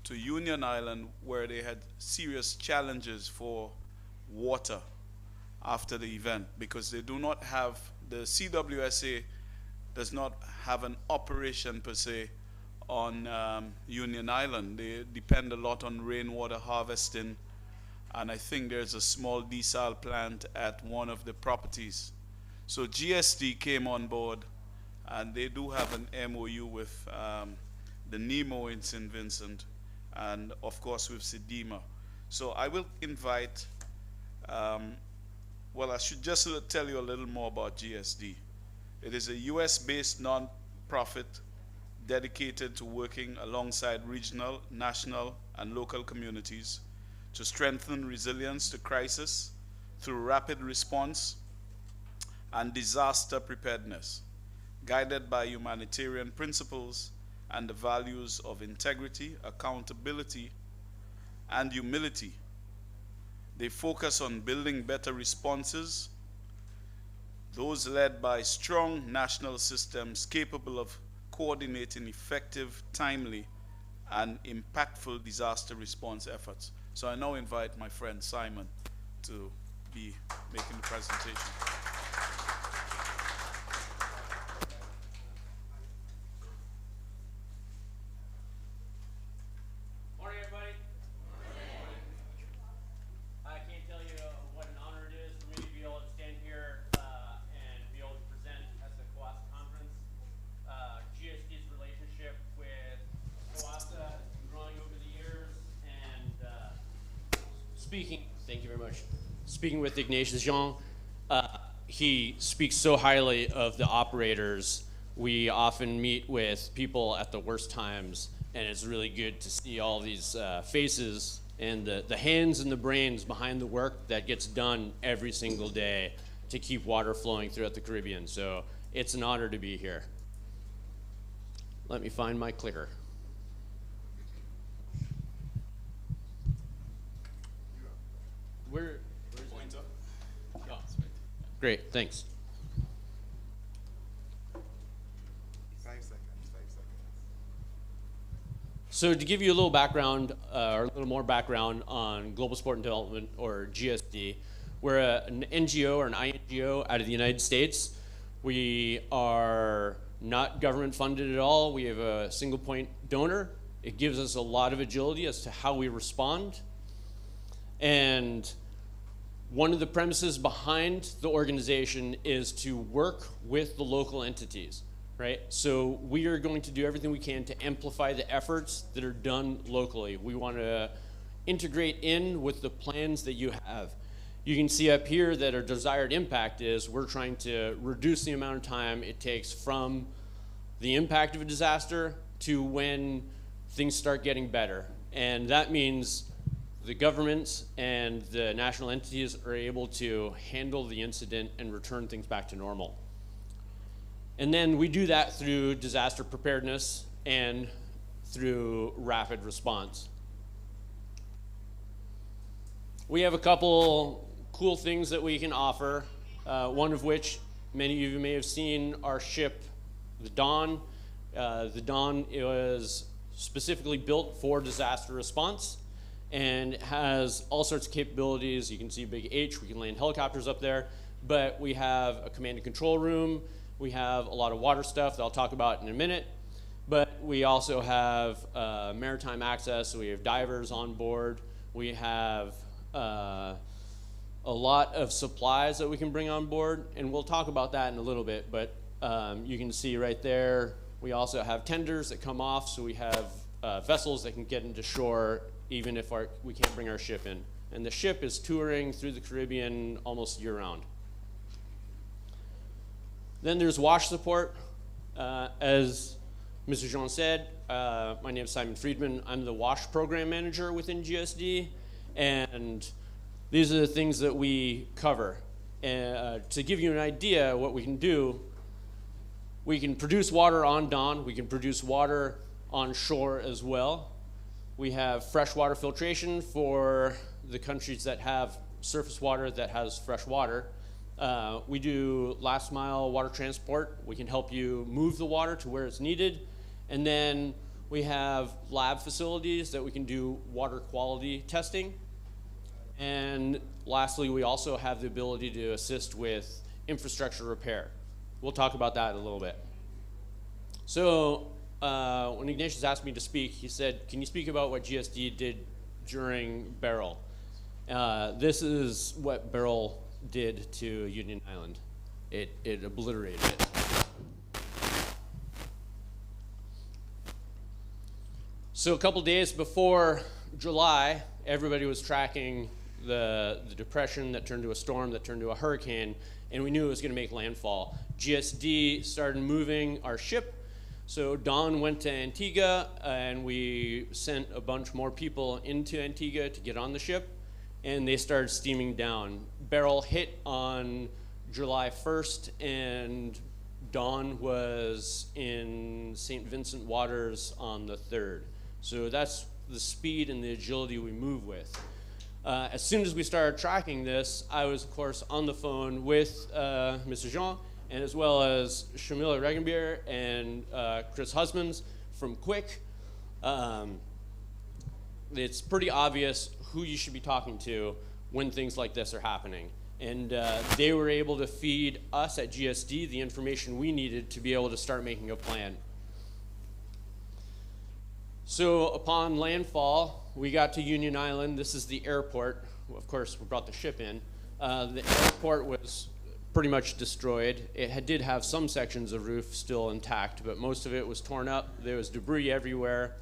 to Union Island where they had serious challenges for water after the event because they do not have, the CWSA does not have an operation per se on Union Island. They depend a lot on rainwater harvesting, and I think there's a small desal plant at one of the properties. So GSD came on board, and they do have an MOU with the NEMO in St. Vincent, and of course with SEDEMA. So I will invite, well, I should just tell you a little more about GSD. It is a US-based non-profit dedicated to working alongside regional, national, and local communities to strengthen resilience to crisis through rapid response and disaster preparedness, guided by humanitarian principles and the values of integrity, accountability, and humility. They focus on building better responses, those led by strong national systems capable of coordinating effective, timely, and impactful disaster response efforts. So I now invite my friend Simon to be making the presentation. Morning, everybody. I can't tell you what an honor it is for me to be able to stand here and be able to present at the CAWASA conference. GSD's relationship with CAWASA has been growing over the years, and thank you very much. Speaking with Ignatius Jean, he speaks so highly of the operators. We often meet with people at the worst times, and it's really good to see all these faces and the hands and the brains behind the work that gets done every single day to keep water flowing throughout the Caribbean. So it's an honor to be here. Let me find my clicker. Where's Pointer. Oh, great, thanks. 5 seconds. So to give you a little background, or a little more background on Global Sport and Development, or GSD, we're an NGO or an INGO out of the United States. We are not government funded at all. We have a single point donor. It gives us a lot of agility as to how we respond. And one of the premises behind the organization is to work with the local entities, right? So we are going to do everything we can to amplify the efforts that are done locally. We want to integrate in with the plans that you have. You can see up here that our desired impact is we're trying to reduce the amount of time it takes from the impact of a disaster to when things start getting better. And that means the governments and the national entities are able to handle the incident and return things back to normal. And then we do that through disaster preparedness and through rapid response. We have a couple cool things that we can offer, one of which many of you may have seen our ship, the Dawn. The Dawn was specifically built for disaster response and has all sorts of capabilities. You can see big H, we can land helicopters up there, but we have a command and control room. We have a lot of water stuff that I'll talk about in a minute, but we also have maritime access. So we have divers on board. We have a lot of supplies that we can bring on board, and we'll talk about that in a little bit, but you can see right there, we also have tenders that come off, so we have vessels that can get into shore even if we can't bring our ship in. And the ship is touring through the Caribbean almost year-round. Then there's wash support. As Mr. Jean said, my name is Simon Friedman. I'm the wash program manager within GSD, and these are the things that we cover. To give you an idea what we can do, we can produce water on Dawn. We can produce water on shore as well. We have freshwater filtration for the countries that have surface water that has fresh water. We do last mile water transport. We can help you move the water to where it's needed. And then We have lab facilities that we can do water quality testing. And lastly, we also have the ability to assist with infrastructure repair. We'll talk about that in a little bit. So when Ignatius asked me to speak, he said, can you speak about what GSD did during Beryl? This is what Beryl did to Union Island. It obliterated it. So a couple days before July, everybody was tracking the depression that turned to a storm, that turned to a hurricane, and we knew it was going to make landfall. GSD started moving our ship. So Dawn went to Antigua, and we sent a bunch more people into Antigua to get on the ship, and they started steaming down. Beryl hit on July 1st, and Dawn was in St. Vincent waters on the 3rd. So that's the speed and the agility we move with. As soon as we started tracking this, I was, of course, on the phone with Mr. Jean, and as well as Shamila Regenbier and Chris Husbands from Quick. It's pretty obvious who you should be talking to when things like this are happening. And they were able to feed us at GSD the information we needed to be able to start making a plan. So upon landfall, we got to Union Island. This is the airport. Of course, we brought the ship in. The airport was pretty much destroyed. It did have some sections of roof still intact, but most of it was torn up. There was debris everywhere.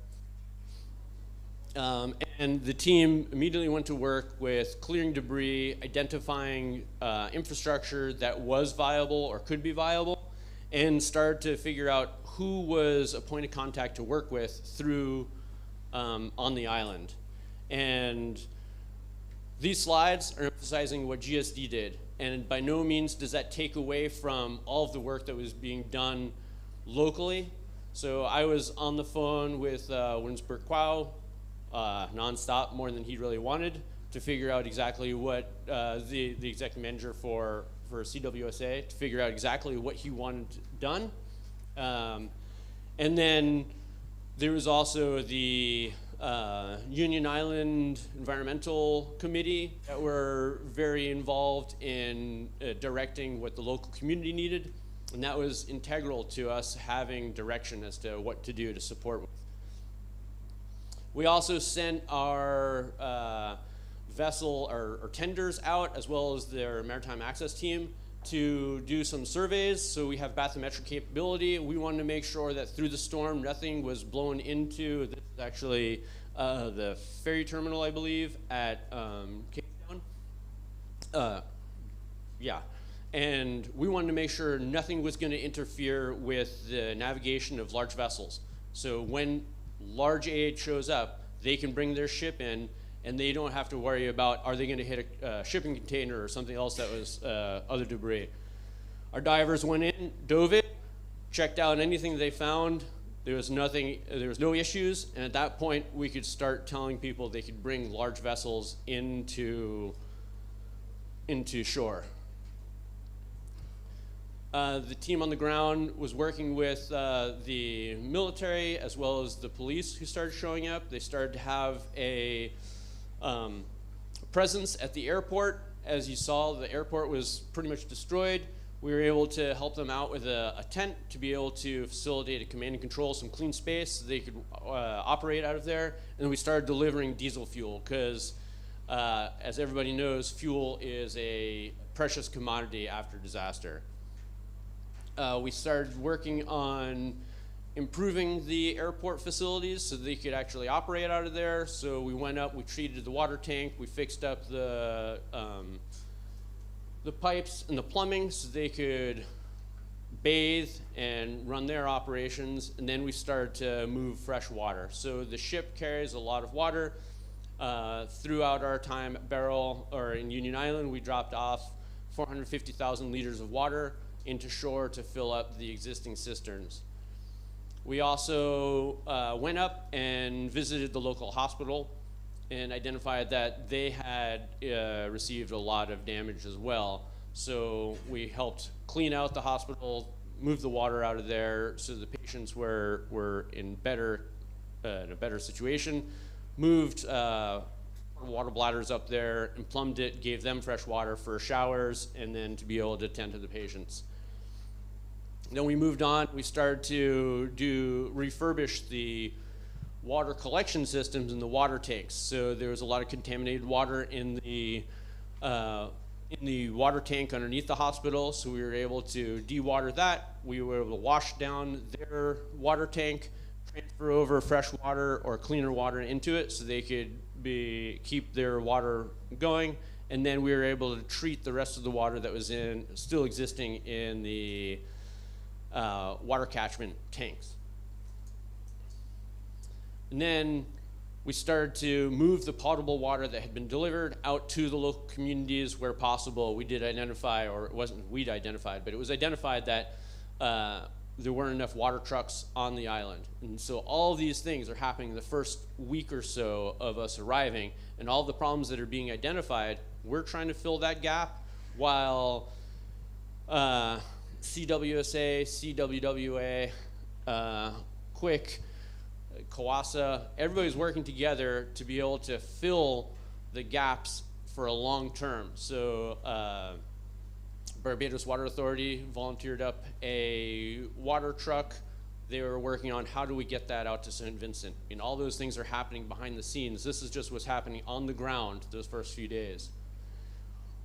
And the team immediately went to work with clearing debris, identifying infrastructure that was viable or could be viable, and started to figure out who was a point of contact to work with through on the island. And these slides are emphasizing what GSD did. And by no means does that take away from all of the work that was being done locally. So I was on the phone with Winsberg Quao nonstop, more than he really wanted, to figure out exactly what the executive manager for CWSA, to figure out exactly what he wanted done. And then there was also the Union Island Environmental Committee that were very involved in directing what the local community needed. And that was integral to us having direction as to what to do to support. We also sent our vessel or tenders out, as well as their maritime access team, to do some surveys. So we have bathymetric capability. We wanted to make sure that through the storm, nothing was blown into, this is actually the ferry terminal, I believe, at Cape Town. Yeah. And we wanted to make sure nothing was going to interfere with the navigation of large vessels. So when large aid shows up, they can bring their ship in, and they don't have to worry about, are they going to hit a shipping container or something else that was other debris. Our divers went in, dove it, checked out anything they found. There was nothing, there was no issues, and at that point, we could start telling people they could bring large vessels into shore. The team on the ground was working with the military as well as the police who started showing up. They started to have a presence at the airport. As you saw, the airport was pretty much destroyed. We were able to help them out with a tent to be able to facilitate a command and control, some clean space so they could operate out of there. And we started delivering diesel fuel because, as everybody knows, fuel is a precious commodity after disaster. We started working on improving the airport facilities so they could actually operate out of there. So we went up, we treated the water tank, we fixed up the pipes and the plumbing so they could bathe and run their operations. And then we started to move fresh water. So the ship carries a lot of water. Throughout our time at Beryl or in Union Island, we dropped off 450,000 liters of water into shore to fill up the existing cisterns. We also went up and visited the local hospital and identified that they had received a lot of damage as well. So we helped clean out the hospital, move the water out of there so the patients were in better in a better situation. Moved water bladders up there and plumbed it, gave them fresh water for showers, and then to be able to attend to the patients. Then we moved on. We started to refurbish the water collection systems in the water tanks. So there was a lot of contaminated water in the water tank underneath the hospital. So we were able to dewater that. We were able to wash down their water tank, transfer over fresh water or cleaner water into it so they could keep their water going. And then we were able to treat the rest of the water that was still existing in the water catchment tanks. And then we started to move the potable water that had been delivered out to the local communities where possible. We did identify, or it wasn't we'd identified, but it was identified that there weren't enough water trucks on the island. And so all of these things are happening the first week or so of us arriving, and all the problems that are being identified, we're trying to fill that gap while CWSA, CWWA, Quick, CAWASA, everybody's working together to be able to fill the gaps for a long term. So Barbados Water Authority volunteered up a water truck. They were working on how do we get that out to St. Vincent. And all those things are happening behind the scenes. This is just what's happening on the ground those first few days.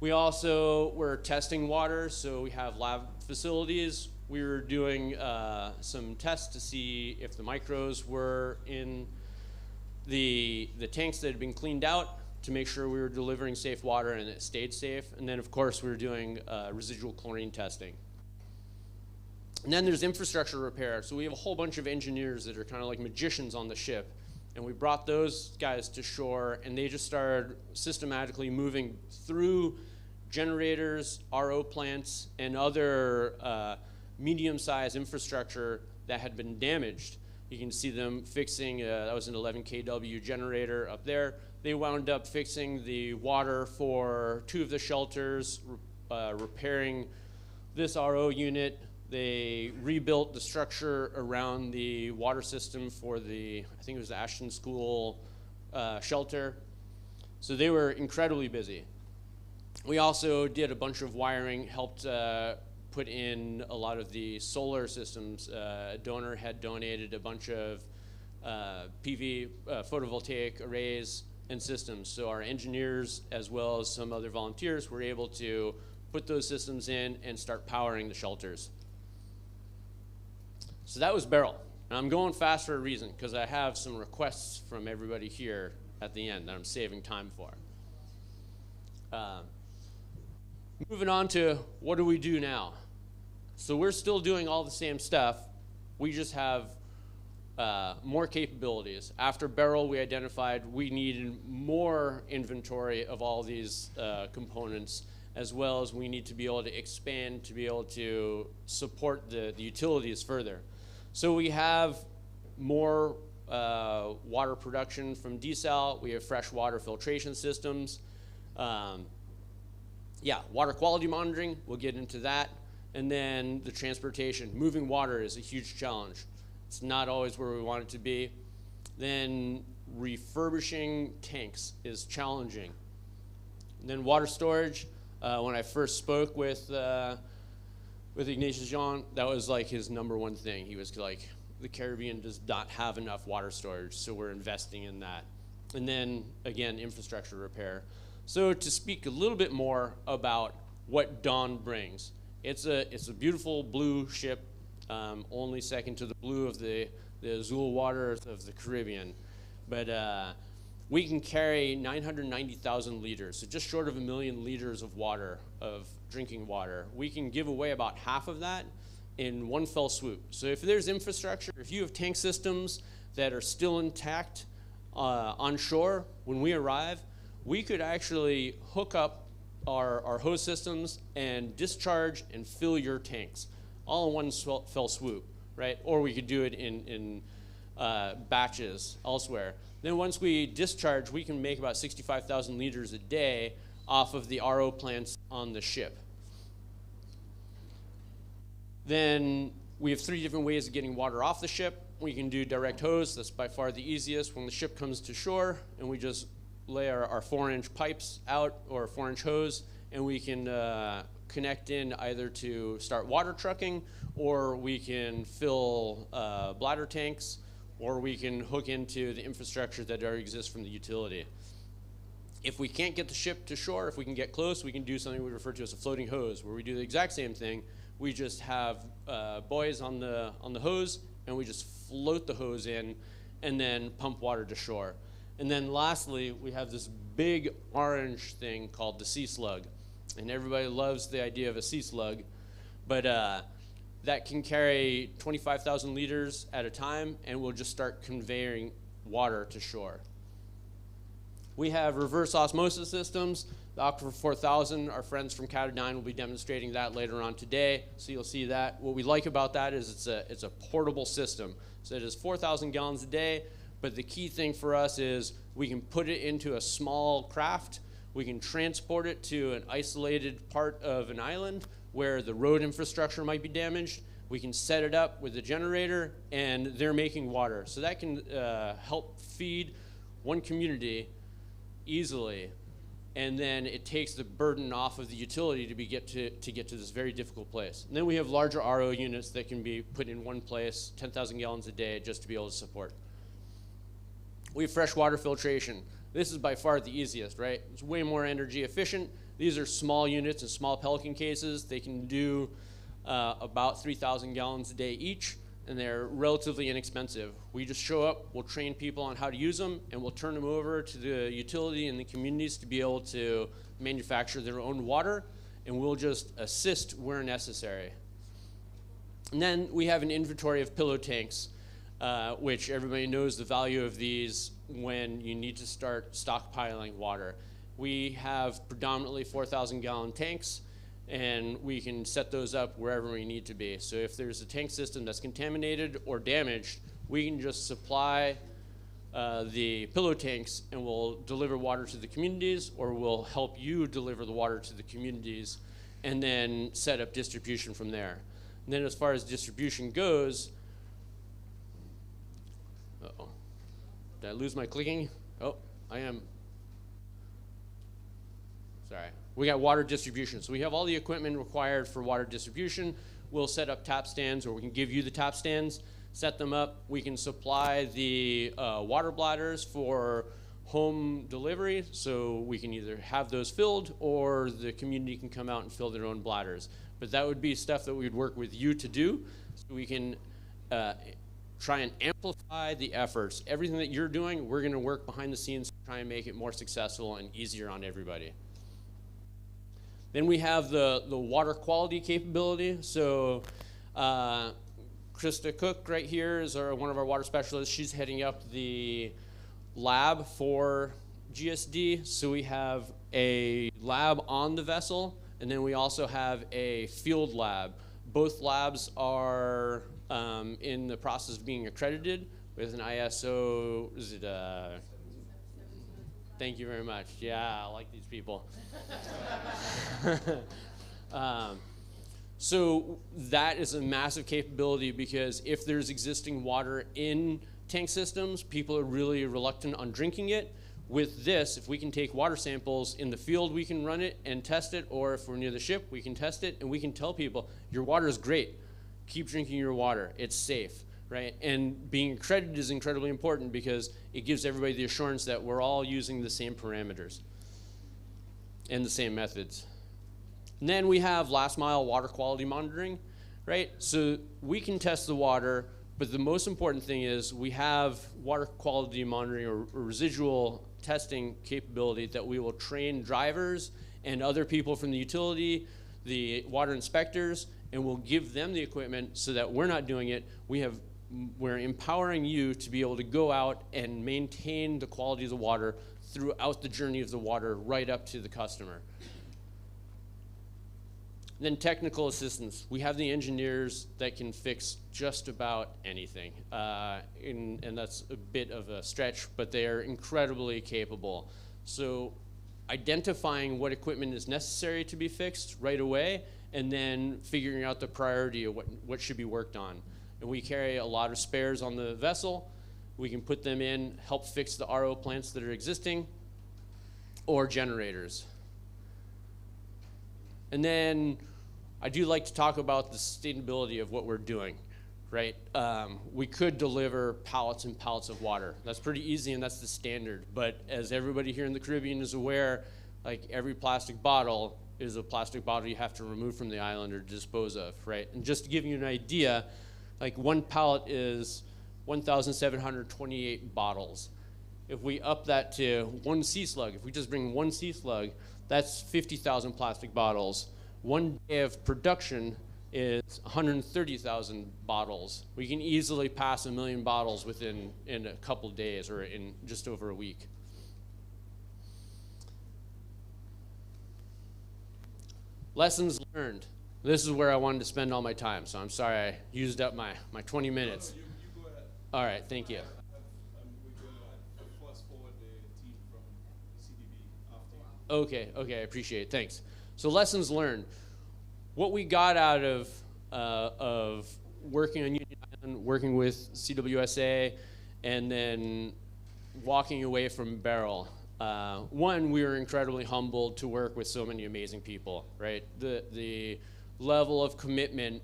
We also were testing water, so we have lab facilities. We were doing some tests to see if the micros were in the tanks that had been cleaned out to make sure we were delivering safe water and it stayed safe. And then, of course, we were doing residual chlorine testing. And then there's infrastructure repair. So we have a whole bunch of engineers that are kind of like magicians on the ship. And we brought those guys to shore, and they just started systematically moving through generators, RO plants, and other medium-sized infrastructure that had been damaged. You can see them fixing, that was an 11 kW generator up there. They wound up fixing the water for 2 of the shelters, repairing this RO unit. They rebuilt the structure around the water system for the, I think it was the Ashton School shelter. So they were incredibly busy. We also did a bunch of wiring, helped put in a lot of the solar systems. A donor had donated a bunch of PV photovoltaic arrays and systems. So our engineers, as well as some other volunteers, were able to put those systems in and start powering the shelters. So that was Beryl. And I'm going fast for a reason, because I have some requests from everybody here at the end that I'm saving time for. Moving on to what do we do now? So we're still doing all the same stuff. We just have more capabilities. After Beryl, we identified we needed more inventory of all these components, as well as we need to be able to expand to be able to support the utilities further. So we have more water production from desal. We have fresh water filtration systems. Water quality monitoring, we'll get into that. And then the transportation. Moving water is a huge challenge. It's not always where we want it to be. Then refurbishing tanks is challenging. And then water storage. When I first spoke with Ignatius Jean, that was like his #1 thing. He was like, the Caribbean does not have enough water storage, so we're investing in that. And then, again, infrastructure repair. So to speak a little bit more about what Dawn brings, it's a beautiful blue ship, only second to the blue of the azul waters of the Caribbean. But we can carry 990,000 liters, so just short of 1 million liters of water, of drinking water. We can give away about half of that in one fell swoop. So if there's infrastructure, if you have tank systems that are still intact on shore when we arrive, we could actually hook up our hose systems and discharge and fill your tanks all in one fell swoop, right? Or we could do it in batches elsewhere. Then once we discharge, we can make about 65,000 liters a day off of the RO plants on the ship. Then we have 3 different ways of getting water off the ship. we can do direct hose. That's by far the easiest. When the ship comes to shore, and we just lay our 4-inch pipes out, or 4-inch hose, and we can connect in either to start water trucking, or we can fill bladder tanks, or we can hook into the infrastructure that already exists from the utility. If we can't get the ship to shore, if we can get close, we can do something we refer to as a floating hose, where we do the exact same thing. We just have buoys on the hose, and we just float the hose in and then pump water to shore. And then lastly, we have this big orange thing called the sea slug. And everybody loves the idea of a sea slug, but that can carry 25,000 liters at a time, and will just start conveying water to shore. We have reverse osmosis systems. The Aquifer 4000, our friends from Cat9 will be demonstrating that later on today, so you'll see that. What we like about that is it's a portable system. So it is 4,000 gallons a day, but the key thing for us is we can put it into a small craft, we can transport it to an isolated part of an island where the road infrastructure might be damaged. We can set it up with a generator, and they're making water. So that can help feed one community easily, and then it takes the burden off of the utility to get to this very difficult place. And then we have larger RO units that can be put in one place, 10,000 gallons a day, just to be able to support. We have freshwater filtration. This is by far the easiest, right? It's way more energy efficient. These are small units and small Pelican cases. They can do about 3,000 gallons a day each, and they're relatively inexpensive. We just show up, we'll train people on how to use them, and we'll turn them over to the utility and the communities to be able to manufacture their own water, and we'll just assist where necessary. And then we have an inventory of pillow tanks, which everybody knows the value of these when you need to start stockpiling water. We have predominantly 4,000 gallon tanks, and we can set those up wherever we need to be. So if there's a tank system that's contaminated or damaged, we can just supply the pillow tanks, and we'll deliver water to the communities, or we'll help you deliver the water to the communities, and then set up distribution from there. And then as far as distribution goes, uh-oh, did I lose my clicking? Oh, I am. Sorry. We got water distribution. So we have all the equipment required for water distribution. We'll set up tap stands, or we can give you the tap stands, set them up. We can supply the water bladders for home delivery, so we can either have those filled, or the community can come out and fill their own bladders. But that would be stuff that we'd work with you to do, so we can try and amplify the efforts. Everything that you're doing, we're going to work behind the scenes to try and make it more successful and easier on everybody. Then we have the water quality capability. So Krista Cook right here is one of our water specialists. She's heading up the lab for GSD. So we have a lab on the vessel, and then we also have a field lab. Both labs are in the process of being accredited with an ISO, is it thank you very much. Yeah, I like these people. So that is a massive capability, because if there's existing water in tank systems, people are really reluctant on drinking it. With this, if we can take water samples in the field, we can run it and test it, or if we're near the ship, we can test it, and we can tell people, your water is great. Keep drinking your water. It's safe, right? And being accredited is incredibly important, because it gives everybody the assurance that we're all using the same parameters and the same methods. And then we have last mile water quality monitoring, right? So we can test the water, but the most important thing is we have water quality monitoring or residual testing capability that we will train drivers and other people from the utility, the water inspectors, and we'll give them the equipment so that we're not doing it. We're empowering you to be able to go out and maintain the quality of the water throughout the journey of the water right up to the customer. Then technical assistance. We have the engineers that can fix just about anything. And that's a bit of a stretch, but they are incredibly capable. So identifying what equipment is necessary to be fixed right away, and then figuring out the priority of what should be worked on. and we carry a lot of spares on the vessel. We can put them in, help fix the RO plants that are existing, or generators. And then I do like to talk about the sustainability of what we're doing, right? We could deliver pallets and pallets of water. That's pretty easy, and that's the standard. But as everybody here in the Caribbean is aware, like every plastic bottle is a plastic bottle you have to remove from the island or dispose of, right? And just to give you an idea, like one pallet is 1,728 bottles. If we up that to one sea slug, if we just bring one sea slug, that's 50,000 plastic bottles. One day of production is 130,000 bottles. We can easily pass 1 million bottles in a couple days or in just over a week. Lessons learned. This is where I wanted to spend all my time, so I'm sorry I used up my 20 minutes. No, you go ahead. All right, thank you. We're going to fast forward the team from CDB after you. Okay, I appreciate it, thanks. So lessons learned. What we got out of working on Union Island, working with CWSA, and then walking away from Barrel. One, we were incredibly humbled to work with so many amazing people, right? The level of commitment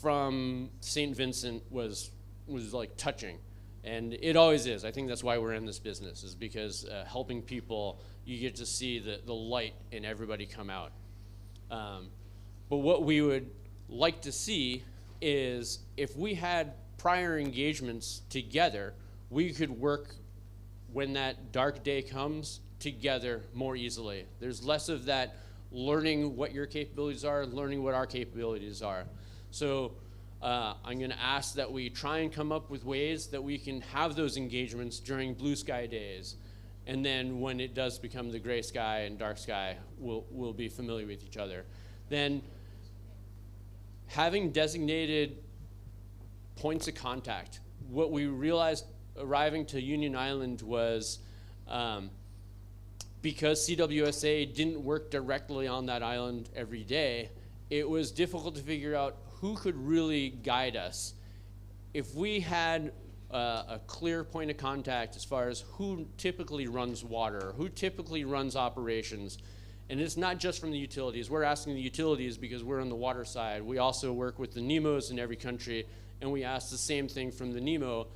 from St. Vincent was like touching, and it always is. I think that's why we're in this business, is because helping people, you get to see the light in everybody come out. But what we would like to see is if we had prior engagements together, we could work when that dark day comes together more easily. There's less of that learning what your capabilities are, learning what our capabilities are. So I'm gonna ask that we try and come up with ways that we can have those engagements during blue sky days. And then when it does become the gray sky and dark sky, we'll be familiar with each other. Then having designated points of contact. What we realized arriving to Union Island was because CWSA didn't work directly on that island every day, it was difficult to figure out who could really guide us. If we had a clear point of contact as far as who typically runs water, who typically runs operations, and it's not just from the utilities. We're asking the utilities because we're on the water side. We also work with the NEMOs in every country, and we ask the same thing from the NEMO.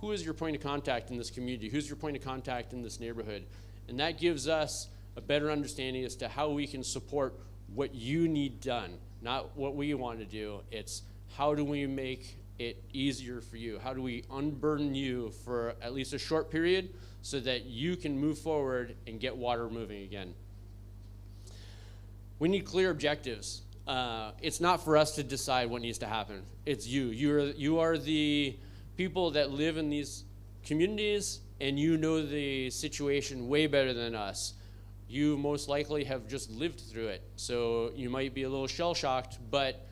Who is your point of contact in this community? Who's your point of contact in this neighborhood? And that gives us a better understanding as to how we can support what you need done, not what we want to do. It's how do we make it easier for you? How do we unburden you for at least a short period so that you can move forward and get water moving again? We need clear objectives. It's not for us to decide what needs to happen. It's you. You are the people that live in these communities, and you know the situation way better than us. You most likely have just lived through it, so you might be a little shell-shocked, but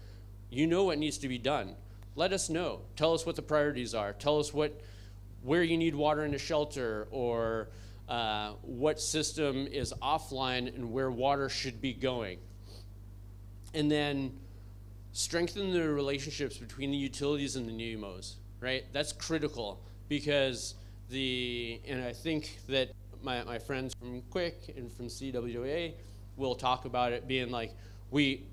you know what needs to be done. Let us know. Tell us what the priorities are. Tell us where you need water in a shelter, or what system is offline and where water should be going. And then strengthen the relationships between the utilities and the NEMOs, right? That's critical because and I think that my friends from Quick and from CWA will talk about it being like, we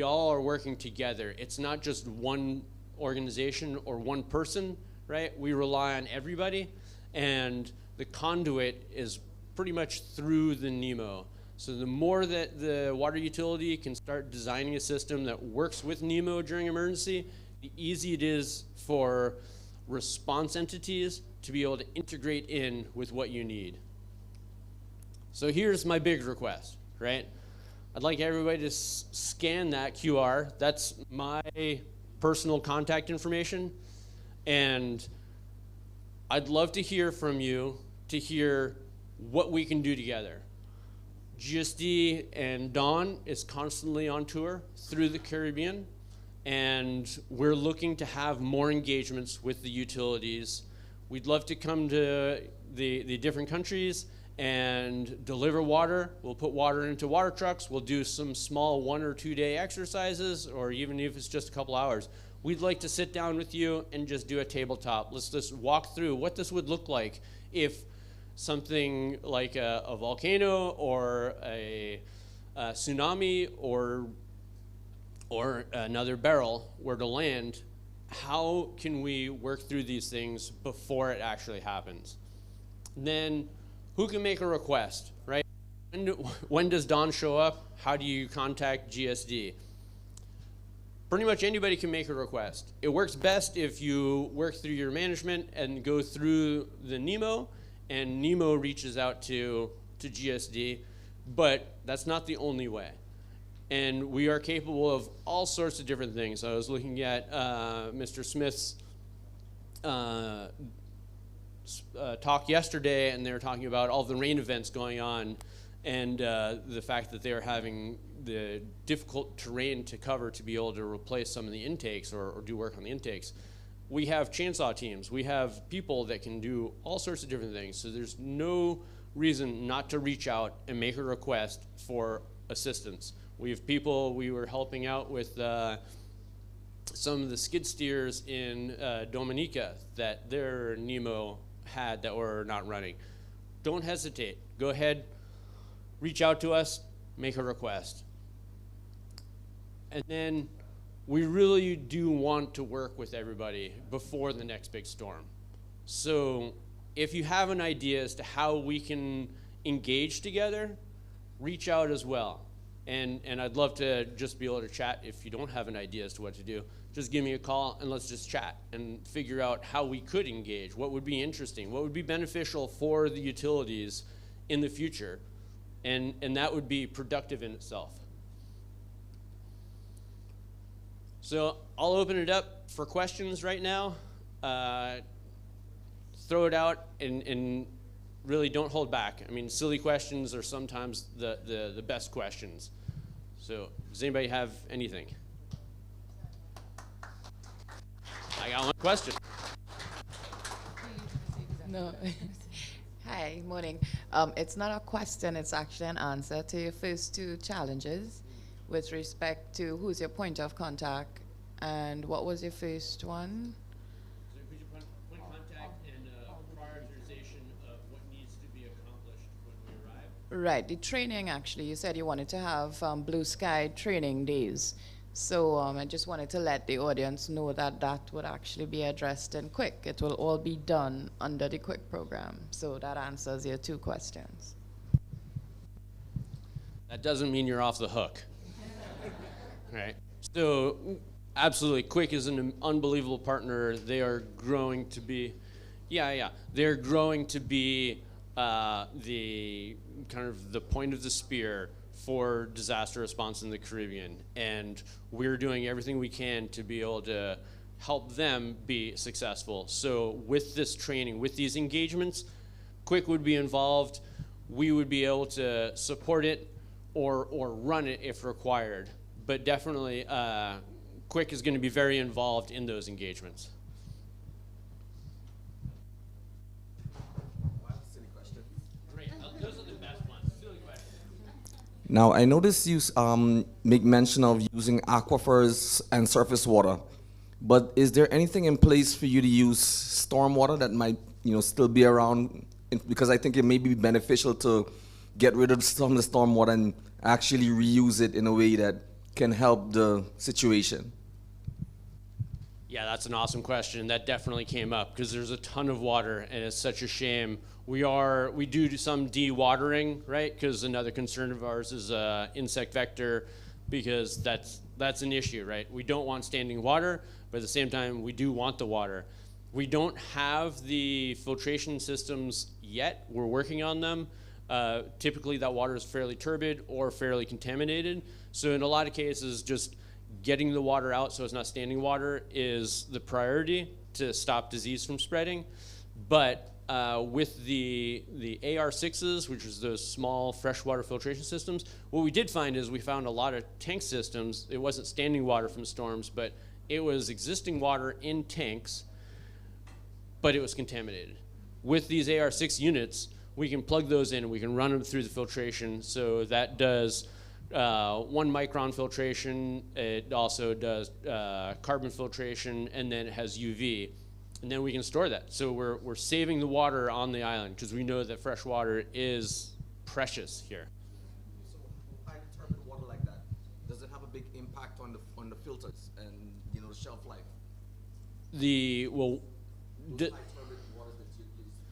all are working together. It's not just one organization or one person, right? We rely on everybody, and the conduit is pretty much through the NEMO. So the more that the water utility can start designing a system that works with NEMO during emergency, the easier it is for response entities to be able to integrate in with what you need. So here's my big request, right? I'd like everybody to scan that QR. That's my personal contact information. And I'd love to hear from you, to hear what we can do together. GSD and Dawn is constantly on tour through the Caribbean, and we're looking to have more engagements with the utilities. We'd love to come to the different countries and deliver water. We'll put water into water trucks. We'll do some small 1 or 2 day exercises, or even if it's just a couple hours. we'd like to sit down with you and just do a tabletop. Let's just walk through what this would look like if something like a volcano or a tsunami or another barrel were to land. How can we work through these things before it actually happens? Then who can make a request, right? When does Don show up? How do you contact GSD? Pretty much anybody can make a request. It works best if you work through your management and go through the NEMO, and NEMO reaches out to GSD, but that's not the only way. And we are capable of all sorts of different things. I was looking at Mr. Smith's talk yesterday, and they were talking about all the rain events going on, and the fact that they're having the difficult terrain to cover to be able to replace some of the intakes or do work on the intakes. We have chainsaw teams. We have people that can do all sorts of different things. So there's no reason not to reach out and make a request for assistance. We have people, we were helping out with some of the skid steers in Dominica that their NEMO had that were not running. Don't hesitate. Go ahead, reach out to us, make a request. And then we really do want to work with everybody before the next big storm. So if you have an idea as to how we can engage together, reach out as well. And I'd love to just be able to chat. If you don't have an idea as to what to do, just give me a call and let's just chat and figure out how we could engage, what would be interesting, what would be beneficial for the utilities in the future. And that would be productive in itself. So I'll open it up for questions right now. Throw it out and really don't hold back. I mean, silly questions are sometimes the best questions. So does anybody have anything? I got one question. No. Hi, morning. It's not a question, it's actually an answer to your first two challenges with respect to who's your point of contact and what was your first one? So who's your point of contact and prioritization of what needs to be accomplished when we arrive? Right, the training actually, you said you wanted to have blue sky training days. So I just wanted to let the audience know that that would actually be addressed in Quick. It will all be done under the Quick program. So that answers your two questions. That doesn't mean you're off the hook. Right? So absolutely, Quick is an unbelievable partner. They are growing to be, they're growing to be the kind of the point of the spear for disaster response in the Caribbean, and we're doing everything we can to be able to help them be successful. So with this training, with these engagements, Quick would be involved. We would be able to support it or run it if required. But definitely, Quick is going to be very involved in those engagements. Now, I noticed you make mention of using aquifers and surface water, but is there anything in place for you to use stormwater that might, still be around? Because I think it may be beneficial to get rid of some of the stormwater and actually reuse it in a way that can help the situation. Yeah, that's an awesome question. That definitely came up because there's a ton of water, and it's such a shame. We do some dewatering, right? Because another concern of ours is insect vector, because that's an issue, right? We don't want standing water, but at the same time, we do want the water. We don't have the filtration systems yet. We're working on them. Typically, that water is fairly turbid or fairly contaminated. So in a lot of cases, just getting the water out so it's not standing water is the priority to stop disease from spreading. But with the AR6s, which is those small freshwater filtration systems, what we did find is we found a lot of tank systems. It wasn't standing water from storms, but it was existing water in tanks, but it was contaminated. With these AR6 units, we can plug those in and we can run them through the filtration, so that does 1 micron filtration. It also does carbon filtration, and then it has UV. And then we can store that. So we're saving the water on the island because we know that fresh water is precious here. So high determined water like that, does it have a big impact on the filters and the shelf life? Well, High turbid waters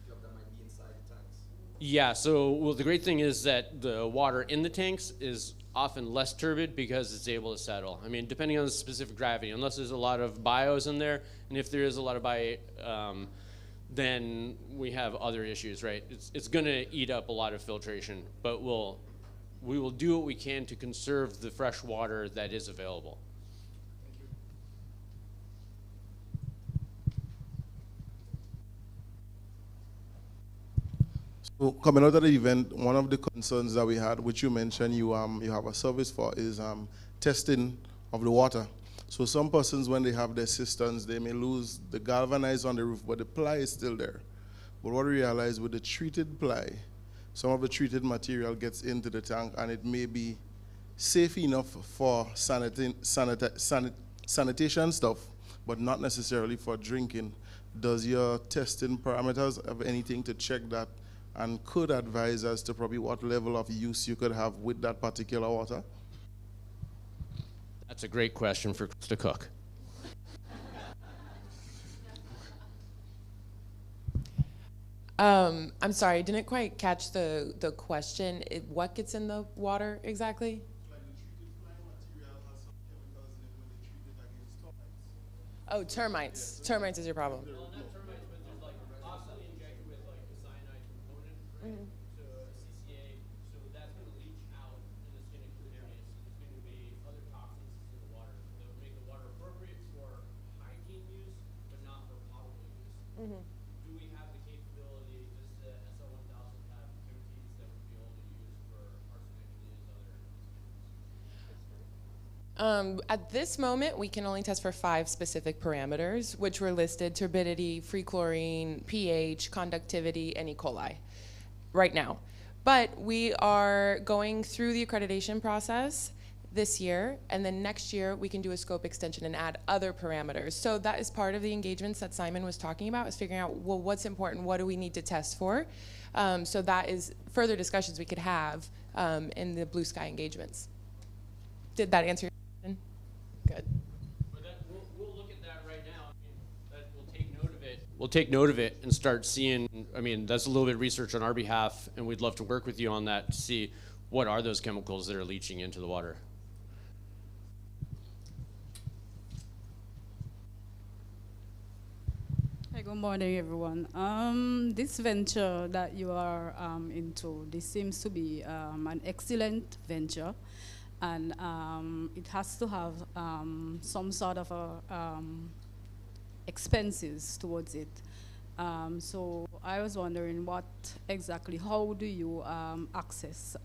that might be inside the tanks. yeah, so the great thing is that the water in the tanks is often less turbid because it's able to settle. I mean, depending on the specific gravity, unless there's a lot of bios in there, and if there is a lot of bio, then we have other issues, right? It's going to eat up a lot of filtration, but we will do what we can to conserve the fresh water that is available. So coming out of the event, one of the concerns that we had, which you mentioned you have a service for, is testing of the water. So some persons, when they have their cisterns, they may lose the galvanized on the roof, but the ply is still there. But what we realize with the treated ply, some of the treated material gets into the tank, and it may be safe enough for sanitation stuff, but not necessarily for drinking. Does your testing parameters have anything to check that, and could advise us to probably what level of use you could have with that particular water? That's a great question for Krista Cook. I'm sorry, I didn't quite catch the question. What gets in the water exactly? Like the treated ply material has some chemicals in it when they treat it against termites. Oh, termites. Termites is your problem. Well, not termites, but there's like constantly injected with like a cyanide component, right? So CCA, so that's going to leach out and it's going to contaminate. So there's going to be other toxins in the water that would make the water appropriate for hygiene use, but not for potable use. Do we have the capability? Does the SL1000 have activities that would be able to use for arsenic and these other? At this moment, we can only test for 5 specific parameters, which were listed: turbidity, free chlorine, pH, conductivity, and E. coli right now. But we are going through the accreditation process this year, and then next year we can do a scope extension and add other parameters. So that is part of the engagements that Simon was talking about, is figuring out, well, what's important, what do we need to test for? So that is further discussions we could have in the Blue Sky engagements. Did that answer your question? Good. But we'll look at that right now. I mean, we'll take note of it. We'll take note of it and start seeing. I mean, that's a little bit of research on our behalf, and we'd love to work with you on that to see what are those chemicals that are leaching into the water. Hi, good morning, everyone. This venture that you are into, this seems to be an excellent venture, and it has to have some sort of expenses towards it. So I was wondering how do you access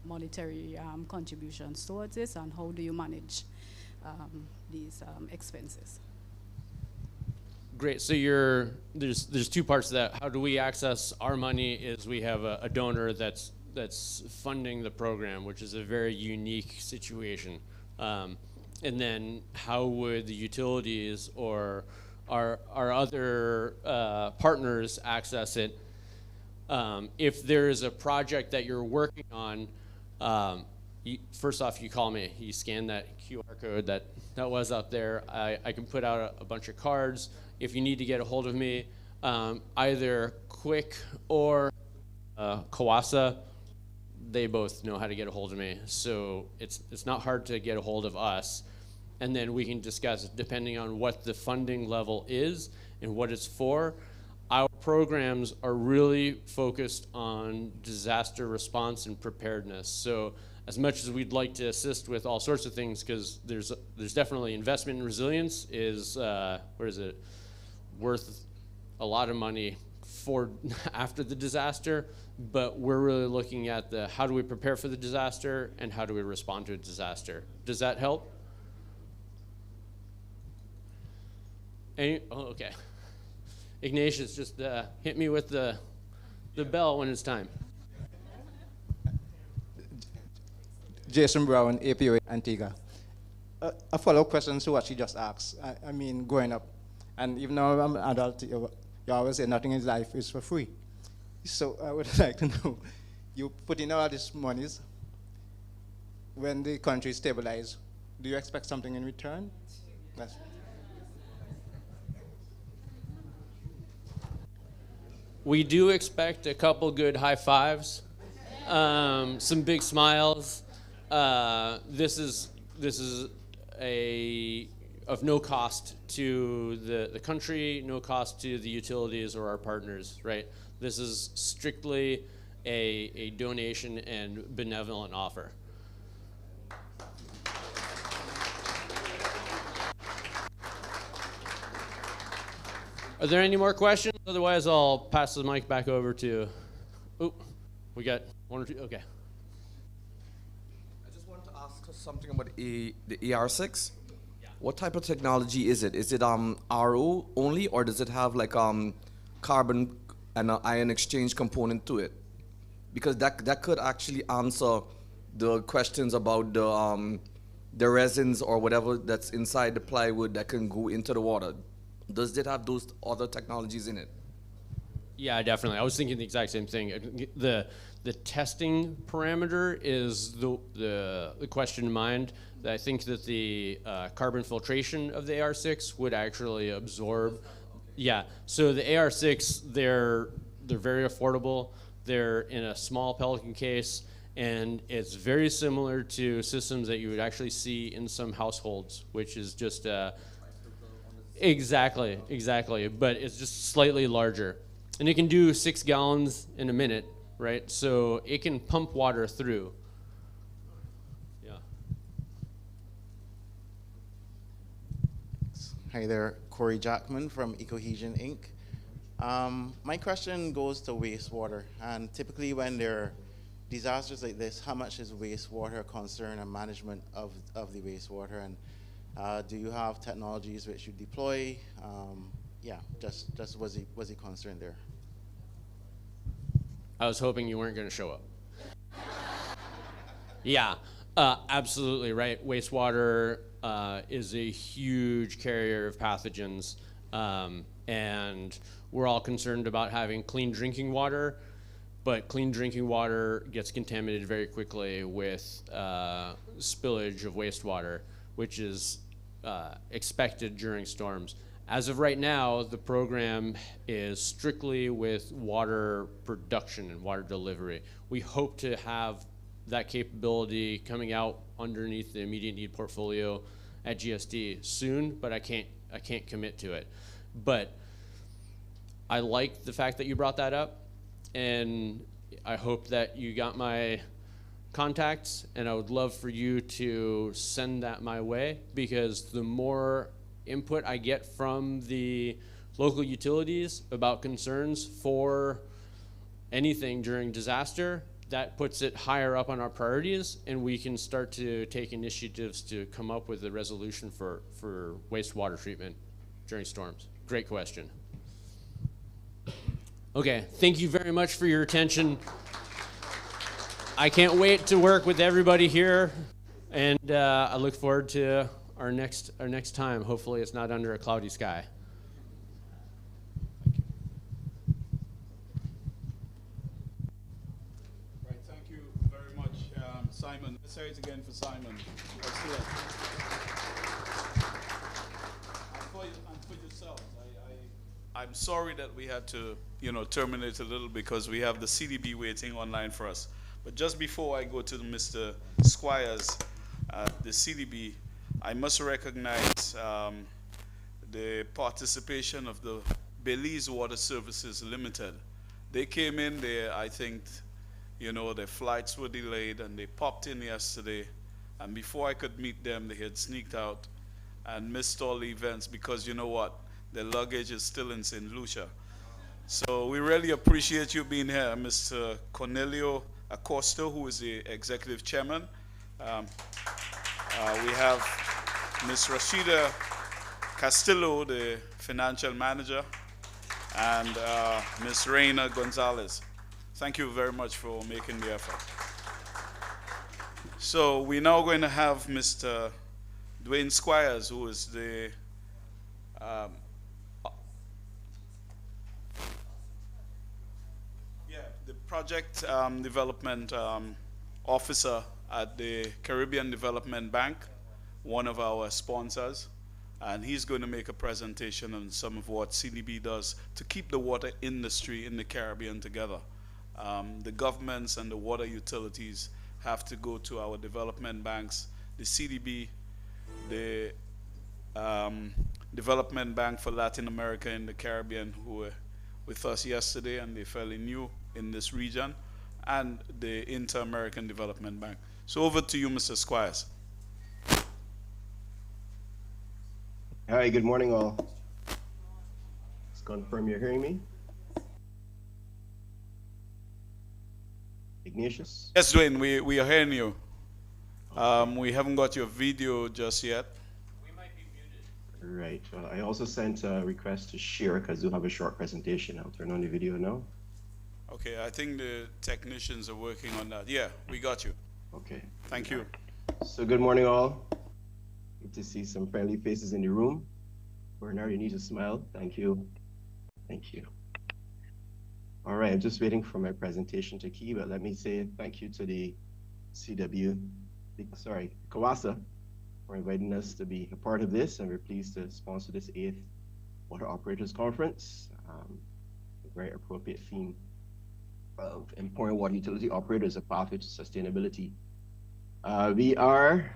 monetary contributions towards this, and how do you manage these expenses? Great. So there's 2 parts to that. How do we access our money? Is we have a donor that's funding the program, which is a very unique situation. And then how would the utilities or our other partners access it? If there is a project that you're working on, first off, you call me. You scan that QR code that was up there. I can put out a bunch of cards. If you need to get a hold of me, either Quick or CAWASA, they both know how to get a hold of me. So it's not hard to get a hold of us. And then we can discuss, depending on what the funding level is and what it's for. Our programs are really focused on disaster response and preparedness. So as much as we'd like to assist with all sorts of things, because there's definitely investment in resilience is, worth a lot of money for after the disaster, but we're really looking at how do we prepare for the disaster and how do we respond to a disaster. Does that help? Okay. Ignatius, just hit me with the bell when it's time. Jason Brown, APO Antigua. A follow-up question to what she just asked. I mean, growing up, and even though I'm an adult, you always say nothing in life is for free. So I would like to know, you put in all these monies, when the country stabilizes, do you expect something in return? That's We do expect a couple good high fives, some big smiles. This is of no cost to the country, no cost to the utilities or our partners, right? This is strictly a donation and benevolent offer. Are there any more questions? Otherwise, I'll pass the mic back over to. Oh, we got one or two. Okay. I just wanted to ask something about the AR6. Yeah. What type of technology is it? Is it RO only, or does it have like carbon and an ion exchange component to it? Because that could actually answer the questions about the resins or whatever that's inside the plywood that can go into the water. Does it have those other technologies in it? Yeah, definitely. I was thinking the exact same thing. The testing parameter is the question in mind. I think that the carbon filtration of the AR6 would actually absorb. Yeah. So the AR6, they're very affordable. They're in a small Pelican case, and it's very similar to systems that you would actually see in some households, which is just exactly, but it's just slightly larger. And it can do 6 gallons in a minute, right? So it can pump water through. Yeah. Hi there, Corey Jackman from Ecohesion Inc. My question goes to wastewater, and typically when there are disasters like this, how much is wastewater a concern and management of the wastewater, and do you have technologies which you deploy? Yeah, just was he concerned there? I was hoping you weren't going to show up. Yeah, absolutely right. Wastewater is a huge carrier of pathogens, and we're all concerned about having clean drinking water, but clean drinking water gets contaminated very quickly with spillage of wastewater, which is expected during storms. As of right now, the program is strictly with water production and water delivery. We hope to have that capability coming out underneath the immediate need portfolio at GSD soon, but I can't commit to it. But I like the fact that you brought that up, and I hope that you got my contacts, and I would love for you to send that my way, because the more input I get from the local utilities about concerns for anything during disaster, that puts it higher up on our priorities, and we can start to take initiatives to come up with a resolution for wastewater treatment during storms. Great question. Okay, thank you very much for your attention. I can't wait to work with everybody here, and I look forward to our next time. Hopefully it's not under a cloudy sky. Right, thank you very much, Simon. Let's say it again for Simon. Let's do it. And for yourselves, I'm sorry that we had to, terminate a little because we have the CDB waiting online for us. But just before I go to Mr. Squires, the CDB, I must recognize the participation of the Belize Water Services Limited. They came in there, I think, their flights were delayed, and they popped in yesterday. And before I could meet them, they had sneaked out and missed all the events because you know what? Their luggage is still in St. Lucia. So we really appreciate you being here, Mr. Cornelio Acosta, who is the executive chairman. We have Ms. Rashida Castillo, the financial manager, and Ms. Reina Gonzalez. Thank you very much for making the effort. So we're now going to have Mr. Dwayne Squires, who is the um, yeah, the project development officer at the Caribbean Development Bank, one of our sponsors, and he's going to make a presentation on some of what CDB does to keep the water industry in the Caribbean together. The governments and the water utilities have to go to our development banks, the CDB, the Development Bank for Latin America and the Caribbean, who were with us yesterday and they're fairly new in this region, and the Inter-American Development Bank. So over to you, Mr. Squires. Hi, good morning all. Just confirm you're hearing me. Ignatius? Yes, Dwayne, we are hearing you. We haven't got your video just yet. Right. Well, I also sent a request to share because we'll have a short presentation. I'll turn on the video now. Okay, I think the technicians are working on that. Yeah, we got you. Okay. Thank you. So good morning all. Good to see some friendly faces in the room. Bernard, you need to smile. Thank you. Thank you. All right, I'm just waiting for my presentation to key, but let me say thank you to the CAWASA, for inviting us to be a part of this, and we're pleased to sponsor this 8th Water Operators Conference. A very appropriate theme of empowering water utility operators a pathway to sustainability. We are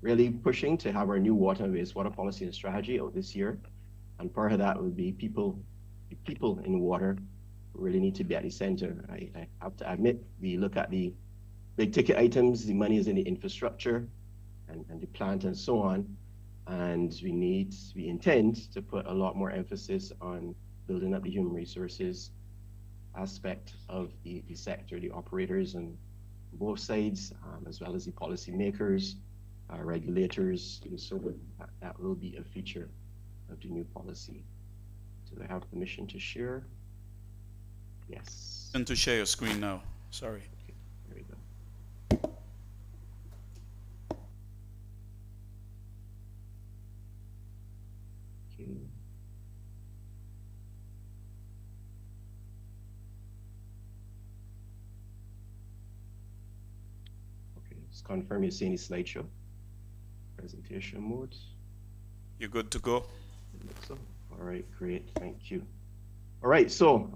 really pushing to have our new water and wastewater policy and strategy out this year, and part of that would be people in water really need to be at the center. I have to admit, we look at the big ticket items, the money is in the infrastructure and the plant and so on, and we intend to put a lot more emphasis on building up the human resources aspect of the sector, the operators on both sides, as well as the policymakers, regulators, so that will be a feature of the new policy. Do I have permission to share? Yes. And to share your screen now. Sorry. Okay, there we go. Okay. Okay, just confirm you're seeing the slideshow. Presentation mode. You're good to go? I think so. All right, great, thank you. All right, so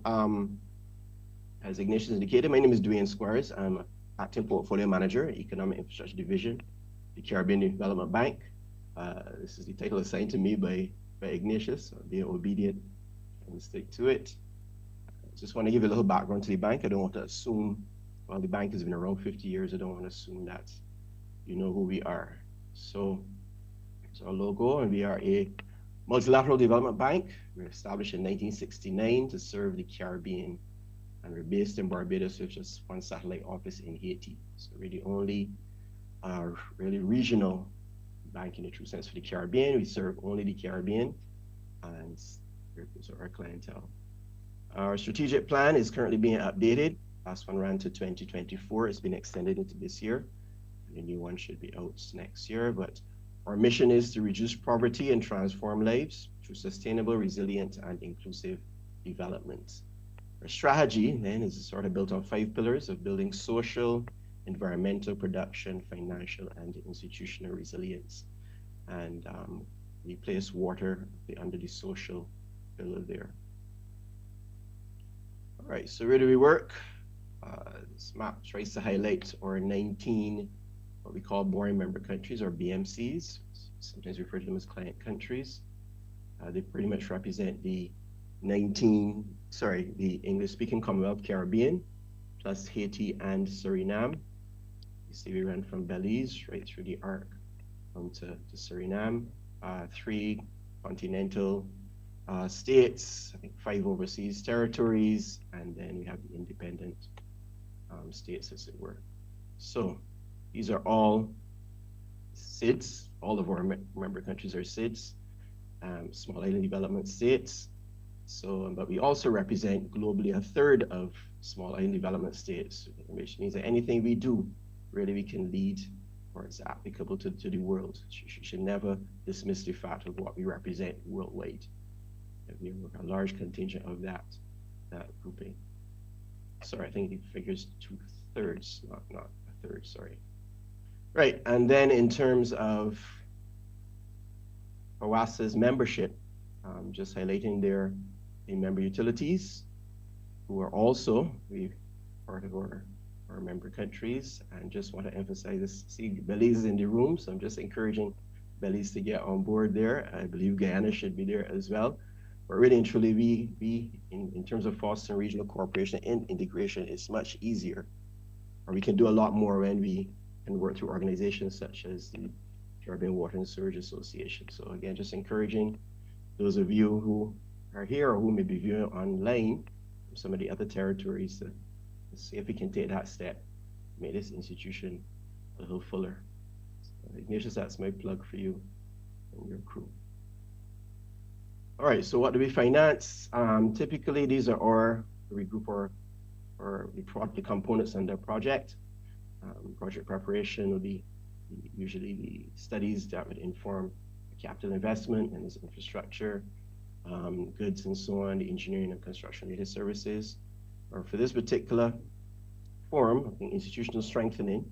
as Ignatius indicated, my name is Dwayne Squires. I'm acting portfolio manager, Economic Infrastructure Division, the Caribbean Development Bank. This is the title assigned to me by Ignatius. I'll be obedient and stick to it. I just want to give you a little background to the bank. I don't want to assume, well, the bank has been around 50 years. I don't want to assume that you know who we are. So here's our logo, and we are a multilateral development bank. We were established in 1969 to serve the Caribbean, and we're based in Barbados with just one satellite office in Haiti. So we're the only really regional bank in the true sense for the Caribbean. We serve only the Caribbean, and those are our clientele. Our strategic plan is currently being updated. Last one ran to 2024. It's been extended into this year. The new one should be out next year, but our mission is to reduce poverty and transform lives through sustainable, resilient, and inclusive development. Our strategy then is sort of built on 5 pillars of building social, environmental, production, financial, and institutional resilience. And we place water under the social pillar there. All right, so where do we work? This map tries to highlight our 19 what we call boring member countries, or BMCs. Sometimes we refer to them as client countries. They pretty much represent the the English-speaking Commonwealth Caribbean, plus Haiti and Suriname. You see we ran from Belize right through the arc to Suriname. 3 continental states, I think 5 overseas territories, and then we have the independent states, as it were. So these are all SIDS. All of our member countries are SIDS, small island development states. So, but we also represent globally 1/3 of small island development states, which means that anything we do really we can lead or it's applicable to the world. You should never dismiss the fact of what we represent worldwide. We have a large contingent of that grouping. Sorry, I think the figure's 2/3, not a third, sorry. Right, and then in terms of CAWASA's membership, just highlighting their member utilities, who are also part of our member countries, and just want to emphasize this. See, Belize is in the room, so I'm just encouraging Belize to get on board there. I believe Guyana should be there as well. But really and truly, in terms of fostering regional cooperation and integration, it's much easier, or we can do a lot more when we can work through organizations such as the Caribbean Water and Sewerage Association. So again, just encouraging those of you who are here or who may be viewing online from some of the other territories to see if we can take that step, make this institution a little fuller. So, Ignatius, that's my plug for you and your crew. All right, so what do we finance? Typically, these are we group the components under a project. Project preparation will be usually the studies that would inform capital investment and its infrastructure, goods and so on, the engineering and construction related services. Or for this particular forum, I think institutional strengthening,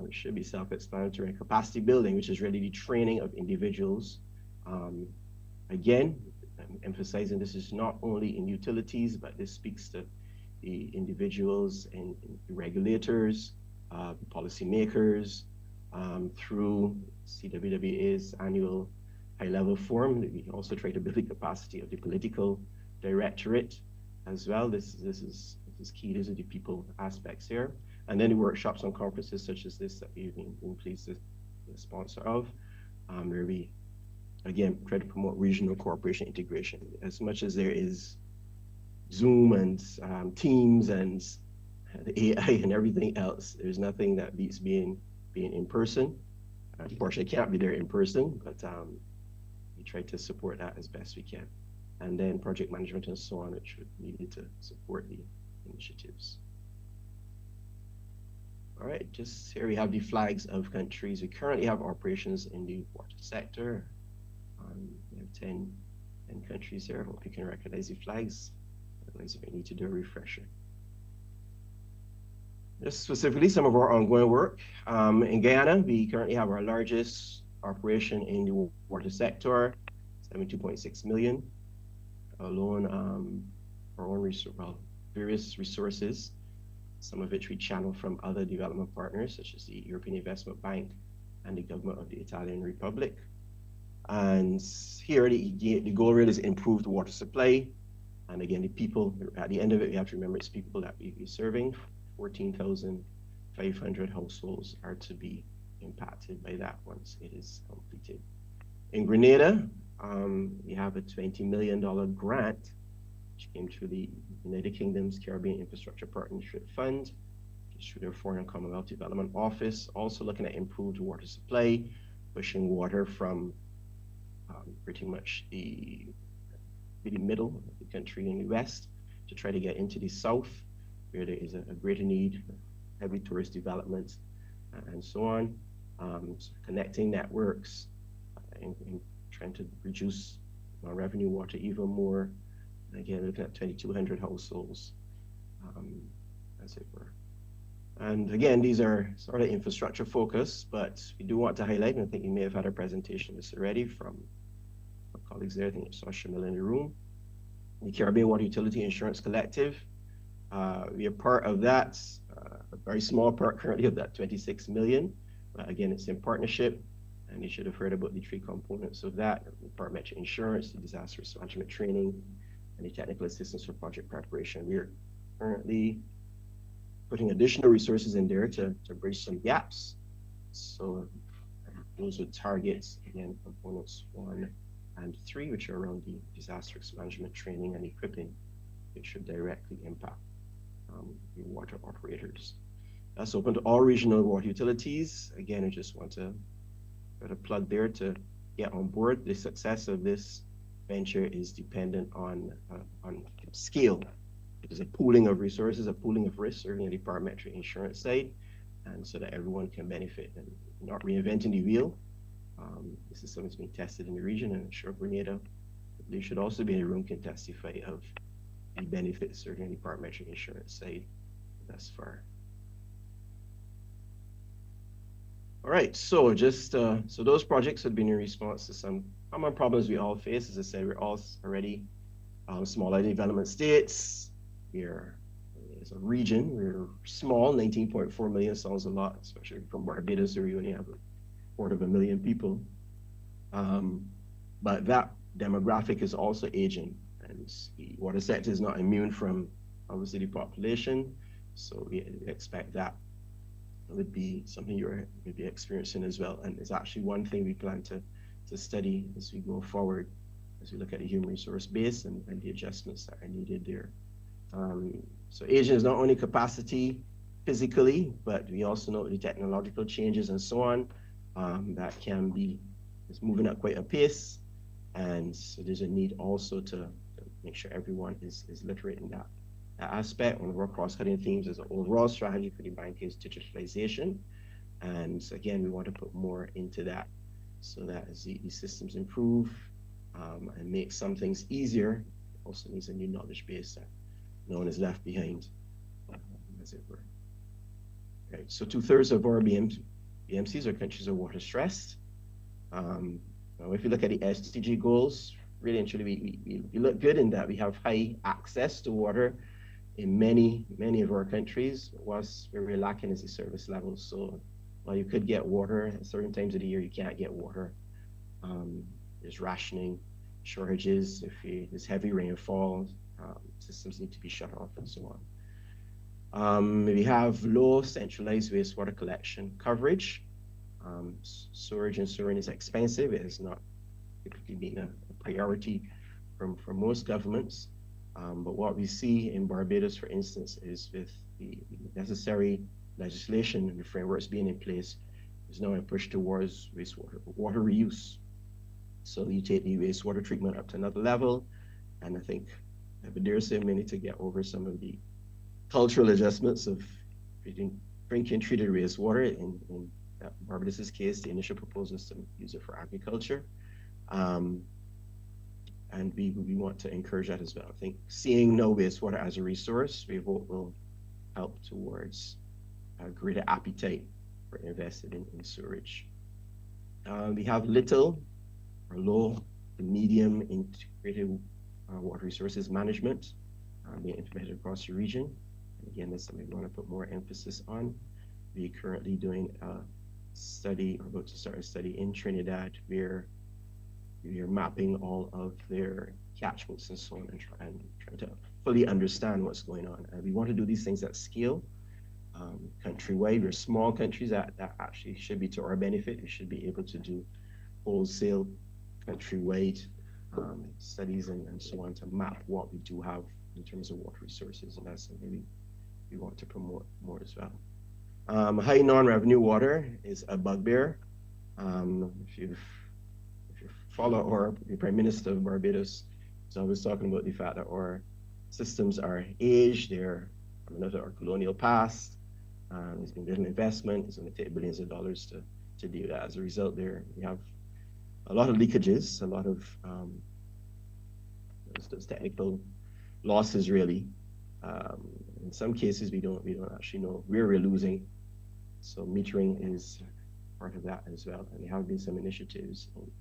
it should be self-explanatory, and capacity building, which is really the training of individuals. Again, I'm emphasizing this is not only in utilities, but this speaks to the individuals and the regulators, policymakers, through CWWA's annual high-level forum. We also try to build the capacity of the political directorate as well. This is key. These are the people aspects here. And then the workshops and conferences such as this that we've been pleased to be a sponsor of, where we, again, try to promote regional cooperation integration. As much as there is Zoom and Teams and the AI and everything else, there's nothing that beats being in person. Unfortunately, can't be there in person, but we try to support that as best we can. And then project management and so on, which would be needed to support the initiatives. All right, just here we have the flags of countries. We currently have operations in the water sector. We have 10 countries here. I hope you can recognize the flags. Otherwise, you may need to do a refresher. Just specifically, some of our ongoing work. In Guyana, we currently have our largest operation in the water sector, 72.6 million. Alone, our own various resources, some of which we channel from other development partners, such as the European Investment Bank and the government of the Italian Republic. And here, the goal really is improved water supply. And again, the people, at the end of it, we have to remember it's people that we'll be serving. 14,500 households are to be impacted by that once it is completed. In Grenada, we have a $20 million grant, which came through the United Kingdom's Caribbean Infrastructure Partnership Fund, through their Foreign and Commonwealth Development Office, also looking at improved water supply, pushing water from pretty much the middle of the country in the west to try to get into the south, where there is a greater need for heavy tourist development and so on. So connecting networks and trying to reduce our revenue water even more. And again, looking at 2,200 households, as it were. And again, these are sort of infrastructure focused, but we do want to highlight, and I think you may have had a presentation this already from our colleagues there. I think you saw Shamil in the room. The Caribbean Water Utility Insurance Collective. We are part of that, a very small part currently of that 26 million. Again, it's in partnership, and you should have heard about the three components of that: the parametric insurance, the disaster risk management training, and the technical assistance for project preparation. We are currently putting additional resources in there to bridge some gaps. So those would target, again, components 1 and 3, which are around the disaster risk management training and equipping, which should directly impact the water operators. That's open to all regional water utilities. Again, I just want to put a plug there to get on board. The success of this venture is dependent on scale. It is a pooling of resources, a pooling of risks, certainly on the parametric insurance side, and so that everyone can benefit and not reinventing the wheel. This is something that's being tested in the region, and I'm sure Grenada, they should also be in the room, can testify of the benefits, certainly the parametric insurance side thus far. All right, so just so those projects have been in response to some common problems we all face. As I said, we're all already smaller development states. We're as a region, we're small. 19.4 million sounds a lot, especially from Barbados, where we only have 250,000 people. But that demographic is also aging, and the water sector is not immune from obviously the population. So we expect that would be something you're maybe experiencing as well. And it's actually one thing we plan to study as we go forward, as we look at the human resource base and the adjustments that are needed there. So aging is not only capacity physically, but we also know the technological changes and so on that can be, it's moving at quite a pace. And so there's a need also to make sure everyone is literate in that aspect. One of our cross-cutting themes is an overall strategy for the bank is digitalization. And so again, we want to put more into that so that as the systems improve and make some things easier, it also needs a new knowledge base that no one is left behind, as it were. Right, so 2/3 of our BMCs or countries are water stressed. If you look at the SDG goals, really and truly, we look good in that we have high access to water in many of our countries. What's where we're lacking is the service levels. So while you could get water at certain times of the year, you can't get water. There's rationing, shortages. If there's heavy rainfall, systems need to be shut off and so on. We have low centralized wastewater collection coverage. Storage and sewering is expensive. It has not typically been a priority from most governments. But what we see in Barbados, for instance, is with the necessary legislation and the frameworks being in place, there's now a push towards water reuse. So you take the wastewater treatment up to another level, and I think I dare say we need to get over some of the cultural adjustments of drinking treated wastewater. In Barbados's case, the initial proposal is to use it for agriculture. And we want to encourage that as well. I think seeing no wastewater as a resource, we hope will help towards a greater appetite for investing in sewerage. We have little or low to medium integrated water resources management being implemented across the region. And again, that's something we want to put more emphasis on. We're currently doing a study, or about to start a study in Trinidad, where we are mapping all of their catchments and so on, and trying to fully understand what's going on. And we want to do these things at scale, countrywide. We're small countries that actually should be to our benefit. We should be able to do wholesale, countrywide studies and so on to map what we do have in terms of water resources, and that's something we want to promote more as well. High non-revenue water is a bugbear. If you follow the Prime Minister of Barbados, he's always talking about the fact that our systems are aged, they're coming out of our colonial past. There's been little investment. It's going to take billions of dollars to do that. As a result, we have a lot of leakages, a lot of those technical losses, really. In some cases, we don't actually know where we're losing. So metering is part of that as well. And there have been some initiatives in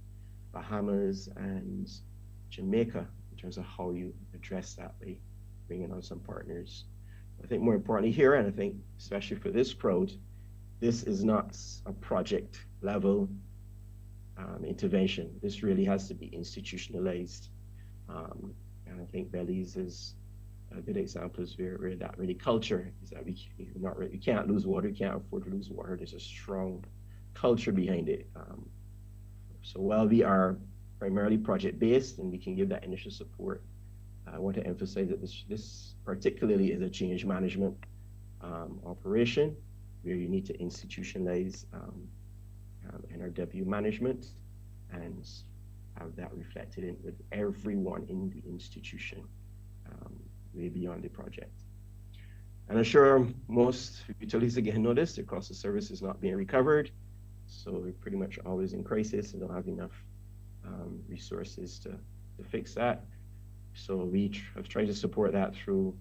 Bahamas and Jamaica in terms of how you address that by bringing on some partners. I think more importantly here, and I think especially for this crowd, this is not a project level intervention. This really has to be institutionalized. And I think Belize is a good example is where that really culture is that we can't lose water, we can't afford to lose water. There's a strong culture behind it. So while we are primarily project-based and we can give that initial support, I want to emphasize that this particularly is a change management operation where you need to institutionalize NRW management and have that reflected in with everyone in the institution, way beyond the project. And I'm sure most utilities again know this, their cost of service is not being recovered. So we're pretty much always in crisis and don't have enough resources to fix that. So we have tried to support that through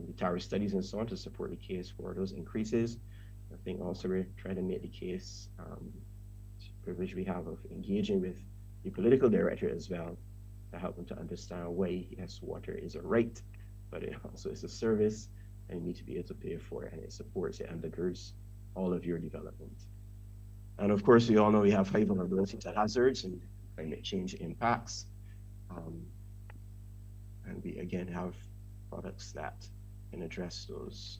the tariff studies and so on to support the case for those increases. I think also we're trying to make the case, privilege we have of engaging with the political director as well to help them to understand why, yes, water is a right, but it also is a service and you need to be able to pay for it, and it supports, it undergirds all of your development. And of course, we all know we have high vulnerability to hazards and climate change impacts. And we again have products that can address those.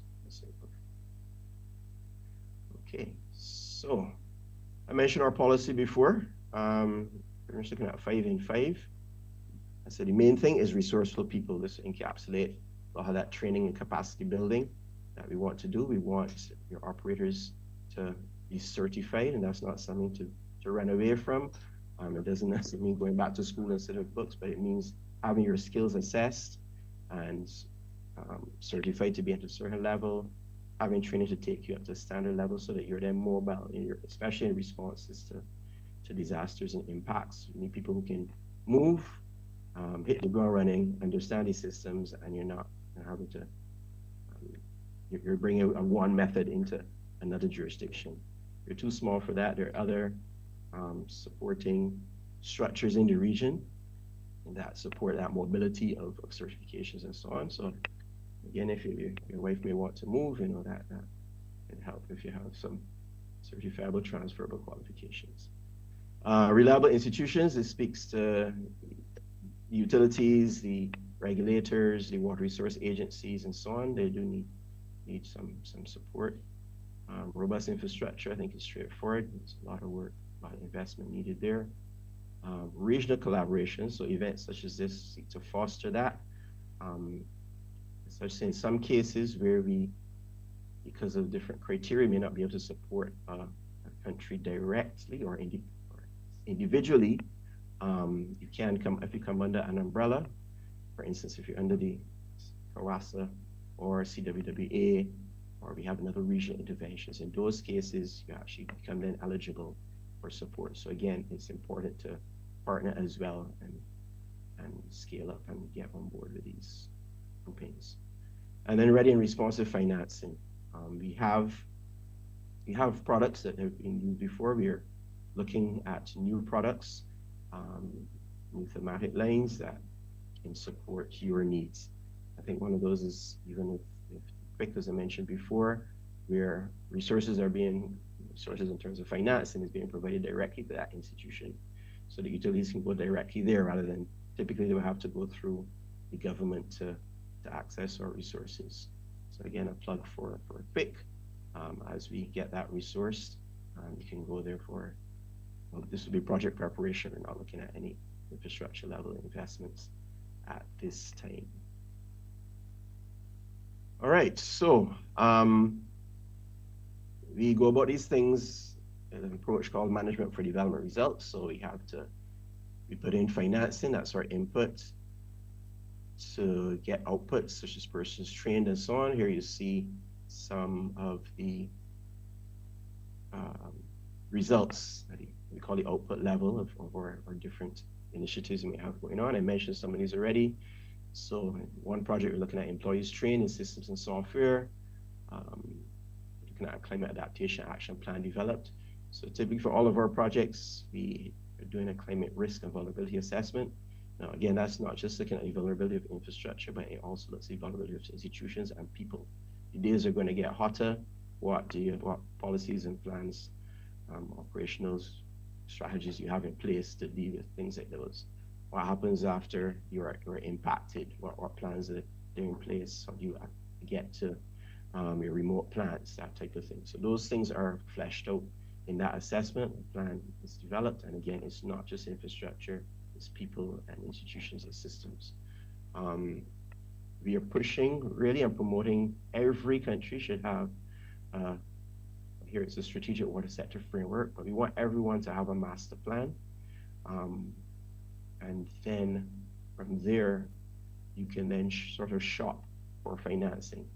Okay, so I mentioned our policy before. We're just looking at 5 in 5. I said the main thing is resourceful people. This encapsulates a lot of that training and capacity building that we want to do. We want your operators to be certified, and that's not something to run away from. It doesn't necessarily mean going back to school instead of books, but it means having your skills assessed and certified to be at a certain level, having training to take you up to standard level so that you're then mobile, especially in responses to disasters and impacts. You need people who can move, hit the ground running, understand these systems, and you're not having to, you're bringing a one method into another jurisdiction. You're too small for that. There are other supporting structures in the region that support that mobility of certifications and so on. So again, if your wife may want to move, that can help if you have some certifiable transferable qualifications. Reliable institutions, it speaks to the utilities, the regulators, the water resource agencies, and so on. They do need some support. Robust infrastructure, I think, is straightforward. There's a lot of work, a lot of investment needed there. Regional collaboration, so events such as this seek to foster that. Such in some cases where we, because of different criteria, may not be able to support a country directly or individually. You can come, if you come under an umbrella, for instance, if you're under the CAWASA or CWWA, or we have another regional interventions. In those cases, you actually become then eligible for support. So again, it's important to partner as well and scale up and get on board with these campaigns. And then ready and responsive financing. We have products that have been used before. We are looking at new products, new thematic lines that can support your needs. I think one of those is even if quick, as I mentioned before, where resources in terms of financing is being provided directly to that institution, so that utilities can go directly there rather than typically they would have to go through the government to access our resources. So again, a plug for quick. As we get that resourced, you can go there for, well, this will be project preparation. We're not looking at any infrastructure level investments at this time. All right, so we go about these things in an approach called management for development results. So we put in financing, that's our input, to get outputs such as persons trained and so on. Here you see some of the results that we call the output level of our different initiatives we have going on. I mentioned some of these already. So one project, we're looking at employees trained in systems and software, looking at a climate adaptation action plan developed. So typically for all of our projects, we are doing a climate risk and vulnerability assessment. Now, again, that's not just looking at the vulnerability of infrastructure, but it also looks at the vulnerability of institutions and people. The days are going to get hotter. What policies and plans, operational strategies you have in place to deal with things like those? What happens after you're impacted? What plans are there in place? How do you get to your remote plants, that type of thing? So those things are fleshed out in that assessment. The plan is developed, and again, it's not just infrastructure, it's people and institutions and systems. We are pushing really and promoting every country should have, here it's a strategic water sector framework, but we want everyone to have a master plan. And then from there, you can then sort of shop for financing.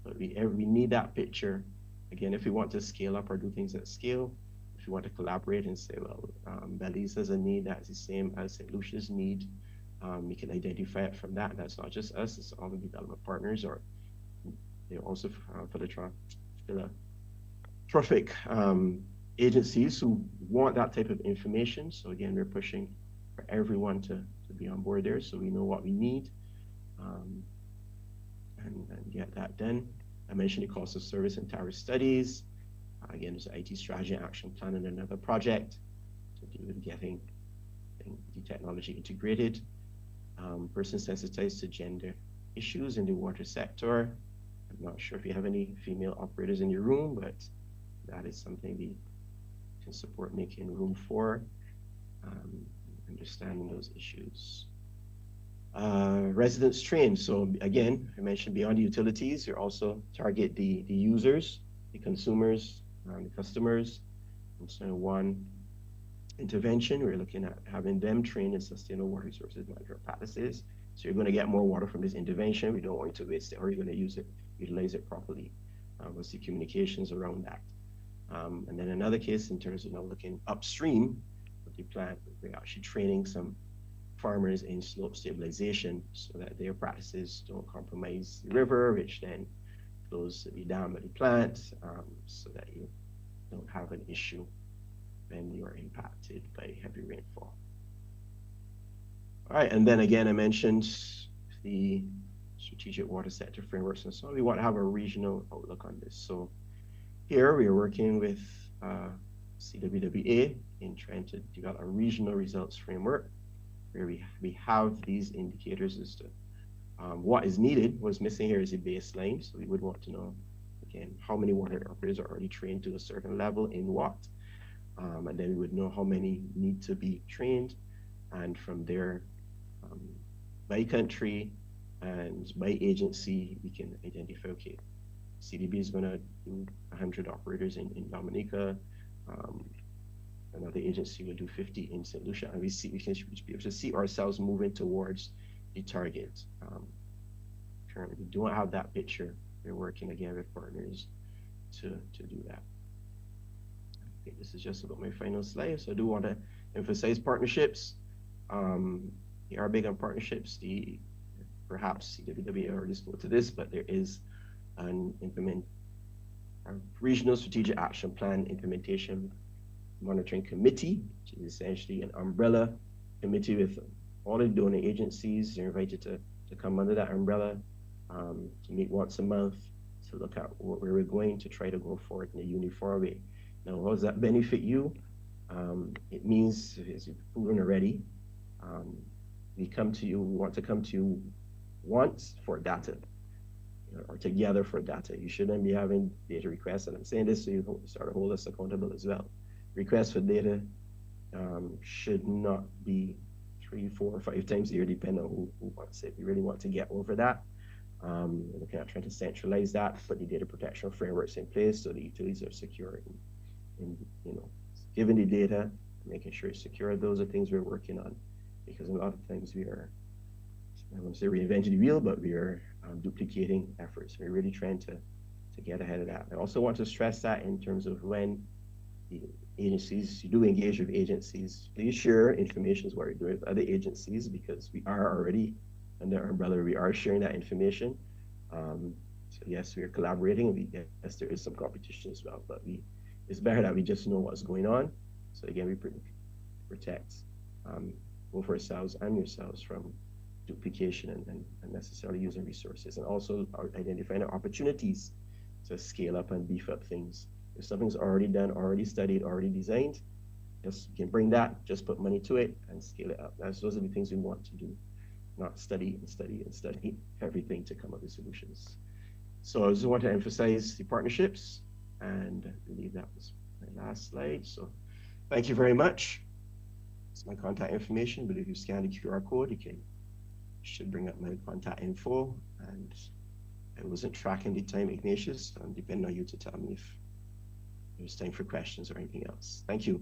But we need that picture. Again, if we want to scale up or do things at scale, if you want to collaborate and say, well, Belize has a need that's the same as St. Lucia's need, we can identify it from that. That's not just us, it's all the development partners, or they're also philanthropic agencies who want that type of information. So again, we're pushing for everyone to be on board there, so we know what we need and get that done. I mentioned the cost of service and tariff studies. Again, there's an IT strategy and action plan and another project to deal with getting the technology integrated. Persons sensitized to gender issues in the water sector. I'm not sure if you have any female operators in your room, but that is something we can support making room for, understanding those issues. Residents trained. So again, I mentioned beyond the utilities, you also target the users, the consumers, the customers. And so one intervention, we're looking at having them trained in sustainable water resources management practices. So you're going to get more water from this intervention. We don't want you to waste it, or you're going to use it, utilize it properly. We'll see communications around that. And then another case in terms of looking upstream of the plant, we're actually training some farmers in slope stabilization so that their practices don't compromise the river, which then flows the dam of the plant, so that you don't have an issue when you are impacted by heavy rainfall. All right, and then again, I mentioned the strategic water sector frameworks, and so we want to have a regional outlook on this. So here we are working with CWWA in trying to develop a regional results framework where we have these indicators as to what is needed. What's missing here is a baseline. So we would want to know, again, how many water operators are already trained to a certain level in what. And then we would know how many need to be trained. And from there, by country and by agency, we can identify, okay, CDB is going to do 100 operators in Dominica. Another agency will do 50 in St. Lucia, and we can be able to see ourselves moving towards the target. Currently, we don't have that picture. We're working again with partners to do that. Okay, this is just about my final slide. So I do want to emphasize partnerships. We are big on partnerships. Perhaps CWW already spoke to this, but there is a regional strategic action plan implementation monitoring committee, which is essentially an umbrella committee with all the donor agencies. They're invited to come under that umbrella, to meet once a month, to look at what we're going to try to go forward in a uniform way. Now, how does that benefit you? It means, as you've proven already, we want to come to you once for data, or together for data. You shouldn't be having data requests, and I'm saying this so you start to hold us accountable as well. Requests for data should not be 3, 4, or 5 times a year, depending on who wants it. We really want to get over that. We're looking at trying to centralize that, put the data protection frameworks in place so the utilities are secure in giving the data, making sure it's secure. Those are things we're working on, because a lot of times we are, I won't say reinventing the wheel, but we are duplicating efforts. We're really trying to get ahead of that. I also want to stress that in terms of when the agencies, you do engage with agencies, please share information is what we're doing with other agencies, because we are already under our umbrella, we are sharing that information. So yes, we are collaborating. Yes, there is some competition as well, but it's better that we just know what's going on. So again, we protect both ourselves and yourselves from duplication and unnecessarily using resources, and also identifying opportunities to scale up and beef up things. If something's already done, already studied, already designed, just you can bring that, just put money to it and scale it up. Those are the things we want to do, not study and study and study everything to come up with solutions. So I just want to emphasize the partnerships, and I believe that was my last slide. So thank you very much. It's my contact information, but if you scan the QR code, it should bring up my contact info. And I wasn't tracking the time, Ignatius. I'm depending on you to tell me if there's time for questions or anything else. Thank you.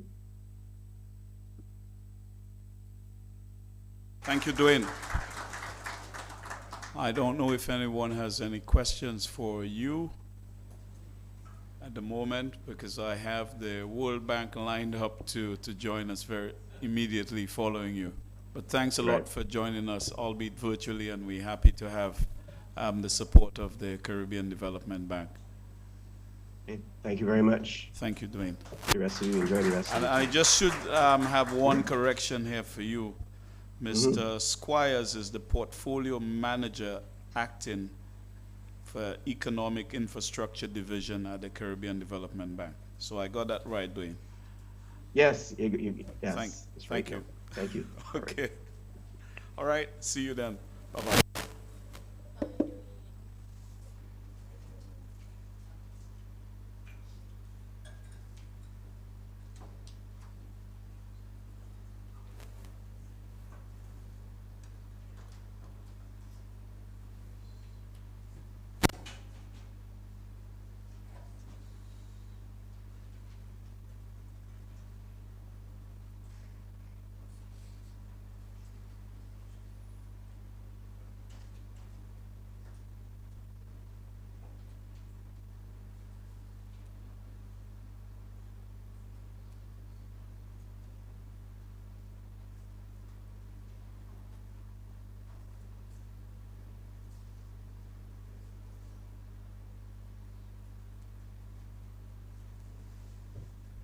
Thank you, Dwayne. I don't know if anyone has any questions for you at the moment, because I have the World Bank lined up to join us very immediately following you. But thanks a lot for joining us, albeit virtually, and we're happy to have the support of the Caribbean Development Bank. Okay, thank you very much. Thank you, Dwayne. The rest of you, enjoy the rest of And you. I just should have one correction here for you. Mr. Squires is the portfolio manager acting for Economic Infrastructure Division at the Caribbean Development Bank. So I got that right, Dwayne. Yes, yes. Thank Right you. now. Thank you. Okay. All right. See you then. Bye-bye.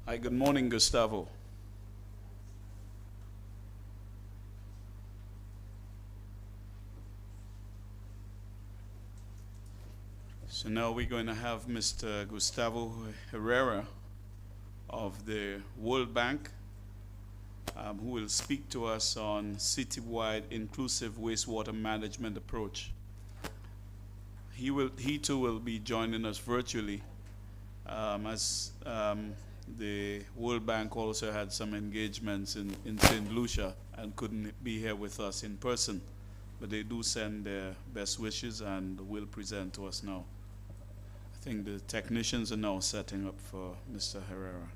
Hi, good morning, Gustavo. So now we're going to have Mr. Gustavo Herrera of the World Bank, who will speak to us on citywide inclusive wastewater management approach. He too will be joining us virtually, as the World Bank also had some engagements in St. Lucia and couldn't be here with us in person, but they do send their best wishes and will present to us now. I think the technicians are now setting up for Mr. Herrera.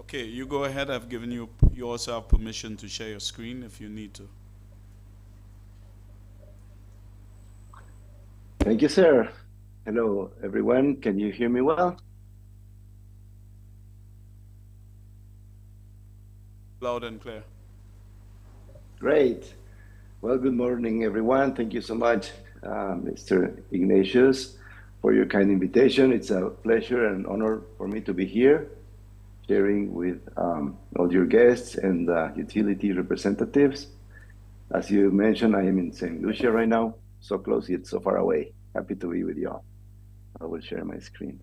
Okay, you go ahead. I've given you, you also have permission to share your screen if you need to. Thank you, sir. Hello, everyone. Can you hear me well? Loud and clear. Great. Well, good morning, everyone. Thank you so much, Mr. Ignatius, for your kind invitation. It's a pleasure and honor for me to be here, sharing with all your guests and utility representatives. As you mentioned, I am in St. Lucia right now, so close yet so far away. Happy to be with you all. I will share my screen.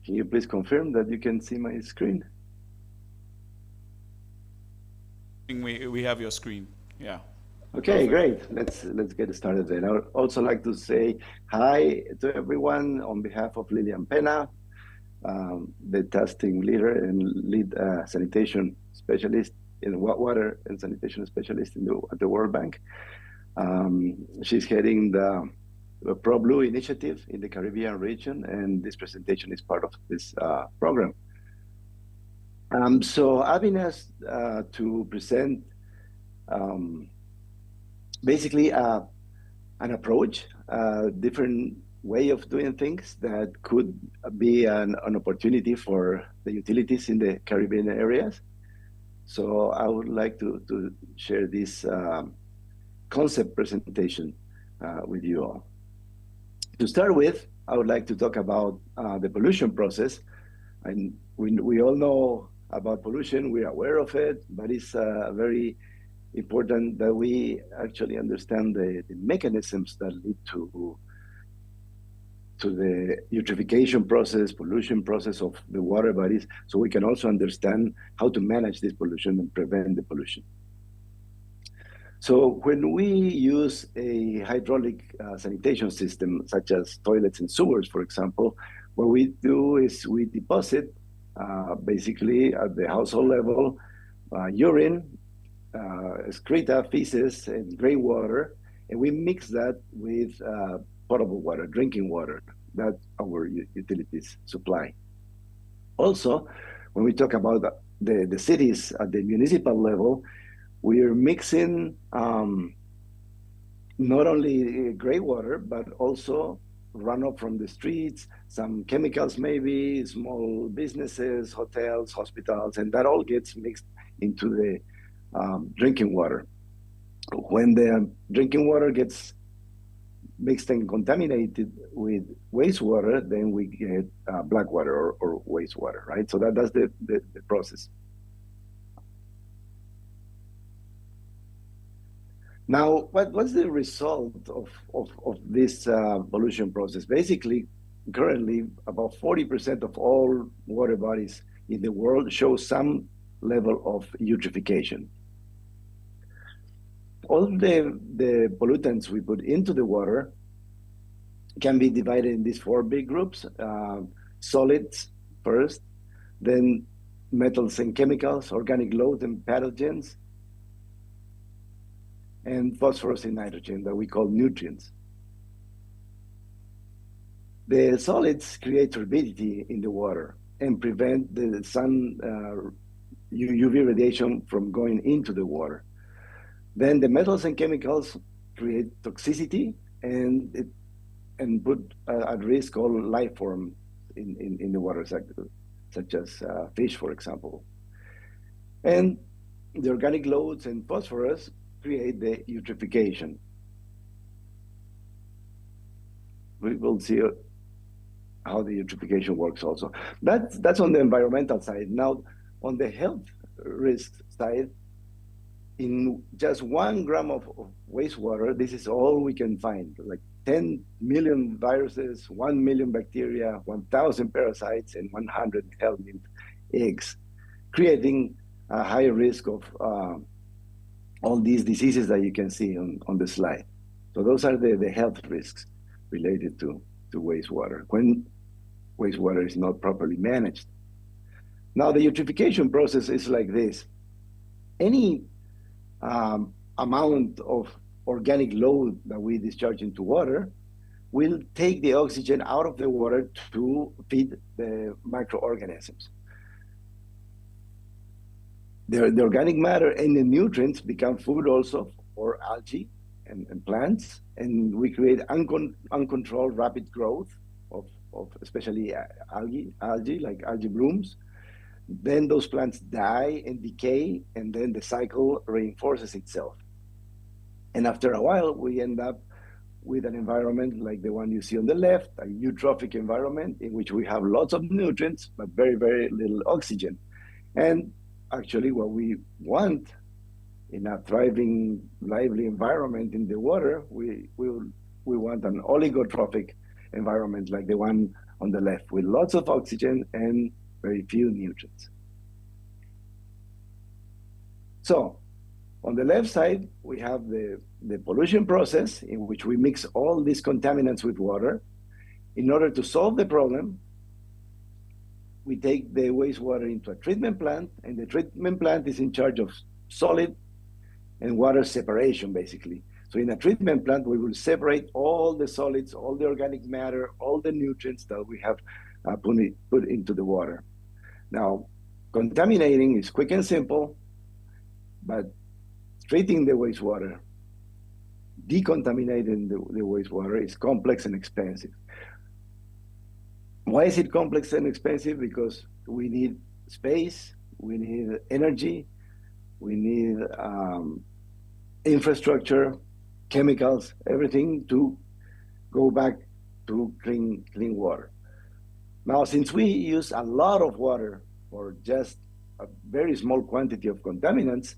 Can you please confirm that you can see my screen? We have your screen. Yeah. Okay, great. Let's get started then. I would also like to say hi to everyone on behalf of Lilian Pena, the testing leader and lead sanitation specialist in water and sanitation specialist at the World Bank. She's heading the ProBlue initiative in the Caribbean region, and this presentation is part of this program. So I've been asked to present basically an approach, a different way of doing things that could be an opportunity for the utilities in the Caribbean areas. So I would like to share this concept presentation with you all. To start with, I would like to talk about the pollution process. And we all know about pollution, we're aware of it, but it's very important that we actually understand the mechanisms that lead to the eutrophication process, pollution process of the water bodies, so we can also understand how to manage this pollution and prevent the pollution. So when we use a hydraulic sanitation system, such as toilets and sewers, for example, what we do is we deposit basically at the household level urine, excreta, feces, and gray water, and we mix that with potable water, drinking water that our utilities supply. Also, when we talk about the cities at the municipal level, we are mixing not only gray water, but also runoff from the streets, some chemicals maybe, small businesses, hotels, hospitals, and that all gets mixed into the drinking water. When the drinking water gets mixed and contaminated with wastewater, then we get black water or wastewater, right? So that's the process. Now, what's the result of this pollution process? Basically, currently, about 40% of all water bodies in the world show some level of eutrophication. All the pollutants we put into the water can be divided in these four big groups. Solids first, then metals and chemicals, organic loads and pathogens, and phosphorus and nitrogen that we call nutrients. The solids create turbidity in the water and prevent the sun UV radiation from going into the water. Then the metals and chemicals create toxicity and put at risk all life form in the water sector, such as fish, for example. And the organic loads and phosphorus create the eutrophication. We will see how the eutrophication works also. That's on the environmental side. Now, on the health risk side, in just 1 gram of wastewater, this is all we can find, like 10 million viruses, 1 million bacteria, 1,000 parasites, and 100 helminth eggs, creating a high risk of all these diseases that you can see on the slide. So those are the health risks related to wastewater when wastewater is not properly managed. Now, the eutrophication process is like this. Any amount of organic load that we discharge into water will take the oxygen out of the water to feed the microorganisms. The organic matter and the nutrients become food also for algae and plants, and we create uncontrolled rapid growth of especially algae, like algae blooms. Then those plants die and decay, and then the cycle reinforces itself. And after a while, we end up with an environment like the one you see on the left, a eutrophic environment in which we have lots of nutrients, but very, very little oxygen. And actually what we want in a thriving, lively environment in the water, we want an oligotrophic environment like the one on the left, with lots of oxygen and very few nutrients. So on the left side, we have the pollution process in which we mix all these contaminants with water. In order to solve the problem, we take the wastewater into a treatment plant, and the treatment plant is in charge of solid and water separation, basically. So in a treatment plant, we will separate all the solids, all the organic matter, all the nutrients that we have put into the water. Now, contaminating is quick and simple, but treating the wastewater, decontaminating the wastewater is complex and expensive. Why is it complex and expensive? Because we need space, we need energy, we need infrastructure, chemicals, everything to go back to clean water. Now, since we use a lot of water for just a very small quantity of contaminants,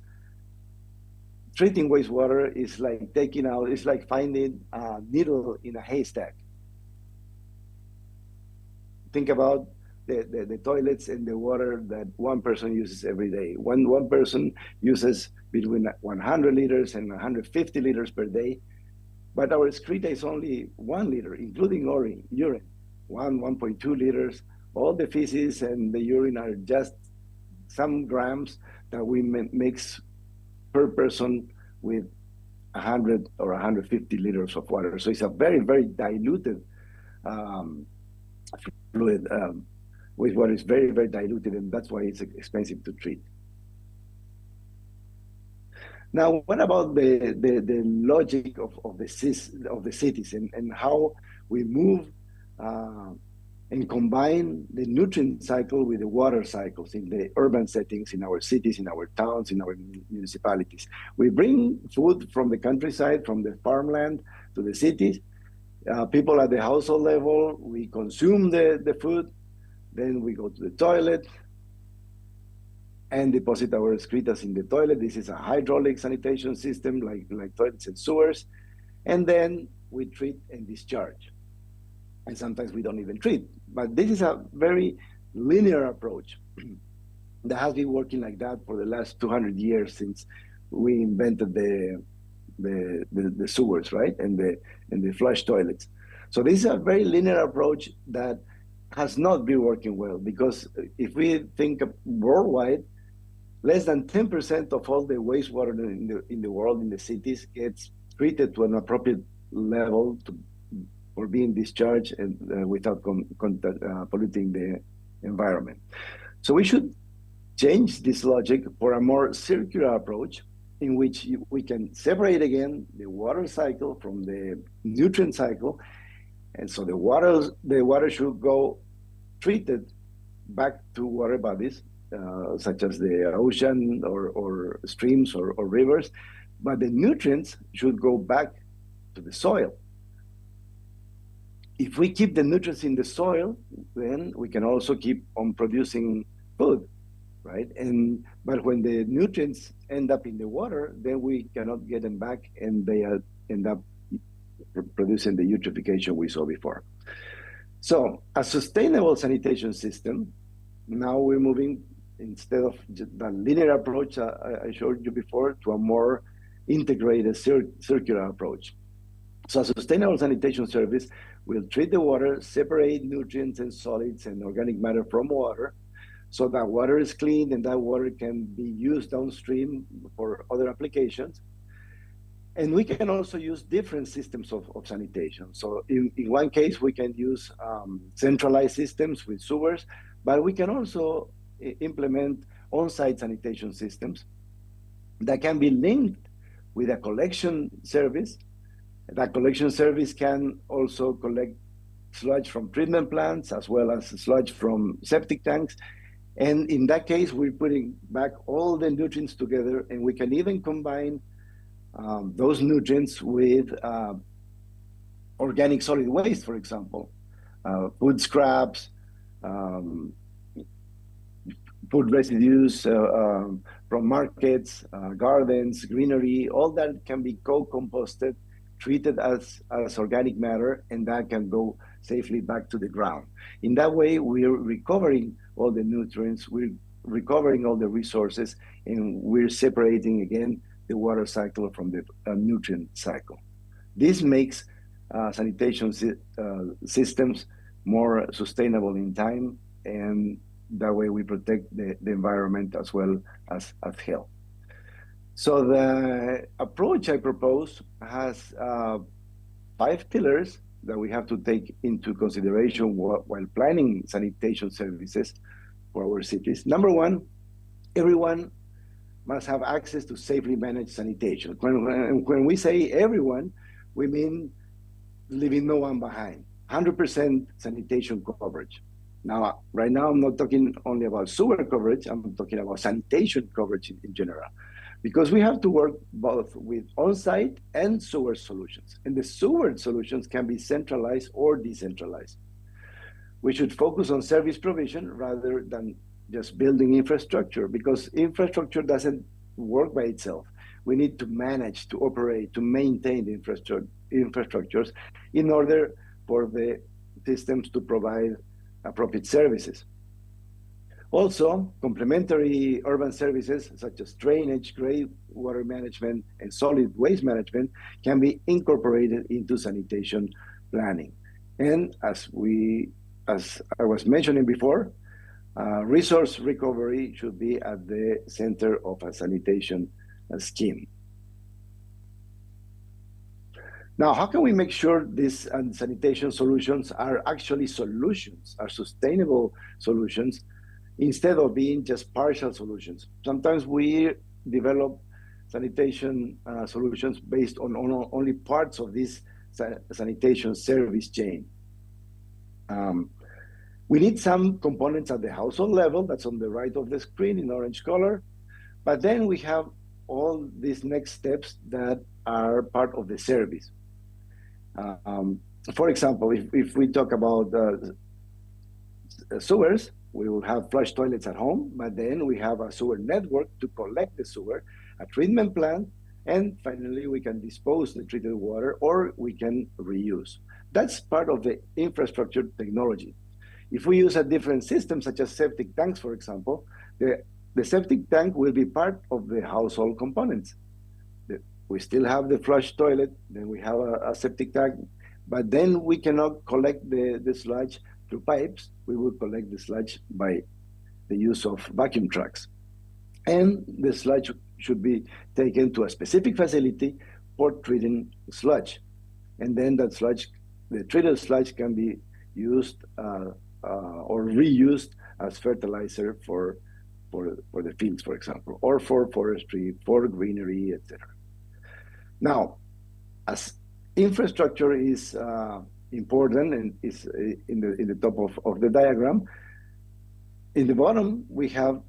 treating wastewater is like it's like finding a needle in a haystack. Think about the toilets and the water that one person uses every day. One person uses between 100 liters and 150 liters per day, but our excreta is only 1 liter, including urine, 1.2 liters. All the feces and the urine are just some grams that we mix per person with 100 or 150 liters of water. So it's a very, very diluted fluid. Wastewater is very, very diluted, and that's why it's expensive to treat. Now, what about the logic of the cities and how we move and combine the nutrient cycle with the water cycles in the urban settings, in our cities, in our towns, in our municipalities? We bring food from the countryside, from the farmland to the cities. People at the household level, we consume the food, then we go to the toilet and deposit our excretas in the toilet. This is a hydraulic sanitation system like toilets and sewers. And then we treat and discharge. And sometimes we don't even treat. But this is a very linear approach that has been working like that for the last 200 years since we invented the sewers, right? And the flush toilets. So this is a very linear approach that has not been working well, because if we think of worldwide, less than 10% of all the wastewater in the world, in the cities, gets treated to an appropriate level for being discharged and without polluting the environment. So we should change this logic for a more circular approach in which we can separate again the water cycle from the nutrient cycle. And so the water should go treated back to water bodies, such as the ocean or streams or rivers, but the nutrients should go back to the soil. If we keep the nutrients in the soil, then we can also keep on producing food, right? But when the nutrients end up in the water, then we cannot get them back, and they end up producing the eutrophication we saw before. So a sustainable sanitation system, now we're moving, instead of the linear approach I showed you before, to a more integrated circular approach. So a sustainable sanitation service will treat the water, separate nutrients and solids and organic matter from water, so that water is clean and that water can be used downstream for other applications. And we can also use different systems of sanitation. So in one case, we can use centralized systems with sewers, but we can also implement on-site sanitation systems that can be linked with a collection service. That collection service can also collect sludge from treatment plants as well as sludge from septic tanks. And in that case, we're putting back all the nutrients together, and we can even combine those nutrients with organic solid waste, for example, food scraps, food residues from markets, gardens, greenery, all that can be co-composted, treated as organic matter, and that can go safely back to the ground. In that way, we're recovering all the nutrients, we're recovering all the resources, and we're separating again the water cycle from the nutrient cycle. This makes sanitation systems more sustainable in time, and that way we protect the environment as well as health. So the approach I propose has 5 pillars that we have to take into consideration while planning sanitation services for our cities. Number 1, everyone must have access to safely managed sanitation. When we say everyone, we mean leaving no one behind. 100% sanitation coverage. Now, right now, I'm not talking only about sewer coverage, I'm talking about sanitation coverage in general. Because we have to work both with on-site and sewer solutions. And the sewer solutions can be centralized or decentralized. We should focus on service provision rather than just building infrastructure, because infrastructure doesn't work by itself. We need to manage, to operate, to maintain the infrastructures in order for the systems to provide appropriate services. Also, complementary urban services such as drainage, gray water management, and solid waste management can be incorporated into sanitation planning. And as I was mentioning before, resource recovery should be at the center of a sanitation scheme. Now, how can we make sure these sanitation solutions are actually solutions, are sustainable solutions, instead of being just partial solutions? Sometimes we develop sanitation solutions based on only parts of this sanitation service chain. We need some components at the household level, that's on the right of the screen in orange color, but then we have all these next steps that are part of the service. For example, if we talk about sewers, we will have flush toilets at home, but then we have a sewer network to collect the sewer, a treatment plant, and finally we can dispose the treated water or we can reuse. That's part of the infrastructure technology. If we use a different system, such as septic tanks, for example, the septic tank will be part of the household components. We still have the flush toilet, then we have a septic tank, but then we cannot collect the sludge through pipes. We will collect the sludge by the use of vacuum trucks. And the sludge should be taken to a specific facility for treating sludge. And then that sludge, the treated sludge, can be used or reused as fertilizer for the fields, for example, or for forestry, for greenery, etc. Now, as infrastructure is important and is in the top of the diagram, in the bottom we have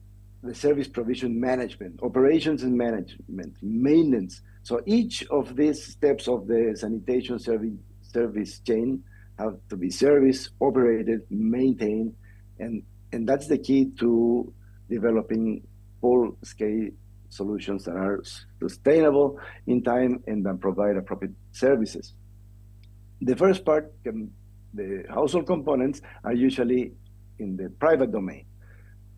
the service provision management, operations and management, maintenance. So each of these steps of the sanitation service chain have to be serviced, operated, maintained, and that's the key to developing full-scale solutions that are sustainable in time and that provide appropriate services. The first part, the household components, are usually in the private domain.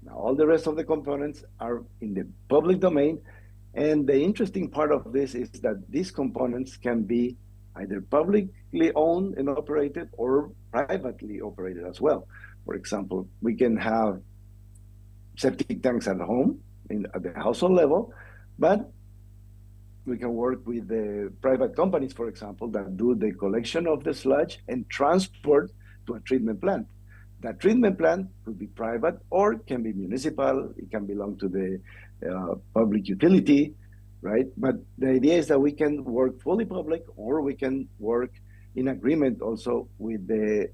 Now, all the rest of the components are in the public domain, and the interesting part of this is that these components can be either publicly owned and operated or privately operated as well. For example, we can have septic tanks at home, at the household level, but we can work with the private companies, for example, that do the collection of the sludge and transport to a treatment plant. That treatment plant could be private or can be municipal. It can belong to the public utility, right? But the idea is that we can work fully public or we can work in agreement also with the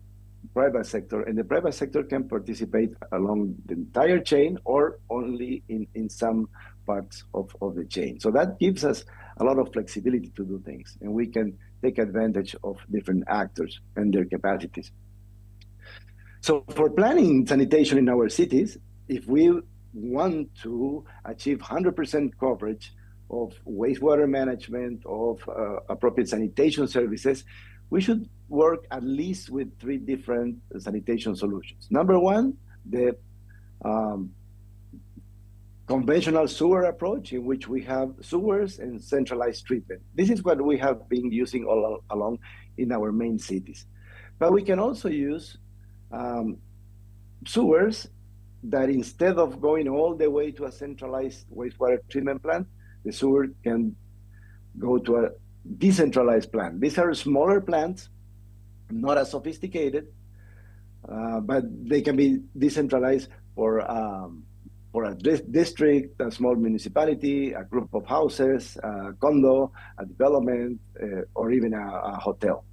private sector, and the private sector can participate along the entire chain or only in some parts of the chain. So that gives us a lot of flexibility to do things, and we can take advantage of different actors and their capacities. So for planning sanitation in our cities, if we want to achieve 100% coverage of wastewater management, of appropriate sanitation services, we should work at least with 3 different sanitation solutions. Number one, the conventional sewer approach, in which we have sewers and centralized treatment. This is what we have been using all along in our main cities. But we can also use sewers that, instead of going all the way to a centralized wastewater treatment plant, the sewer can go to a decentralized plant. These are smaller plants, not as sophisticated, but they can be decentralized for a district, a small municipality, a group of houses, a condo, a development, or even a hotel.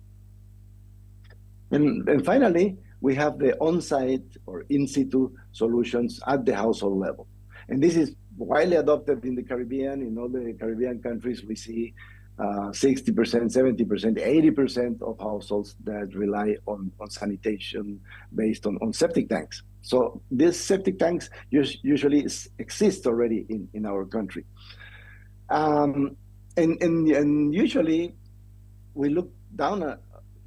And finally, we have the on-site or in-situ solutions at the household level. And this is widely adopted in the Caribbean. In all the Caribbean countries, we see 60%, 70%, 80% of households that rely on sanitation based on septic tanks. So these septic tanks usually exist already in our country. And usually we look down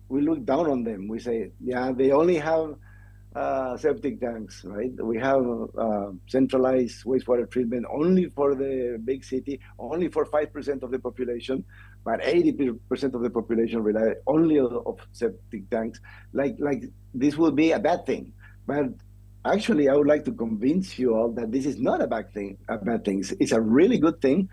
on them. We say, yeah, they only have septic tanks, right? We have centralized wastewater treatment only for the big city, only for 5% of the population, but 80% of the population rely only of septic tanks. Like this would be a bad thing, but actually, I would like to convince you all that this is not a bad thing. It's a really good thing,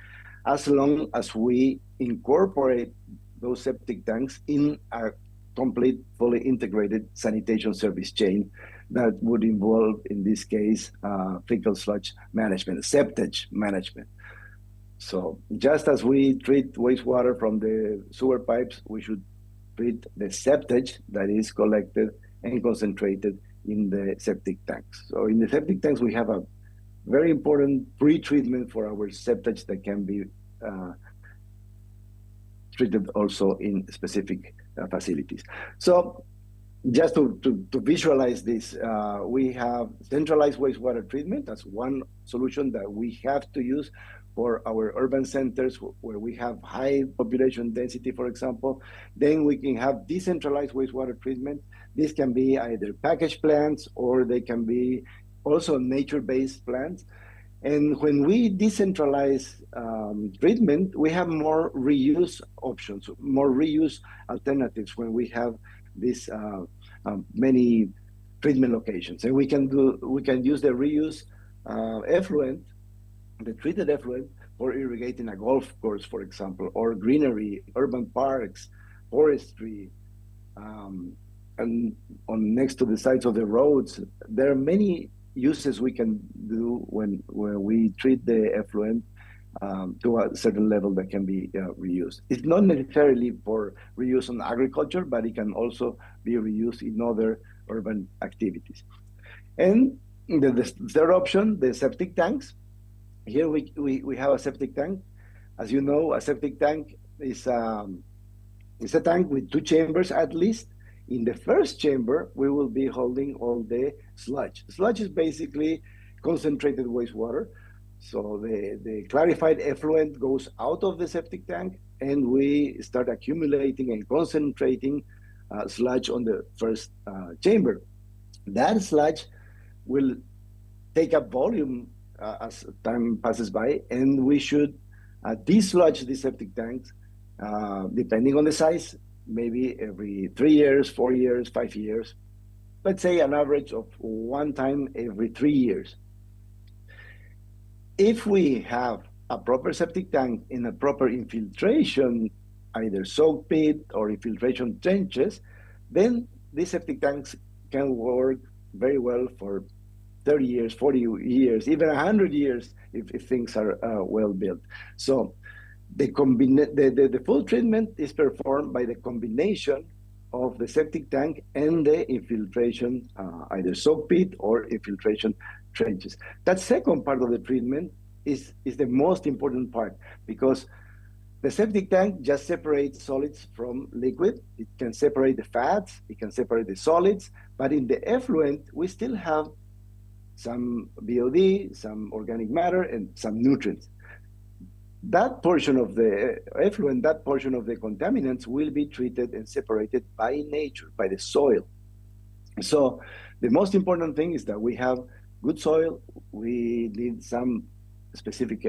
as long as we incorporate those septic tanks in a complete, fully integrated sanitation service chain that would involve, in this case, fecal sludge management, septage management. So just as we treat wastewater from the sewer pipes, we should treat the septage that is collected and concentrated in the septic tanks. So in the septic tanks, we have a very important pre-treatment for our septage that can be treated also in specific facilities. So just to visualize this, we have centralized wastewater treatment as one solution that we have to use for our urban centers where we have high population density, for example. Then we can have decentralized wastewater treatment. This can be either packaged plants or they can be also nature-based plants. And when we decentralize treatment, we have more reuse options, more reuse alternatives when we have these many treatment locations. And we can use the reuse effluent, the treated effluent, for irrigating a golf course, for example, or greenery, urban parks, forestry, and on next to the sides of the roads. There are many uses we can do when we treat the effluent to a certain level that can be reused. It's not necessarily for reuse on agriculture, but it can also be reused in other urban activities. And the third option, the septic tanks. Here we have a septic tank. As you know, a septic tank is a tank with 2 chambers at least. In the first chamber, we will be holding all the sludge. Sludge is basically concentrated wastewater. So the clarified effluent goes out of the septic tank, and we start accumulating and concentrating sludge on the first chamber. That sludge will take up volume as time passes by, and we should dislodge the septic tanks, depending on the size, maybe every 3 years, 4 years, 5 years. Let's say an average of 1 time every 3 years. If we have a proper septic tank in a proper infiltration, either soak pit or infiltration trenches, then these septic tanks can work very well for 30 years, 40 years, even 100 years if things are well built. So the full treatment is performed by the combination of the septic tank and the infiltration, either soak pit or infiltration trenches. That second part of the treatment is the most important part, because the septic tank just separates solids from liquid. It can separate the fats, it can separate the solids, but in the effluent, we still have some BOD, some organic matter, and some nutrients. That portion of the effluent, that portion of the contaminants will be treated and separated by nature, by the soil. So the most important thing is that we have good soil. We need some specific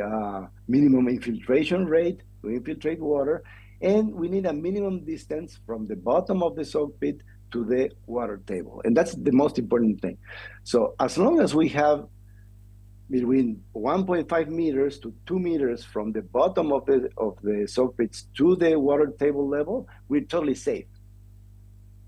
minimum infiltration rate to infiltrate water, and we need a minimum distance from the bottom of the soak pit to the water table. And that's the most important thing. So as long as we have between 1.5 meters to 2 meters from the bottom of the soak pits to the water table level, we're totally safe.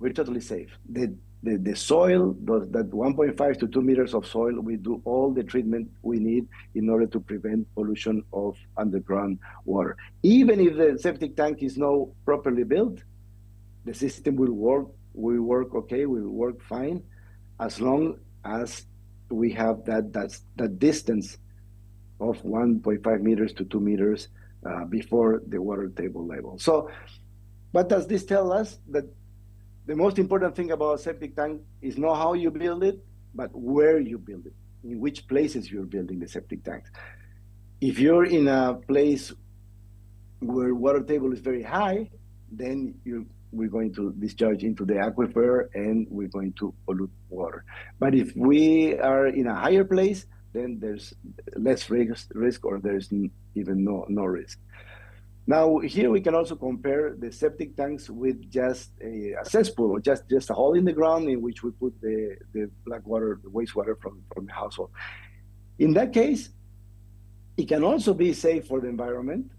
We're totally safe. The soil, that 1.5 to 2 meters of soil, we do all the treatment we need in order to prevent pollution of underground water. Even if the septic tank is not properly built, the system will work okay, will work fine, as long as we have that distance of 1.5 meters to 2 meters before the water table level. So what does this tell us? That the most important thing about a septic tank is not how you build it, but where you build it, in which places you're building the septic tanks. If you're in a place where water table is very high, then you're we're going to discharge into the aquifer and we're going to pollute water. But if we are in a higher place, then there's less risk or there's even no risk. Now, here we can also compare the septic tanks with just a cesspool, or just a hole in the ground in which we put the black water, the wastewater from the household. In that case, it can also be safe for the environment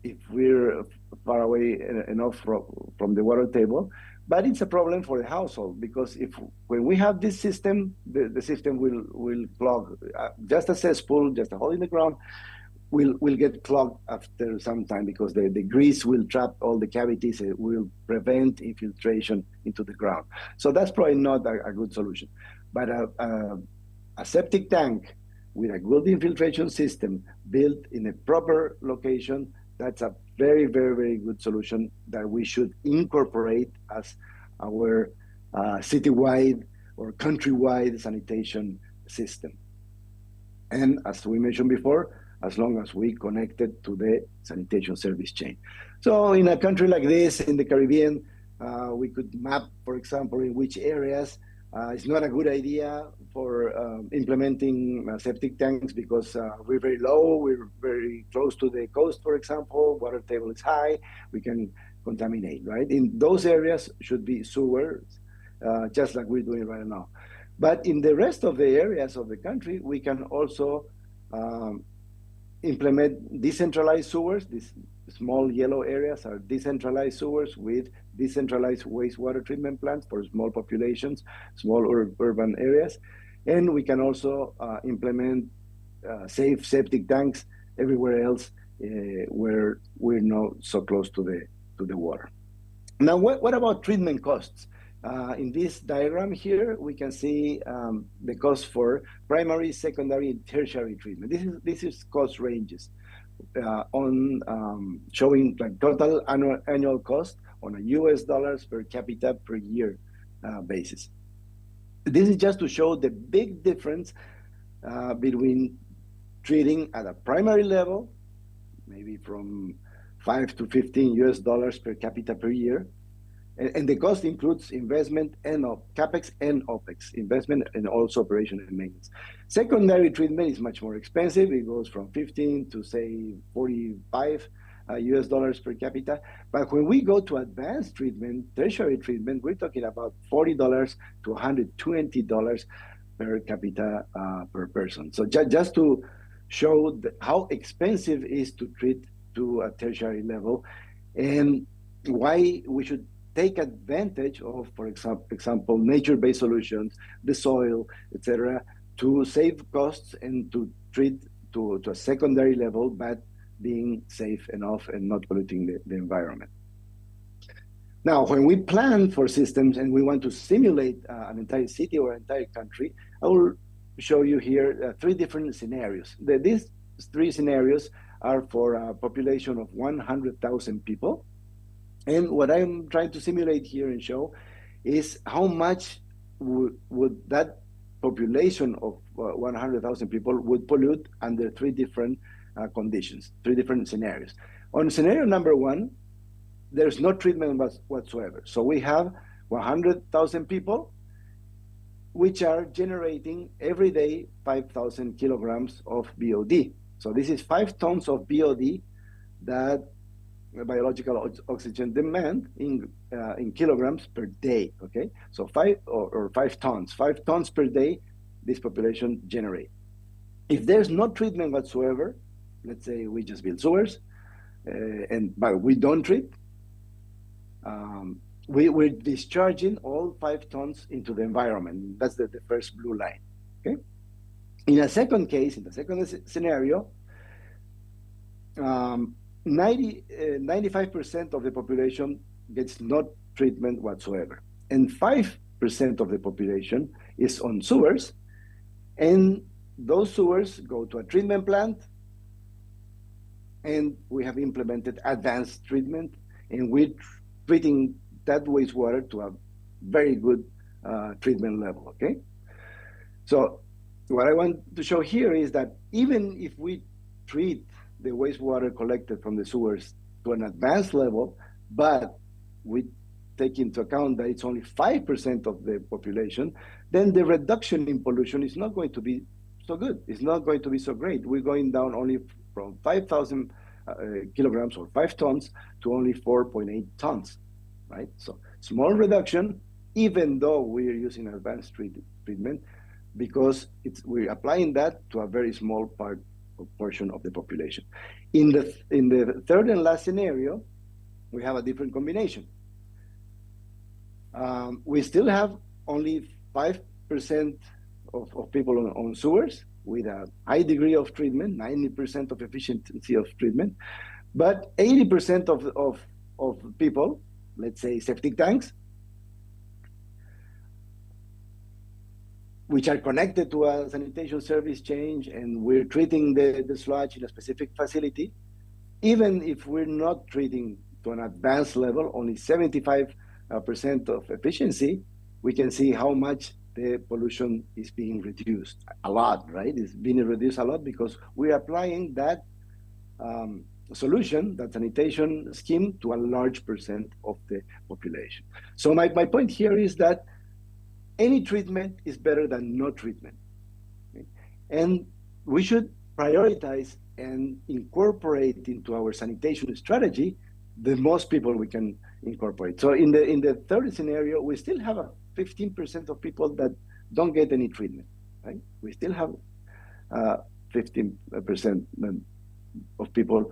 if we're far away enough from the water table, but it's a problem for the household because when we have this system, the system will clog. Just a cesspool, just a hole in the ground, will get clogged after some time because the grease will trap all the cavities. It will prevent infiltration into the ground. So that's probably not a good solution. But a septic tank with a good infiltration system built in a proper location, that's a very, very, very good solution that we should incorporate as our citywide or countrywide sanitation system. And as we mentioned before, as long as we connect it to the sanitation service chain. So in a country like this, in the Caribbean, we could map, for example, in which areas it's not a good idea for implementing septic tanks because we're very low, we're very close to the coast, for example, water table is high, we can contaminate, right? In those areas should be sewers, just like we're doing right now. But in the rest of the areas of the country, we can also implement decentralized sewers. These small yellow areas are decentralized sewers with decentralized wastewater treatment plants for small populations, small urban areas. And we can also implement safe septic tanks everywhere else where we're not so close to the water. Now, what about treatment costs? In this diagram here, we can see the cost for primary, secondary, and tertiary treatment. This is cost ranges on showing like total annual cost on a US dollars per capita per year basis. This is just to show the big difference between treating at a primary level, maybe from 5 to 15 US dollars per capita per year. And the cost includes investment and CapEx and OpEx, investment and also operation and maintenance. Secondary treatment is much more expensive. It goes from 15 to say 45 US dollars per capita. But when we go to advanced treatment, tertiary treatment, we're talking about $40 to $120 per capita per person. So just to show how expensive it is to treat to a tertiary level and why we should take advantage of, for example, nature-based solutions, the soil, etc., to save costs and to treat to a secondary level, but being safe enough and not polluting the environment. Now, when we plan for systems and we want to simulate an entire city or entire country, I will show you here 3 different scenarios. These 3 scenarios are for a population of 100,000 people. And what I'm trying to simulate here and show is how much would that population of 100,000 people would pollute under 3 different conditions, 3 different scenarios. On scenario number 1, there's no treatment whatsoever. So we have 100,000 people which are generating every day 5,000 kilograms of BOD. So this is 5 tons of BOD that biological oxygen demand in kilograms per day, okay? So 5 tons per day, this population generate. If there's no treatment whatsoever, let's say we just build sewers, but we don't treat, we're discharging all 5 tons into the environment. That's the first blue line, okay? In a second case, in the second scenario, 95% of the population gets no treatment whatsoever. And 5% of the population is on sewers. And those sewers go to a treatment plant. And we have implemented advanced treatment. And we're treating that wastewater to a very good treatment level, okay? So what I want to show here is that even if we treat the wastewater collected from the sewers to an advanced level, but we take into account that it's only 5% of the population, then the reduction in pollution is not going to be so good. It's not going to be so great. We're going down only from 5,000 kilograms or 5 tons to only 4.8 tons, right? So small reduction, even though we're using advanced treatment, because we're applying that to a very small portion of the population. In the third and last scenario, we have a different combination. We still have only 5% of people on sewers with a high degree of treatment, 90% of efficiency of treatment, but 80% of people, let's say septic tanks, which are connected to a sanitation service change, and we're treating the sludge in a specific facility. Even if we're not treating to an advanced level, only 75% of efficiency, we can see how much the pollution is being reduced. A lot, right? It's being reduced a lot because we're applying that solution, that sanitation scheme, to a large percent of the population. So my point here is that any treatment is better than no treatment. Okay? And we should prioritize and incorporate into our sanitation strategy the most people we can incorporate. So in the third scenario, we still have a 15% of people that don't get any treatment, right? We still have 15% of people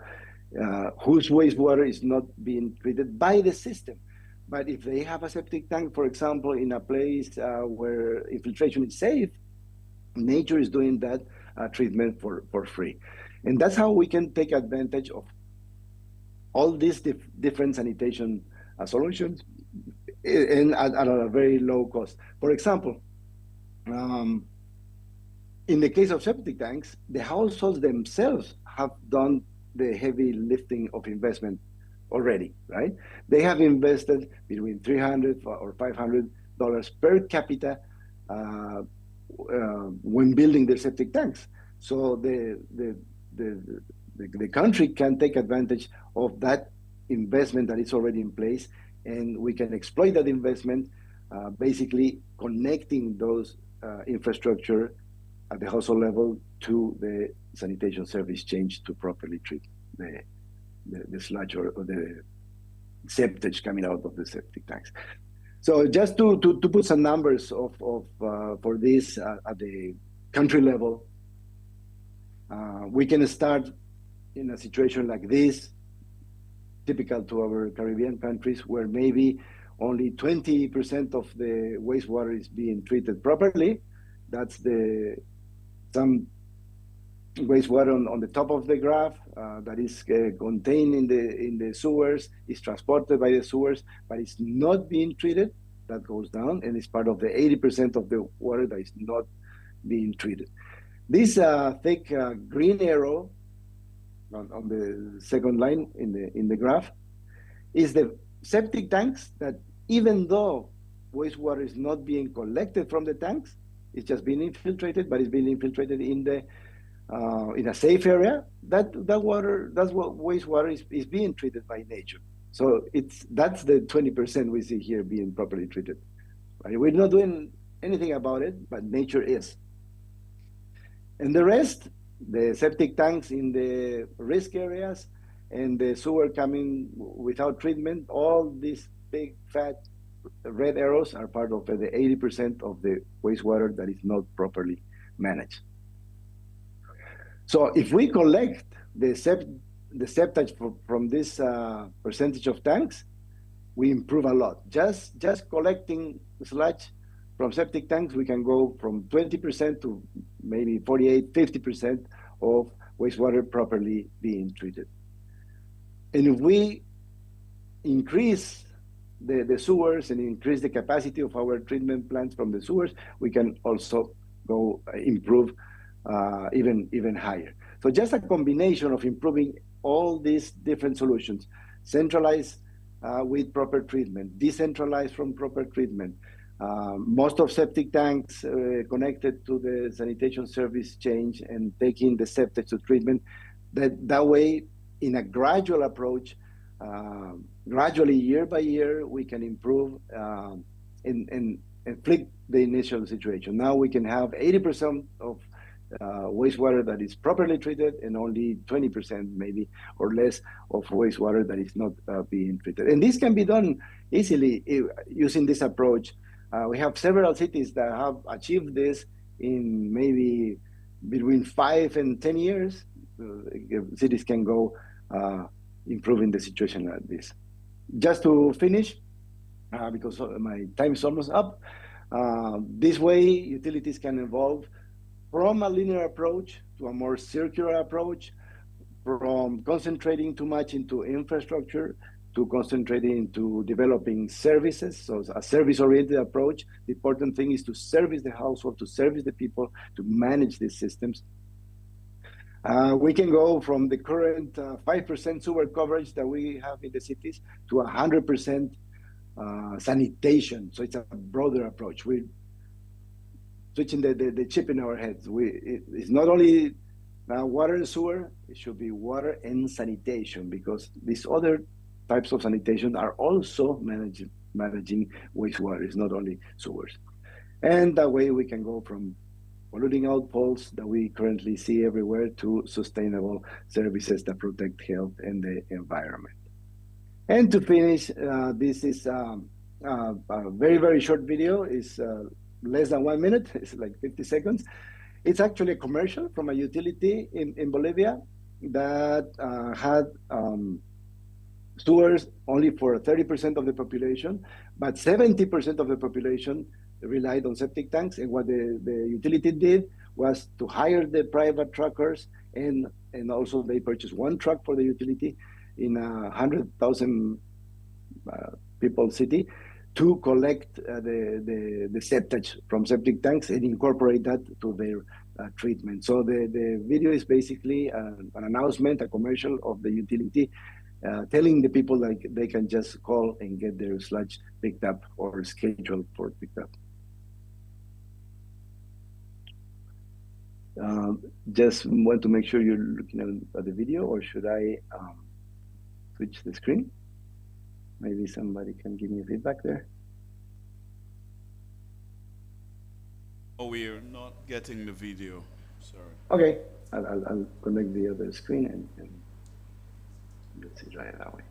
whose wastewater is not being treated by the system. But if they have a septic tank, for example, in a place where infiltration is safe, nature is doing that treatment for free. And that's how we can take advantage of all these different sanitation solutions and at a very low cost. For example, in the case of septic tanks, the households themselves have done the heavy lifting of investment already, right? They have invested between $300 or $500 per capita when building their septic tanks. So the country can take advantage of that investment that is already in place, and we can exploit that investment, basically connecting those infrastructure at the household level to the sanitation service change to properly treat the sludge or the septage coming out of the septic tanks. So just to put some numbers for this at the country level, we can start in a situation like this, typical to our Caribbean countries, where maybe only 20% of the wastewater is being treated properly. That's some wastewater on the top of the graph that is contained in the sewers, is transported by the sewers, but it's not being treated. That goes down, and it's part of the 80% of the water that is not being treated. This thick green arrow on the second line in the graph is the septic tanks that, even though wastewater is not being collected from the tanks, it's just being infiltrated, but it's being infiltrated in a safe area. That wastewater is being treated by nature. So that's the 20% we see here being properly treated. Right? We're not doing anything about it, but nature is. And the rest, the septic tanks in the risk areas and the sewer coming without treatment, all these big fat red arrows are part of the 80% of the wastewater that is not properly managed. So if we collect the septage from this percentage of tanks, we improve a lot. Just collecting sludge from septic tanks, we can go from 20% to maybe 48, 50% of wastewater properly being treated. And if we increase the sewers and increase the capacity of our treatment plants from the sewers, we can also go improve even higher. So just a combination of improving all these different solutions, centralized with proper treatment, decentralized from proper treatment, most of septic tanks connected to the sanitation service change and taking the septic to treatment, that way in a gradual approach, gradually, year by year, we can improve and flick the initial situation. Now we can have 80% of wastewater that is properly treated and only 20% maybe or less of wastewater that is not being treated. And this can be done easily using this approach. We have several cities that have achieved this in maybe between 5 and 10 years. Cities can go improving the situation like this. Just to finish, because my time is almost up, this way utilities can evolve from a linear approach to a more circular approach, from concentrating too much into infrastructure to concentrating into developing services. So a service-oriented approach. The important thing is to service the household, to service the people, to manage these systems. We can go from the current 5% sewer coverage that we have in the cities to 100% sanitation. So it's a broader approach. We're switching the chip in our heads. It's not only water and sewer, it should be water and sanitation, because these other types of sanitation are also managing wastewater. It's not only sewers. And that way we can go from polluting outfalls that we currently see everywhere to sustainable services that protect health and the environment. And to finish, this is a very, very short video. It's less than 1 minute. It's like 50 seconds. It's actually a commercial from a utility in Bolivia that had sewers only for 30% of the population, but 70% of the population relied on septic tanks. And what the utility did was to hire the private truckers, and also they purchased one truck for the utility in a 100,000 people city to collect the septage from septic tanks and incorporate that to their treatment. So the video is basically an announcement, a commercial of the utility, telling the people like they can just call and get their sludge picked up or scheduled for picked up. Just want to make sure you're looking at the video, or should I switch the screen? Maybe somebody can give me feedback there. Oh, we're not getting the video. Sorry. Okay, I'll connect the other screen and let's try it that way.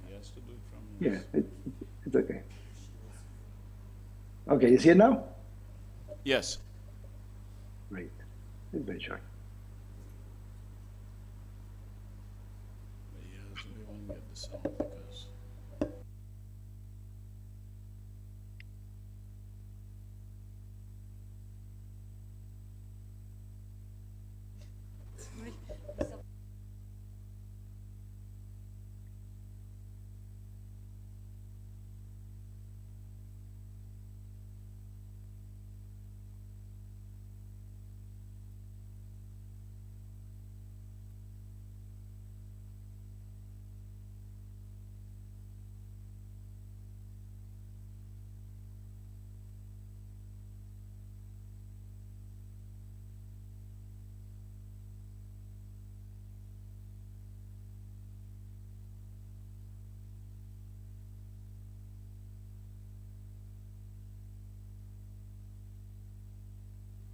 He has to do it from. Yeah, it's okay. Okay, you see it now? Yes. Great. It's very short. Yes, we won't get the sound because.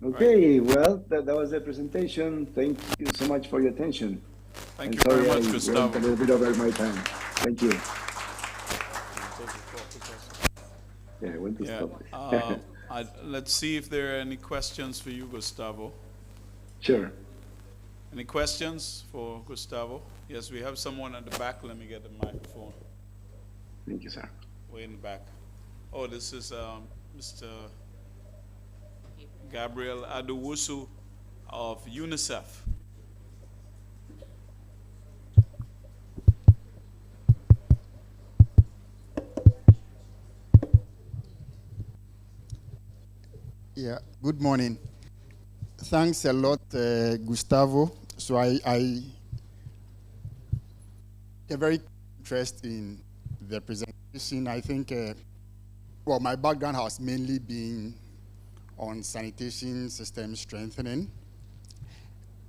Okay, well, that was the presentation. Thank you so much for your attention. Thank you very much, I Gustavo. went a little bit over my time. Thank you. Yeah, I went to stop. Let's see if there are any questions for you, Gustavo. Sure. Any questions for Gustavo? Yes, we have someone at the back. Let me get the microphone. Thank you, sir. Way in the back. Oh, this is Mr. Gabriel Adowusu of UNICEF. Yeah, good morning. Thanks a lot, Gustavo. So I have very interest in the presentation. I think, well, my background has mainly been on sanitation system strengthening.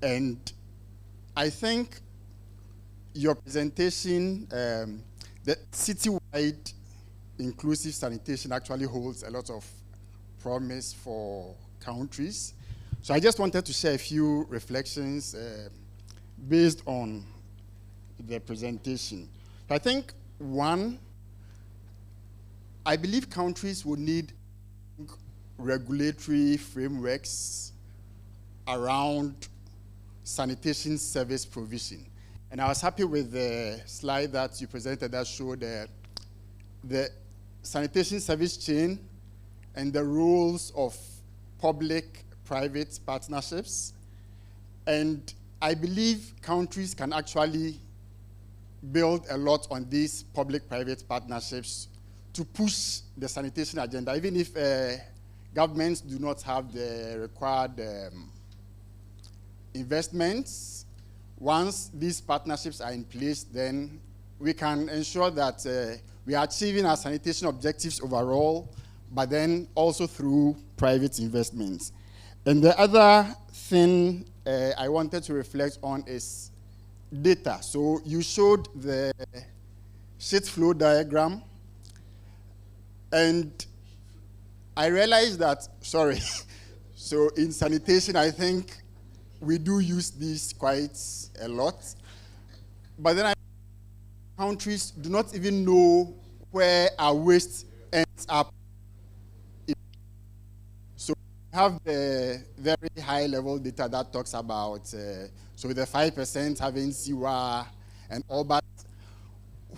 And I think your presentation, the citywide inclusive sanitation actually holds a lot of promise for countries. So I just wanted to share a few reflections based on the presentation. I think one, I believe countries will need regulatory frameworks around sanitation service provision. And I was happy with the slide that you presented that showed the sanitation service chain and the rules of public-private partnerships. And I believe countries can actually build a lot on these public-private partnerships to push the sanitation agenda, even if governments do not have the required investments. Once these partnerships are in place, then we can ensure that we are achieving our sanitation objectives overall, but then also through private investments. And the other thing I wanted to reflect on is data. So you showed the sheet flow diagram, and I realized that, sorry, so in sanitation, I think we do use this quite a lot, but then countries do not even know where our waste ends up. So we have the very high level data that talks about, so the 5% having sewer and all, but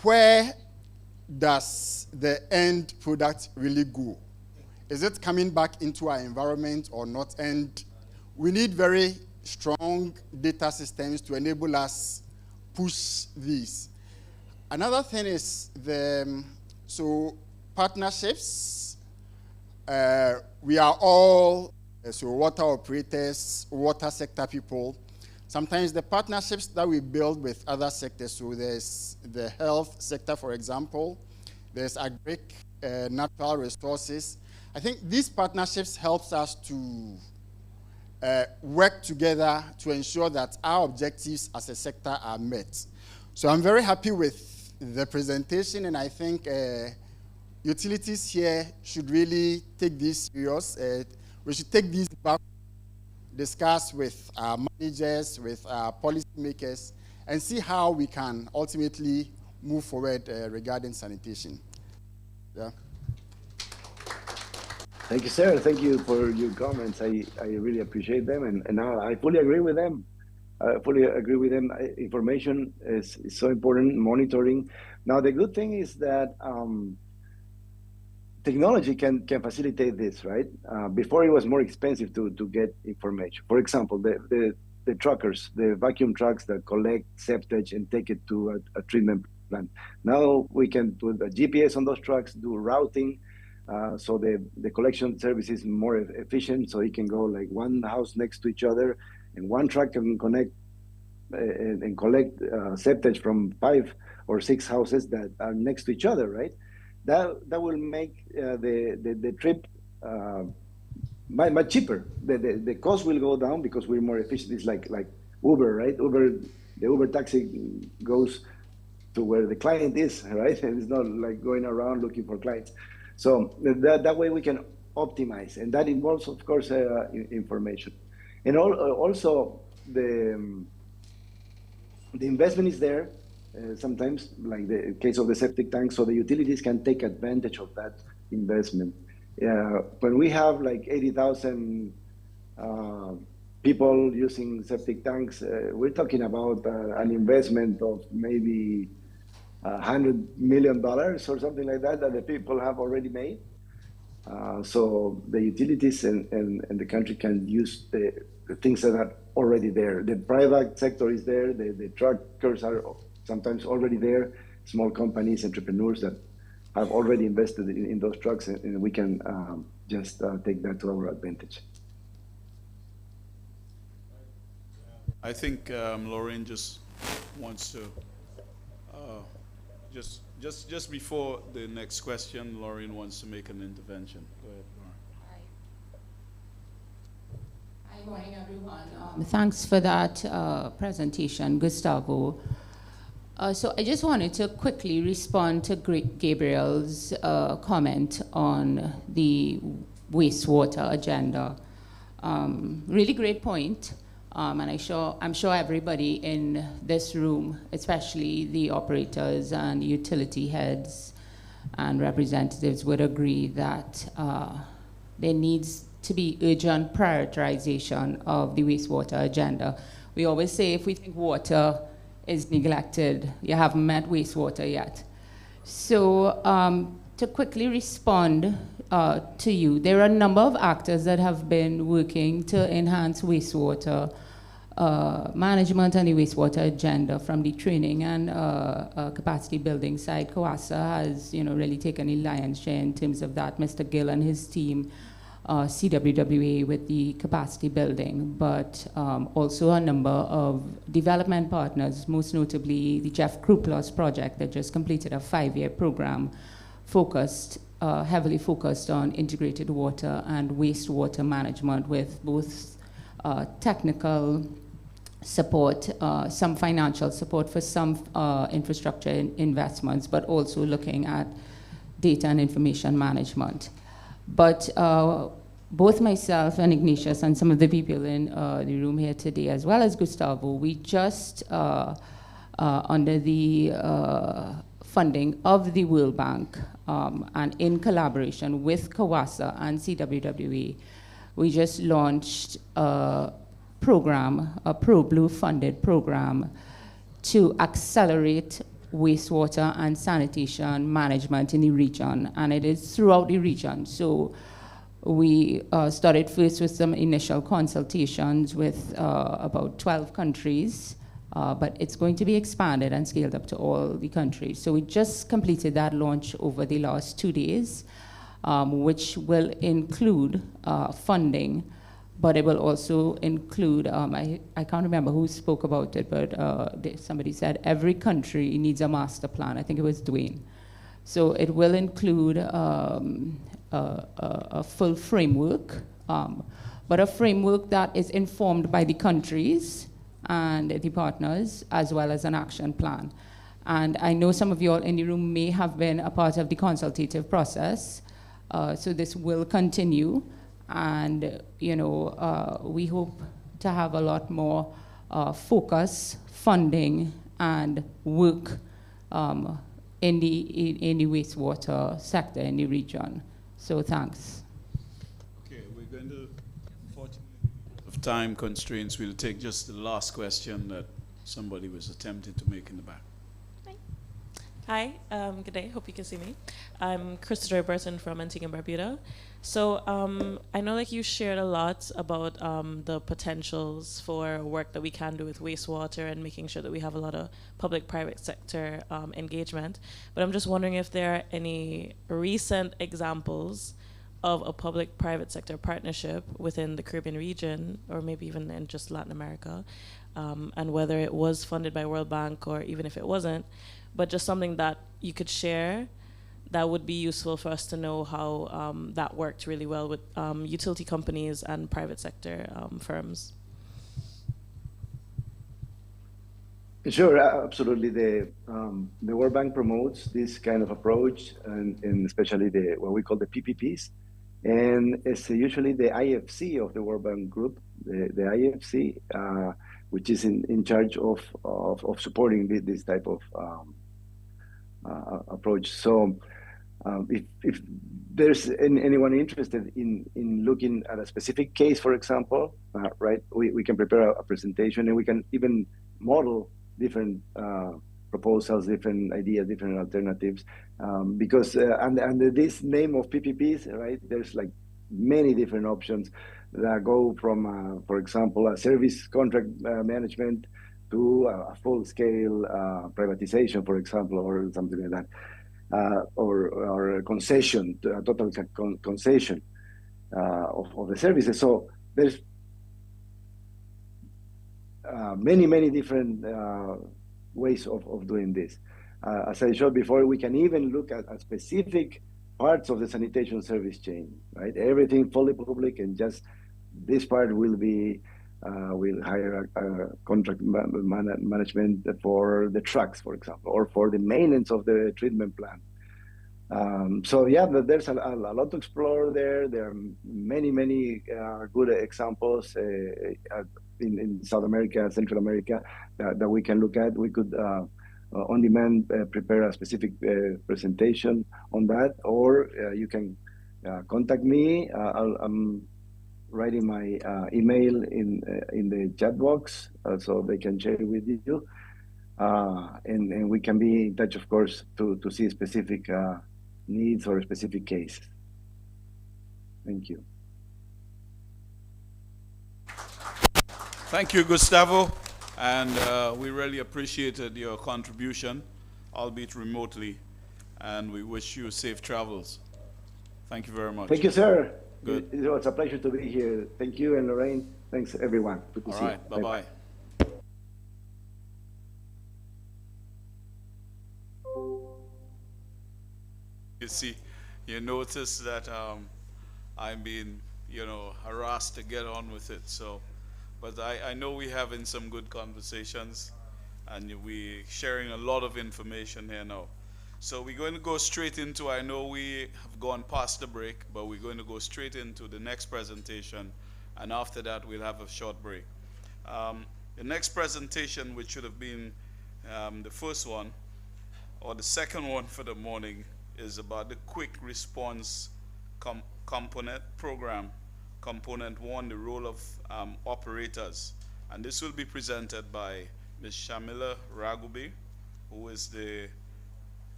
where does the end product really go? Is it coming back into our environment or not? And we need very strong data systems to enable us push these. Another thing is so partnerships. We are all so water operators, water sector people. Sometimes the partnerships that we build with other sectors, so there's the health sector, for example, there's agric, natural resources. I think these partnerships helps us to work together to ensure that our objectives as a sector are met. So I'm very happy with the presentation, and I think utilities here should really take this serious. We should take these back, discuss with our managers, with our policymakers, and see how we can ultimately move forward regarding sanitation. Yeah. Thank you, sir. Thank you for your comments. I really appreciate them, and I fully agree with them. I fully agree with them. Information is so important, monitoring. Now, the good thing is that technology can facilitate this, right? Before it was more expensive to get information. For example, the truckers, the vacuum trucks that collect septage and take it to a treatment plant. Now we can put a GPS on those trucks, do routing, so the collection service is more efficient, so it can go like one house next to each other, and one truck can connect and collect septage from 5 or 6 houses that are next to each other, right? That will make the trip much cheaper. The cost will go down because we're more efficient. It's like Uber, right? The Uber taxi goes to where the client is, right? And it's not like going around looking for clients. So that way we can optimize, and that involves, of course, information. And also the investment is there. Sometimes, like the case of the septic tank, so the utilities can take advantage of that investment. When we have like 80,000 people using septic tanks, we're talking about an investment of maybe $100 million or something like that the people have already made. So the utilities and the country can use the things that are already there. The private sector is there, the truckers are sometimes already there, small companies, entrepreneurs that have already invested in those trucks, and we can just take that to our advantage. I think Lorraine just wants to, just before the next question, Lorraine wants to make an intervention. Go ahead, Lorraine. Hi, morning, everyone. Thanks for that presentation, Gustavo. So I just wanted to quickly respond to Gabriel's comment on the wastewater agenda. Really great point. And I'm sure everybody in this room, especially the operators and utility heads and representatives, would agree that there needs to be urgent prioritization of the wastewater agenda. We always say if we think water is neglected, you haven't met wastewater yet. So to quickly respond to you, there are a number of actors that have been working to enhance wastewater management and the wastewater agenda, from the training and capacity building side. CAWASA has really taken a lion's share in terms of that. Mr. Gill and his team, CWWA with the capacity building, but also a number of development partners, most notably the Jeff Kruppler's project that just completed a 5-year program heavily focused on integrated water and wastewater management, with both technical support, some financial support for some infrastructure investments, but also looking at data and information management. But both myself and Ignatius and some of the people in the room here today, as well as Gustavo, we just, under the funding of the World Bank and in collaboration with CAWASA and CWWA, we just launched a program, a ProBlue funded program, to accelerate wastewater and sanitation management in the region, and it is throughout the region. So we started first with some initial consultations with about 12 countries, but it's going to be expanded and scaled up to all the countries. So we just completed that launch over the last 2 days, which will include funding, but it will also include, I can't remember who spoke about it, but somebody said every country needs a master plan. I think it was Dwayne. So it will include a full framework, but a framework that is informed by the countries and the partners, as well as an action plan. And I know some of you all in the room may have been a part of the consultative process, so this will continue. And we hope to have a lot more focus, funding, and work in the wastewater sector in the region. So thanks. Okay, we're going to, unfortunately, of time constraints, we'll take just the last question that somebody was attempting to make in the back. Hi, good day. Hope you can see me. I'm Christopher Burton from Antigua and Barbuda. So I know you shared a lot about the potentials for work that we can do with wastewater and making sure that we have a lot of public-private sector engagement. But I'm just wondering if there are any recent examples of a public-private sector partnership within the Caribbean region, or maybe even in just Latin America, and whether it was funded by World Bank or even if it wasn't, but just something that you could share that would be useful for us to know how that worked really well with utility companies and private sector firms. Sure, absolutely. The World Bank promotes this kind of approach, and especially what we call the PPPs. And it's usually the IFC of the World Bank group, the IFC, which is in charge of supporting this type of approach. So if there's anyone interested in looking at a specific case, for example, right, we can prepare a presentation, and we can even model different proposals, different ideas, different alternatives, because under this name of PPPs, right, there's many different options that go from, for example, a service contract management to a full-scale privatization, for example, or something like that, or a concession, a total concession of the services. So there's many different ways of doing this. As I showed before, we can even look at specific parts of the sanitation service chain, right? Everything fully public, and just this part will be, we'll hire a contract management for the trucks, for example, or for the maintenance of the treatment plant. So yeah, there's a lot to explore there. There are many good examples in South America, Central America that we can look at. We could on demand prepare a specific presentation on that, or you can contact me. I'm writing my email in the chat box so they can share it with you. And we can be in touch, of course, to see specific needs or a specific case. Thank you. Thank you, Gustavo. And we really appreciated your contribution, albeit remotely. And we wish you safe travels. Thank you very much. Thank you, sir. Good. It was a pleasure to be here. Thank you, and Lorraine. Thanks, everyone. Good to see you. All right. Bye-bye. You see, you notice that I'm being, harassed to get on with it. So, but I know we're having some good conversations, and we're sharing a lot of information here now. So we're going to go straight into, I know we have gone past the break, but we're going to go straight into the next presentation, and after that we'll have a short break. The next presentation, which should have been the first one, or the second one for the morning, is about the quick response component program. Component 1, the role of operators. And this will be presented by Ms. Shamila Ragube, who is the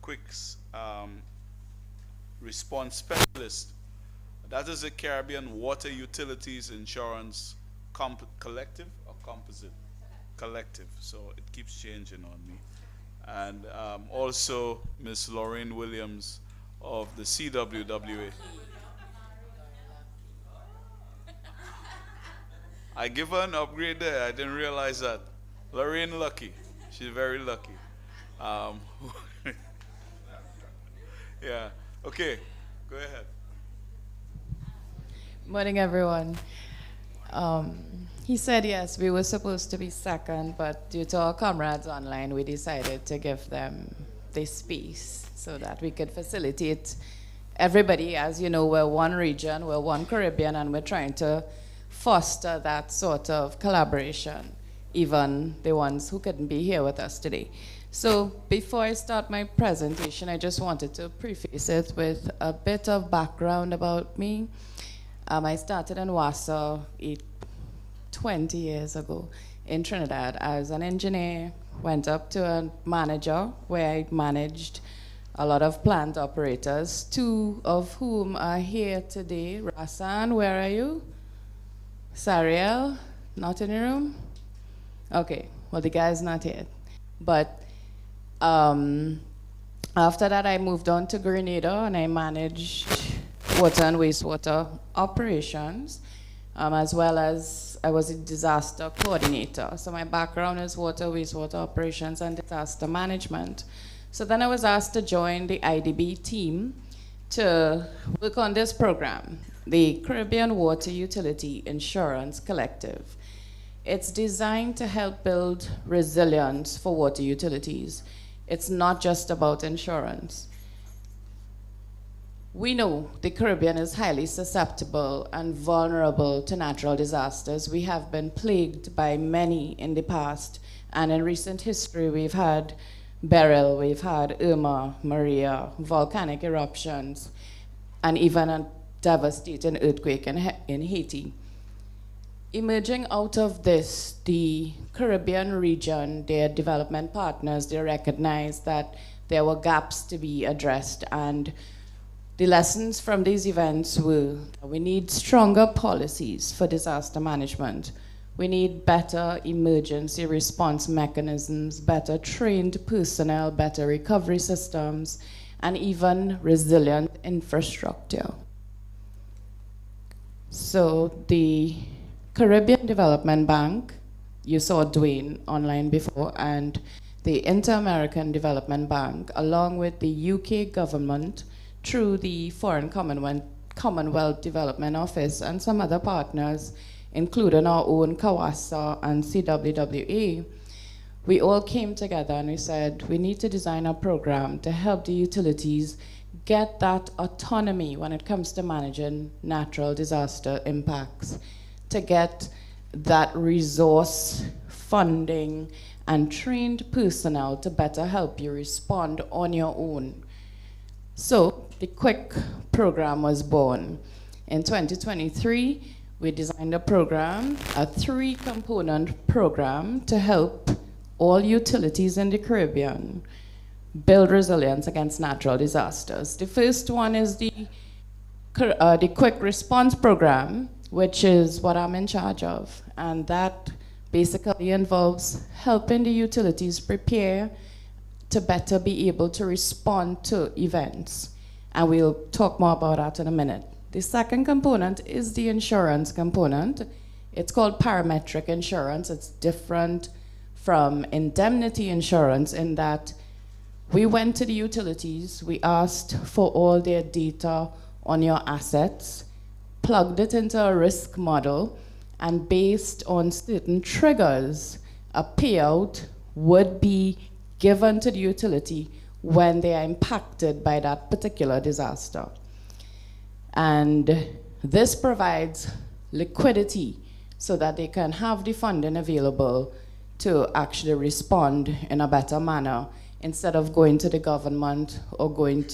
quick response specialist. That is the Caribbean Water Utilities Insurance Collective or Composite? Collective, so it keeps changing on me. And also Ms. Lorraine Williams of the CWWA. I give her an upgrade there. I didn't realize that. Lorraine lucky. She's very lucky. Yeah. Okay. Go ahead. Morning, everyone. He said yes, we were supposed to be second, but due to our comrades online, we decided to give them this space so that we could facilitate everybody. As you know, we're one region, we're one Caribbean, and we're trying to foster that sort of collaboration, even the ones who couldn't be here with us today. So before I start my presentation, I just wanted to preface it with a bit of background about me. I started in CAWASA 20 years ago in Trinidad. I was an engineer, went up to a manager where I managed a lot of plant operators, 2 of whom are here today. Rasan, where are you? Sariel, not in the room? Okay, well, the guy's not here. But after that, I moved on to Grenada, and I managed water and wastewater operations, as well as I was a disaster coordinator. So my background is water, wastewater operations, and disaster management. So then I was asked to join the IDB team to work on this program, the Caribbean Water Utility Insurance Collective. It's designed to help build resilience for water utilities. It's not just about insurance. We know the Caribbean is highly susceptible and vulnerable to natural disasters. We have been plagued by many in the past, and in recent history we've had Beryl, we've had Irma, Maria, volcanic eruptions, and even a devastating earthquake in Haiti. Emerging out of this, the Caribbean region, their development partners, they recognized that there were gaps to be addressed, and the lessons from these events were that we need stronger policies for disaster management. We need better emergency response mechanisms, better trained personnel, better recovery systems, and even resilient infrastructure. So the Caribbean Development Bank, you saw Dwayne online before, and the Inter-American Development Bank, along with the UK government, through the Foreign Commonwealth Development Office and some other partners, including our own CAWASA and CWWA, we all came together and we said, we need to design a program to help the utilities get that autonomy when it comes to managing natural disaster impacts, to get that resource, funding, and trained personnel to better help you respond on your own. So the Quick program was born. In 2023, we designed a program, a 3-component program to help all utilities in the Caribbean build resilience against natural disasters. The first one is the Quick Response Program, which is what I'm in charge of. And that basically involves helping the utilities prepare to better be able to respond to events. And we'll talk more about that in a minute. The second component is the insurance component. It's called parametric insurance. It's different from indemnity insurance in that we went to the utilities, we asked for all their data on your assets, plugged it into a risk model, and based on certain triggers, a payout would be given to the utility when they are impacted by that particular disaster. And this provides liquidity so that they can have the funding available to actually respond in a better manner instead of going to the government or going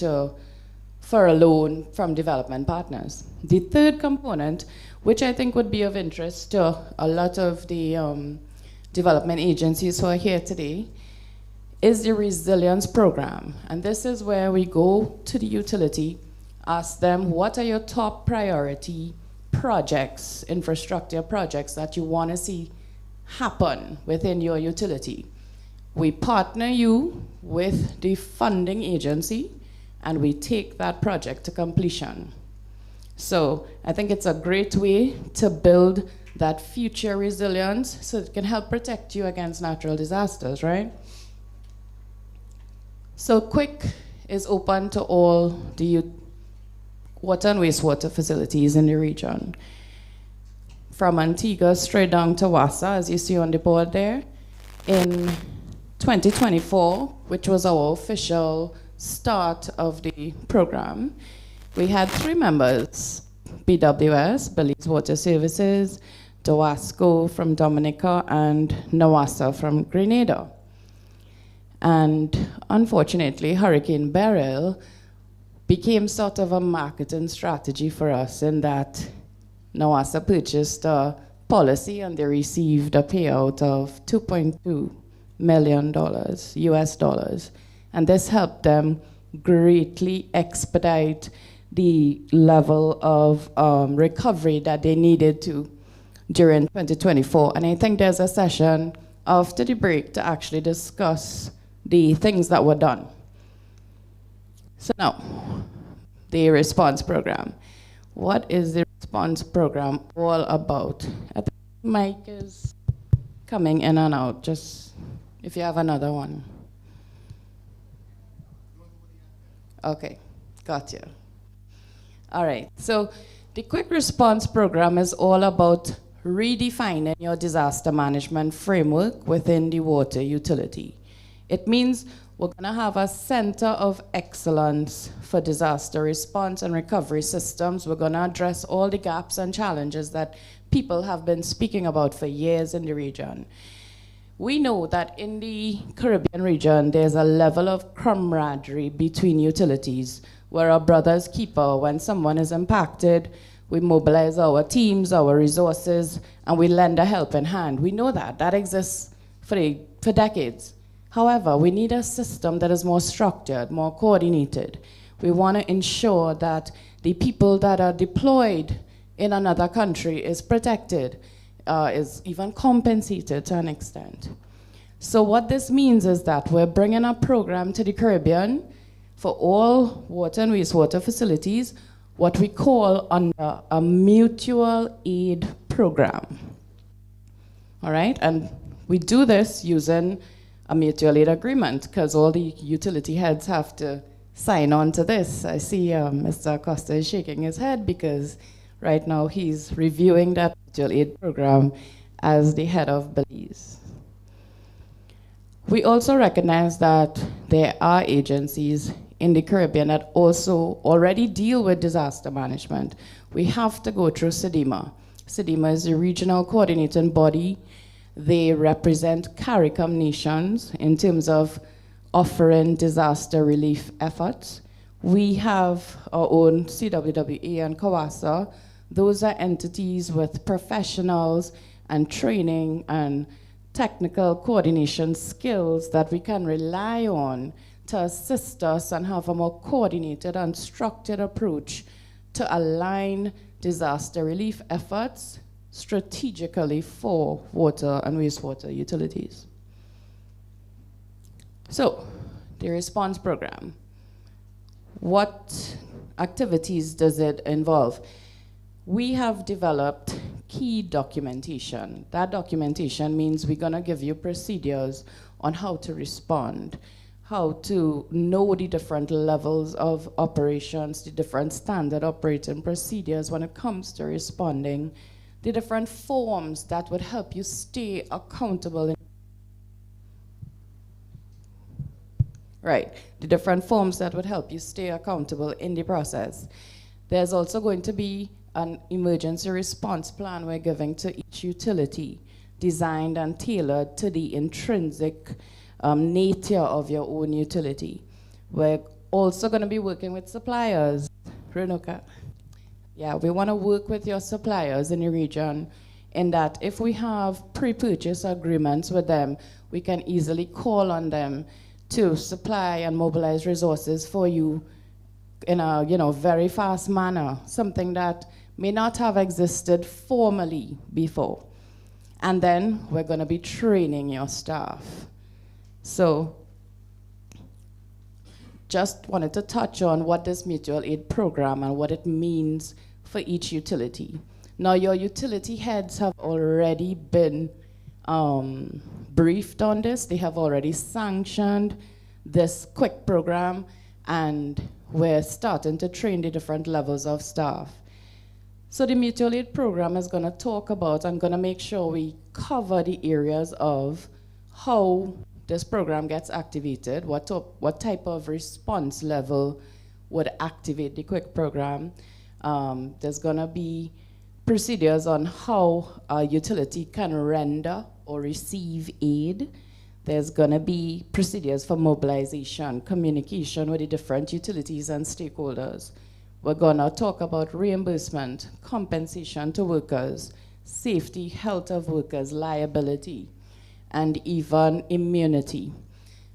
for a loan from development partners. The third component, which I think would be of interest to a lot of the development agencies who are here today, is the resilience program. And this is where we go to the utility, ask them, what are your top priority projects, infrastructure projects that you want to see happen within your utility? We partner you with the funding agency and we take that project to completion. So I think it's a great way to build that future resilience so it can help protect you against natural disasters, right? So Quick is open to all the water and wastewater facilities in the region. From Antigua straight down to CAWASA, as you see on the board there. In 2024, which was our official start of the program, we had 3 members: BWS, Belize Water Services, Dowasco from Dominica, and NAWASA from Grenada. And unfortunately, Hurricane Beryl became sort of a marketing strategy for us in that NAWASA purchased a policy and they received a payout of $2.2 million US dollars. And this helped them greatly expedite the level of recovery that they needed to during 2024. And I think there's a session after the break to actually discuss the things that were done. So now, the response program. What is the response program all about? I think Mike is coming in and out, just if you have another one. Okay, got you. All right, so the Quick Response Program is all about redefining your disaster management framework within the water utility. It means we're gonna have a center of excellence for disaster response and recovery systems. We're gonna address all the gaps and challenges that people have been speaking about for years in the region. We know that in the Caribbean region, there's a level of camaraderie between utilities where our brother's keeper, when someone is impacted, we mobilize our teams, our resources, and we lend a helping hand. We know that. That exists for decades. However, we need a system that is more structured, more coordinated. We want to ensure that the people that are deployed in another country is protected, is even compensated to an extent. So what this means is that we're bringing a program to the Caribbean for all water and wastewater facilities, what we call under a mutual aid program. All right, and we do this using a mutual aid agreement because all the utility heads have to sign on to this. I see Mr. Acosta is shaking his head because right now he's reviewing that mutual aid program as the head of Belize. We also recognize that there are agencies in the Caribbean that also already deal with disaster management. We have to go through SEDIMA. SEDIMA is the regional coordinating body. They represent CARICOM nations in terms of offering disaster relief efforts. We have our own CWWA and CAWASA. Those are entities with professionals and training and technical coordination skills that we can rely on to assist us and have a more coordinated and structured approach to align disaster relief efforts strategically for water and wastewater utilities. So, the response program. What activities does it involve? We have developed key documentation. That documentation means we're gonna give you procedures on how to respond, how to know the different levels of operations, the different standard operating procedures when it comes to responding, the different forms that would help you stay accountable. Right, the different forms that would help you stay accountable in the process. There's also going to be an emergency response plan we're giving to each utility, designed and tailored to the intrinsic nature of your own utility. We're also going to be working with suppliers. Renuka. Yeah, we want to work with your suppliers in the region in that if we have pre-purchase agreements with them, we can easily call on them to supply and mobilize resources for you in a very fast manner, something that may not have existed formally before. And then we're going to be training your staff. So just wanted to touch on what this mutual aid program and what it means for each utility. Now, your utility heads have already been briefed on this. They have already sanctioned this quick program, and we're starting to train the different levels of staff. So the mutual aid program is going to talk about and going to make sure we cover the areas of how this program gets activated, what type of response level would activate the quick program. There's going to be procedures on how a utility can render or receive aid. There's going to be procedures for mobilization, communication with the different utilities and stakeholders. We're going to talk about reimbursement, compensation to workers, safety, health of workers, liability, and even immunity.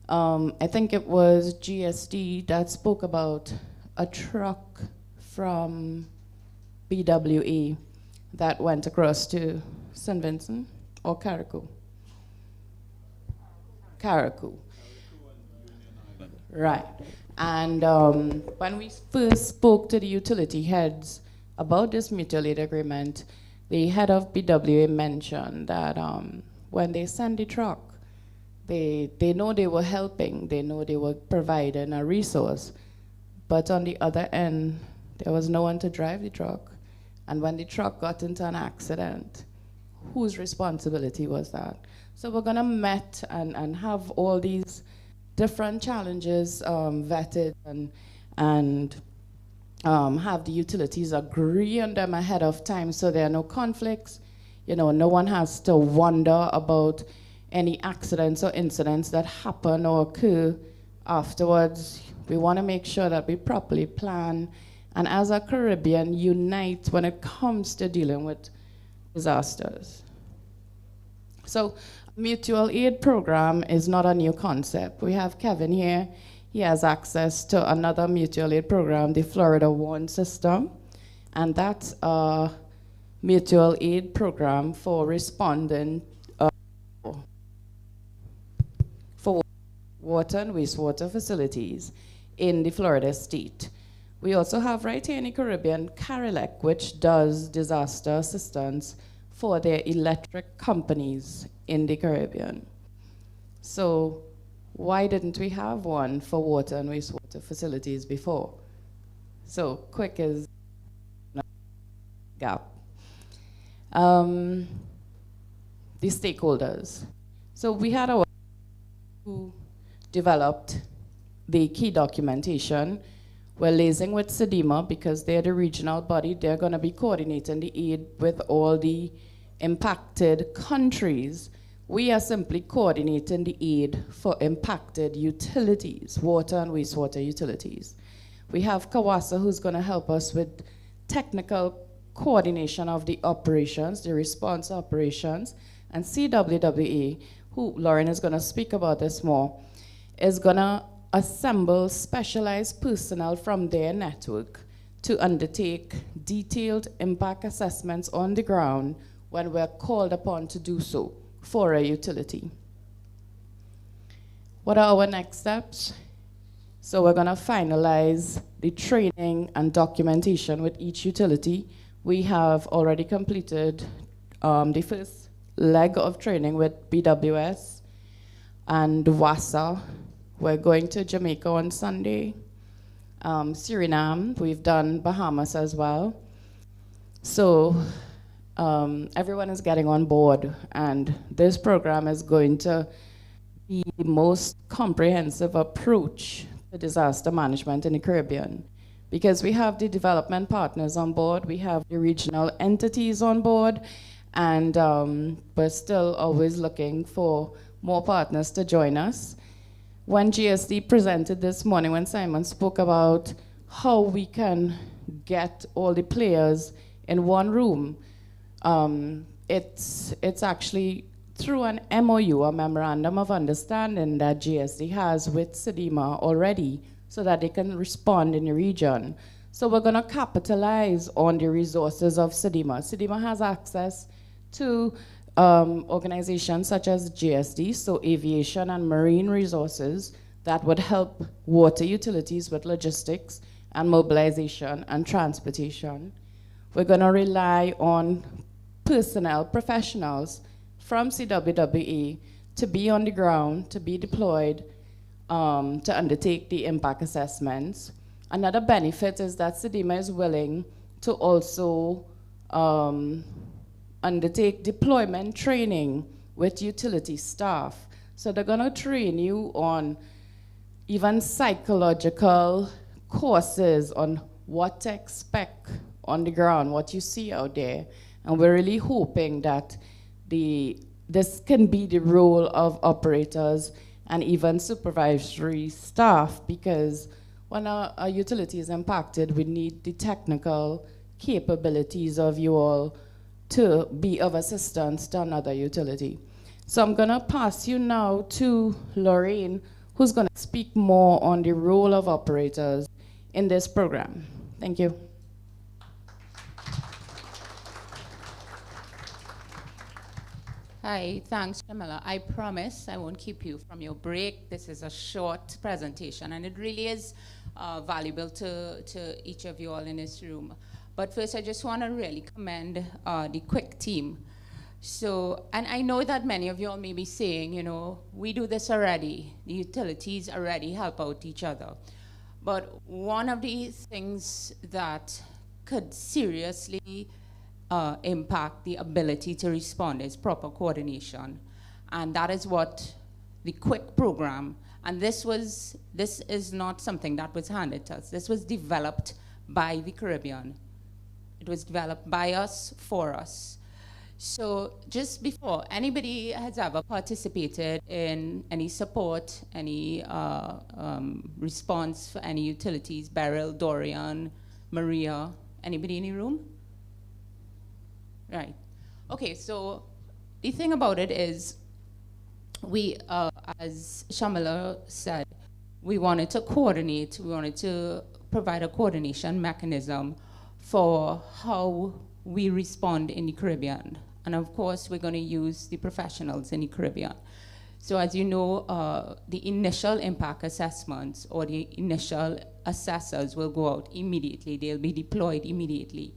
I think it was GSD that spoke about a truck from BWA that went across to St. Vincent or Carriacou. Carriacou. Right. And when we first spoke to the utility heads about this mutual aid agreement, the head of BWA mentioned that when they sent the truck, they know they were helping, they know they were providing a resource, but on the other end, there was no one to drive the truck. And when the truck got into an accident, whose responsibility was that? So we're gonna met and have all these different challenges vetted and have the utilities agree on them ahead of time so there are no conflicts. No one has to wonder about any accidents or incidents that happen or occur afterwards. We want to make sure that we properly plan and as a Caribbean unite when it comes to dealing with disasters. So mutual aid program is not a new concept. We have Kevin here. He has access to another mutual aid program, the Florida Warn System, and that's a mutual aid program for responding for water and wastewater facilities in the Florida state. We also have right here in the Caribbean, CARILEC, which does disaster assistance for their electric companies in the Caribbean. So why didn't we have one for water and wastewater facilities before? So quick is gap. The stakeholders. So we had our who developed the key documentation. We're liaising with SEDIMA because they're the regional body. They're going to be coordinating the aid with all the impacted countries. We are simply coordinating the aid for impacted utilities, water and wastewater utilities. We have CAWASA, who's going to help us with technical coordination of the operations, the response operations, and CWWA, who Lauren is going to speak about this more, is going to assemble specialized personnel from their network to undertake detailed impact assessments on the ground when we're called upon to do so for a utility. What are our next steps? So we're going to finalize the training and documentation with each utility. We have already completed the first leg of training with BWS and WASA. We're going to Jamaica on Sunday. Suriname, we've done Bahamas as well. So everyone is getting on board, and this program is going to be the most comprehensive approach to disaster management in the Caribbean, because we have the development partners on board, we have the regional entities on board, and we're still always looking for more partners to join us. When GSD presented this morning, when Simon spoke about how we can get all the players in one room, it's actually through an MOU, a Memorandum of Understanding that GSD has with SEDIMA already, so that they can respond in the region. So we're going to capitalize on the resources of SEDIMA. SEDIMA has access to organizations such as GSD, so aviation and marine resources that would help water utilities with logistics and mobilization and transportation. We're going to rely on personnel, professionals from CWWA to be on the ground, to be deployed, to undertake the impact assessments. Another benefit is that SEDIMA is willing to also undertake deployment training with utility staff. So they're going to train you on even psychological courses on what to expect on the ground, what you see out there. And we're really hoping that this can be the role of operators and even supervisory staff, because when a utility is impacted, we need the technical capabilities of you all to be of assistance to another utility. So I'm going to pass you now to Lorraine, who's going to speak more on the role of operators in this program. Thank you. Hi, thanks, Jamila. I promise I won't keep you from your break. This is a short presentation, and it really is valuable to each of you all in this room. But first, I just want to really commend the Quick team. So, and I know that many of you all may be saying, you know, we do this already. The utilities already help out each other. But one of the things that could seriously impact the ability to respond is proper coordination. And that is what the Quick program, and this is not something that was handed to us. This was developed by the Caribbean. It was developed by us, for us. So just before, anybody has ever participated in any support, any response for any utilities, Beryl, Dorian, Maria, anybody in the room? Right. Okay, so the thing about it is we, as Shamila said, we wanted to coordinate, we wanted to provide a coordination mechanism for how we respond in the Caribbean. And of course, we're going to use the professionals in the Caribbean. So as you know, the initial impact assessments or the initial assessors will go out immediately. They'll be deployed immediately.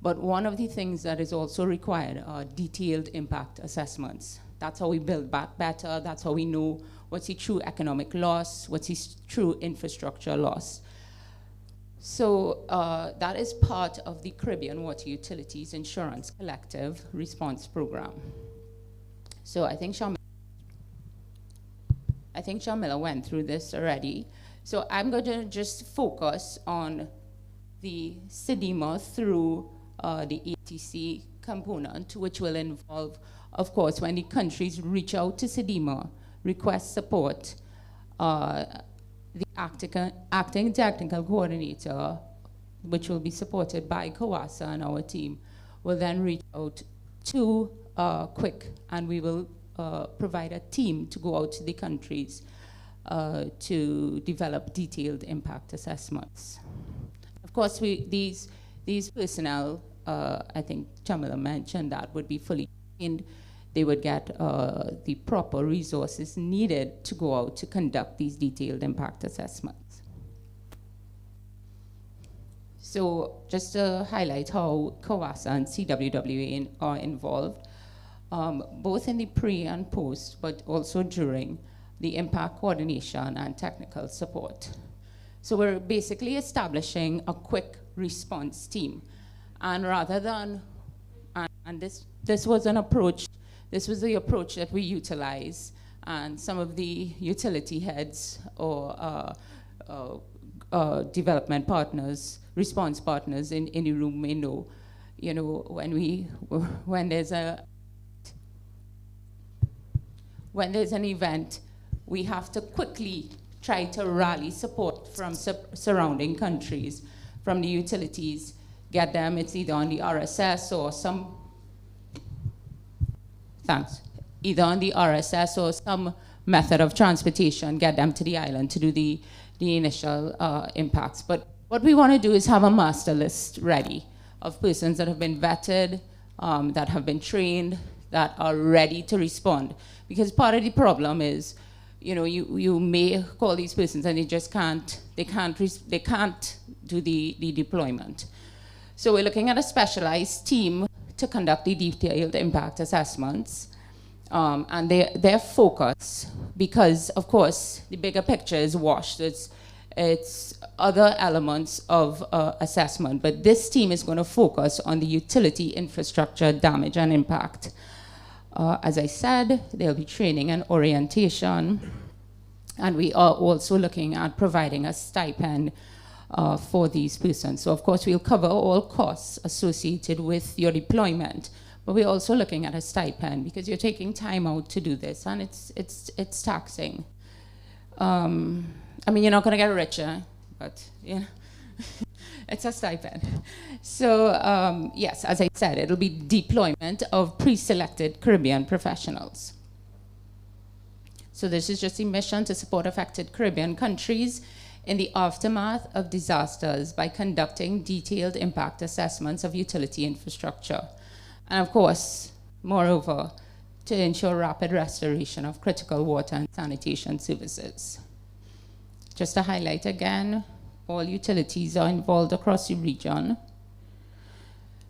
But one of the things that is also required are detailed impact assessments. That's how we build back better. That's how we know what's the true economic loss, what's the true infrastructure loss. So that is part of the Caribbean Water Utilities Insurance Collective Response Program. So I think Sean Miller went through this already. So I'm going to just focus on the CDMA through the ATC component, which will involve, of course, when the countries reach out to CDMA, request support, the acting technical coordinator, which will be supported by CAWASA and our team, will then reach out to Quick, and we will provide a team to go out to the countries to develop detailed impact assessments. Of course, these personnel, I think Chamila mentioned that, would be fully trained. They would get the proper resources needed to go out to conduct these detailed impact assessments. So just to highlight how CAWASA and CWWA are involved, both in the pre and post, but also during the impact coordination and technical support. So we're basically establishing a quick response team. And rather than, and this was an approach, this was the approach that we utilize, and some of the utility heads or development partners, response partners in the room may know, when there's an event, we have to quickly try to rally support from surrounding countries, from the utilities, get them, it's either on the RSS or some, either on the RSS or some method of transportation, get them to the island to do the initial impacts. But what we want to do is have a master list ready of persons that have been vetted, that have been trained, that are ready to respond. Because part of the problem is, you may call these persons and they just can't do the deployment. So we're looking at a specialized team to conduct the detailed impact assessments. And their focus, because of course the bigger picture is washed, it's other elements of assessment, but this team is going to focus on the utility infrastructure damage and impact. As I said, there'll be training and orientation, and we are also looking at providing a stipend for these persons. So of course we'll cover all costs associated with your deployment, but we're also looking at a stipend because you're taking time out to do this, and it's taxing. I mean, you're not going to get richer, but it's a stipend. So yes, as I said, it'll be deployment of pre-selected Caribbean professionals. So this is just a mission to support affected Caribbean countries in the aftermath of disasters by conducting detailed impact assessments of utility infrastructure. And of course, moreover, to ensure rapid restoration of critical water and sanitation services. Just to highlight again, all utilities are involved across the region.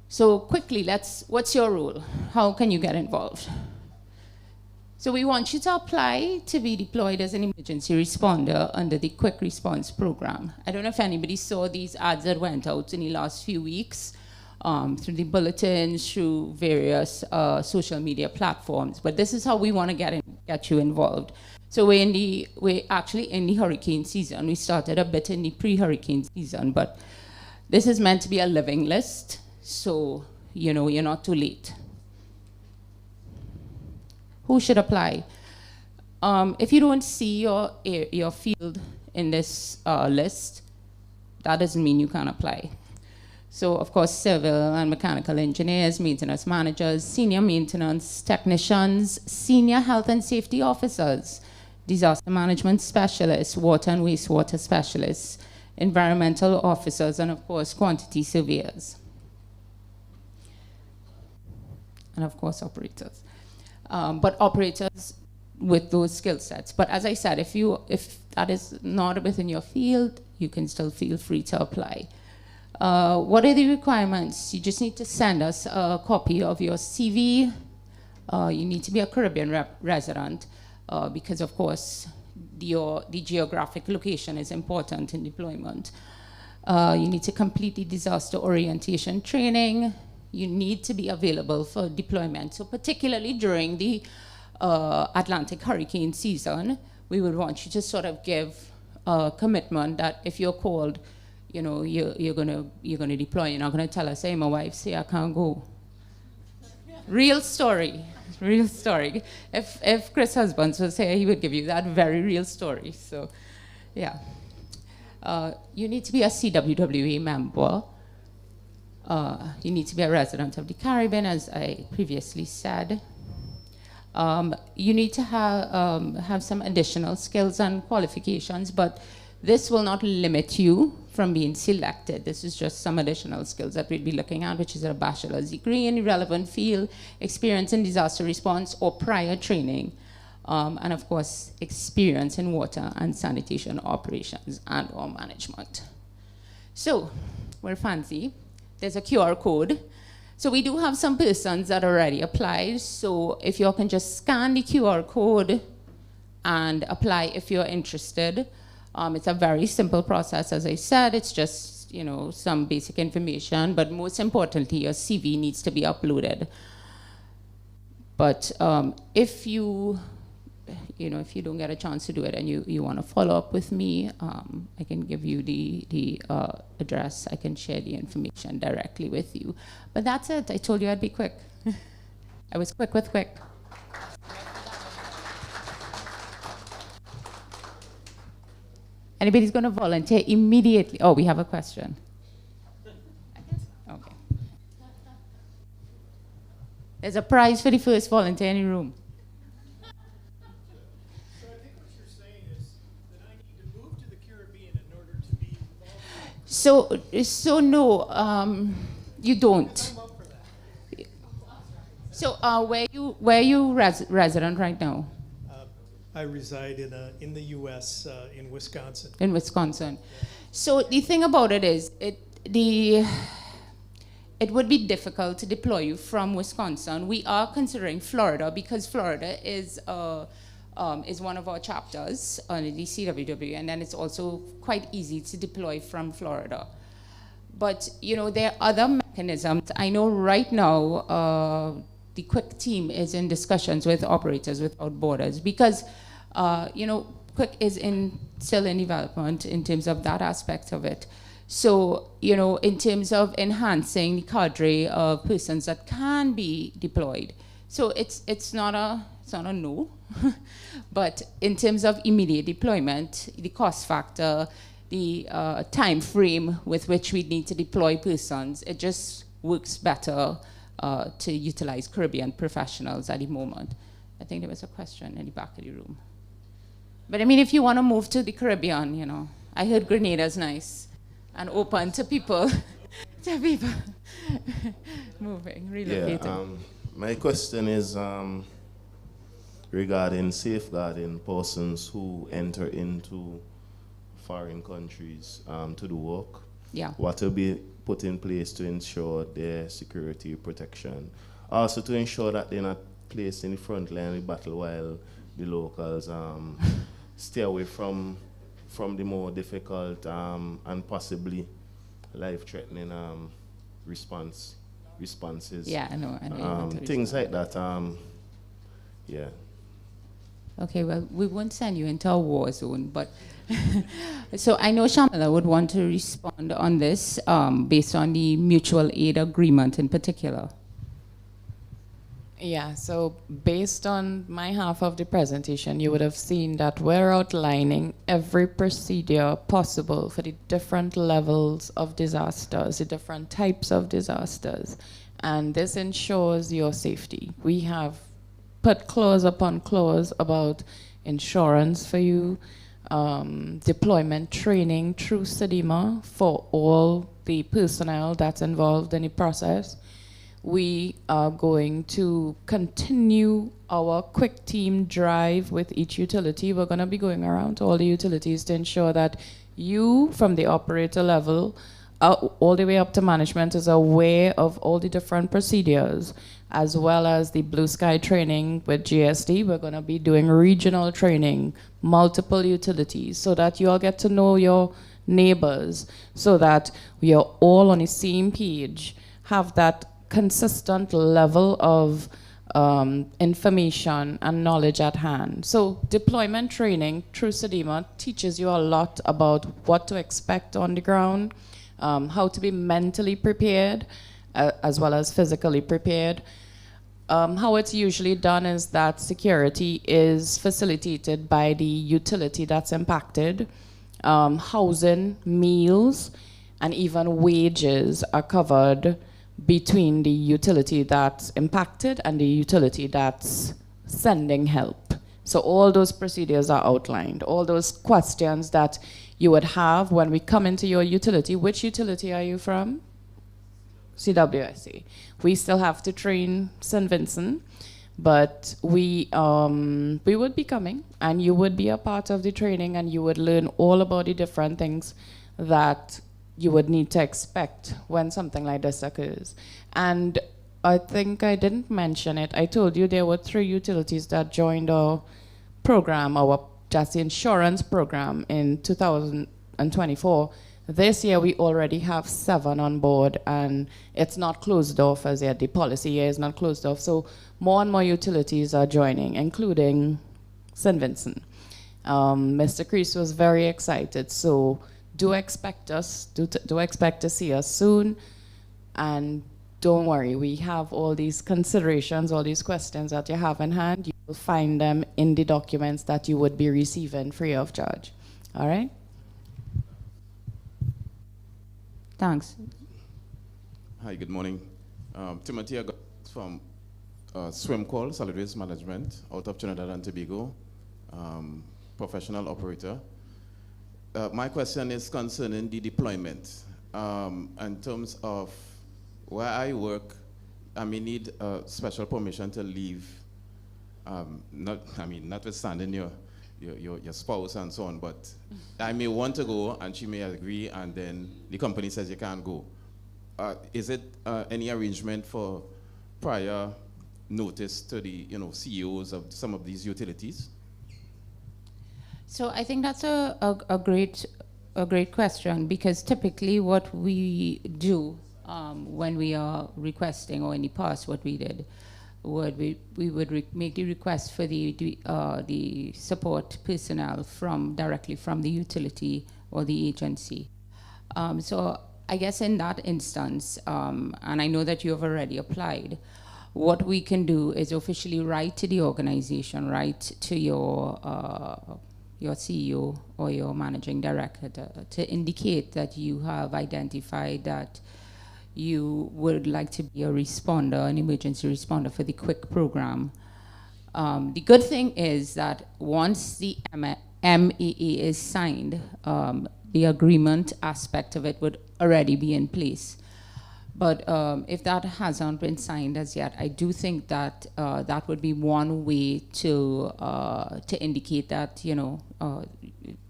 So quickly, what's your role? How can you get involved? So we want you to apply to be deployed as an emergency responder under the Quick Response Program. I don't know if anybody saw these ads that went out in the last few weeks through the bulletins, through various social media platforms, but this is how we want to get you involved. So we're actually in the hurricane season. We started a bit in the pre-hurricane season, but this is meant to be a living list, so you're not too late. Who should apply? If you don't see your field in this list, that doesn't mean you can't apply. So of course, civil and mechanical engineers, maintenance managers, senior maintenance technicians, senior health and safety officers, disaster management specialists, water and wastewater specialists, environmental officers, and of course, quantity surveyors. And of course, operators. But operators with those skill sets. But as I said, if that is not within your field, you can still feel free to apply. What are the requirements? You just need to send us a copy of your CV. You need to be a Caribbean resident. because of course the geographic location is important in deployment. You need to complete the disaster orientation training. You need to be available for deployment. So particularly during the Atlantic hurricane season, we would want you to sort of give a commitment that if you're called, you know, you're gonna deploy. You're not gonna tell us, hey, my wife say I can't go. Real story, real story. If Chris Husbands was here, he would give you that very real story. So, yeah. You need to be a CWWA member. You need to be a resident of the Caribbean, as I previously said. You need to have some additional skills and qualifications, but this will not limit you from being selected. This is just some additional skills that we'd be looking at, which is a bachelor's degree in the relevant field, experience in disaster response or prior training, and of course, experience in water and sanitation operations and or management. So, we're fancy. There's a QR code. So we do have some persons that already applied. So if you can just scan the QR code and apply if you're interested. It's a very simple process, as I said. It's just, you know, some basic information, but most importantly, your CV needs to be uploaded. But if you don't get a chance to do it and you want to follow up with me, I can give you the address. I can share the information directly with you. But that's it. I told you I'd be quick. I was quick with quick. Anybody's going to volunteer immediately? Oh, we have a question. Okay. There's a prize for the first volunteer in the room. So no, you don't. So where you resident right now? I reside in the U.S. In Wisconsin. In Wisconsin. So the thing about it is, it would be difficult to deploy you from Wisconsin. We are considering Florida because Florida is one of our chapters on the CWW, and then it's also quite easy to deploy from Florida. But you know, there are other mechanisms. I know right now the Quick team is in discussions with Operators Without Borders because you know, Quick is still in development in terms of that aspect of it. So you know, in terms of enhancing the cadre of persons that can be deployed, so it's not a no. But in terms of immediate deployment, the cost factor, the time frame with which we need to deploy persons, it just works better to utilize Caribbean professionals at the moment. I think there was a question in the back of the room. But I mean, if you want to move to the Caribbean, you know, I heard Grenada's nice and open to people, moving, relocating. Yeah, my question is regarding safeguarding persons who enter into foreign countries to do work. Yeah. What will be put in place to ensure their security protection? Also to ensure that they're not placed in the front line of the battle while the locals stay away from the more difficult and possibly life-threatening responses. Yeah, I know. Things like that. Yeah. Okay, well, we won't send you into a war zone, but so I know Shamila would want to respond on this based on the mutual aid agreement in particular. Yeah, so based on my half of the presentation, you would have seen that we're outlining every procedure possible for the different levels of disasters, the different types of disasters, and this ensures your safety. We have put clause upon clause about insurance for you, deployment training through SEDIMA for all the personnel that's involved in the process. We are going to continue our quick team drive with each utility. We're going to be going around to all the utilities to ensure that you, from the operator level, all the way up to management is aware of all the different procedures, as well as the Blue Sky training with GSD. We're going to be doing regional training, multiple utilities, so that you all get to know your neighbors, so that we are all on the same page, have that consistent level of information and knowledge at hand. So deployment training through SEDEMA teaches you a lot about what to expect on the ground, how to be mentally prepared, as well as physically prepared. How it's usually done is that security is facilitated by the utility that's impacted. Housing, meals, and even wages are covered between the utility that's impacted and the utility that's sending help. So all those procedures are outlined. All those questions that you would have when we come into your utility. Which utility are you from? CWSA. We still have to train St. Vincent, but we would be coming, and you would be a part of the training, and you would learn all about the different things that you would need to expect when something like this occurs. And I think I didn't mention it. I told you there were 3 utilities that joined our program, our just insurance program in 2024. This year we already have 7 on board, and it's not closed off as yet. The policy year is not closed off. So more and more utilities are joining, including St. Vincent. Mr. Crease was very excited. So do expect to see us soon, and don't worry, we have all these considerations, all these questions that you have in hand. You will find them in the documents that you would be receiving free of charge. All right? Thanks. Hi, good morning. Timothy from Swim Call, Solid Waste Management, out of Trinidad and Tobago, professional operator. My question is concerning the deployment. In terms of where I work, I may need special permission to leave, notwithstanding your spouse and so on, but I may want to go and she may agree, and then the company says you can't go. Is it any arrangement for prior notice to the CEOs of some of these utilities? So I think that's a great question, because typically what we do when we are requesting, or in the past what we did, we would make the request for the support personnel directly from the utility or the agency. So I guess in that instance, and I know that you have already applied, what we can do is officially write to the organization, write to your CEO or your managing director to indicate that you have identified that you would like to be a responder, an emergency responder for the quick program. The good thing is that once the MEE is signed, the agreement aspect of it would already be in place. But if that hasn't been signed as yet, I do think that that would be one way to indicate that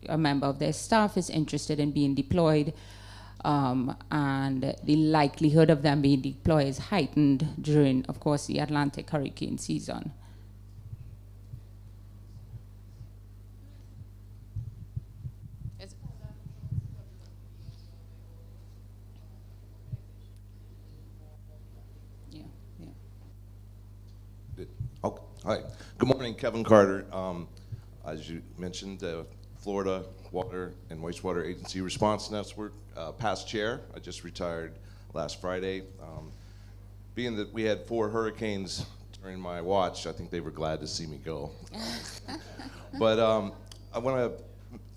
a member of their staff is interested in being deployed, and the likelihood of them being deployed is heightened during, of course, the Atlantic hurricane season. Oh, hi. Good morning, Kevin Carter. As you mentioned, Florida Water and Wastewater Agency Response Network, past chair. I just retired last Friday. Being that we had 4 hurricanes during my watch, I think they were glad to see me go. But I want to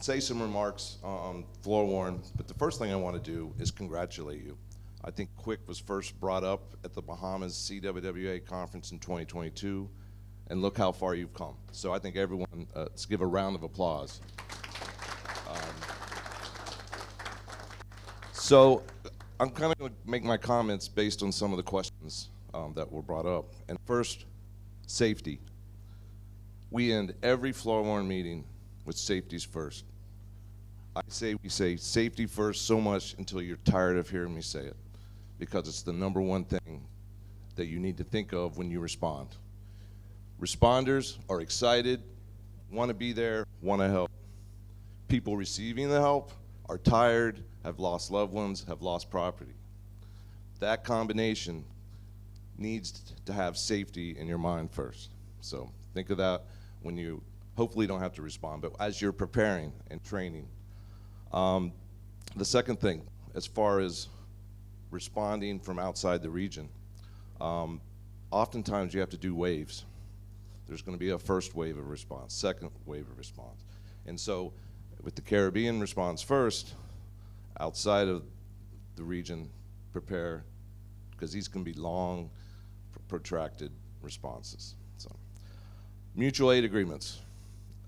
say some remarks on floor warn, but the first thing I want to do is congratulate you. I think Quick was first brought up at the Bahamas CWWA conference in 2022, and look how far you've come. So I think everyone, let's give a round of applause. So I'm kind of going to make my comments based on some of the questions that were brought up. And first, safety. We end every floor warn meeting with safety's first. we say safety first so much until you're tired of hearing me say it, because it's the number one thing that you need to think of when you respond. Responders are excited, want to be there, want to help. People receiving the help are tired, have lost loved ones, have lost property. That combination needs to have safety in your mind first. So think of that when you hopefully don't have to respond, but as you're preparing and training. The second thing, as far as responding from outside the region, oftentimes you have to do waves. There's going to be a first wave of response, second wave of response. And so with the Caribbean response first, outside of the region, prepare, because these can be long, protracted responses. So, mutual aid agreements.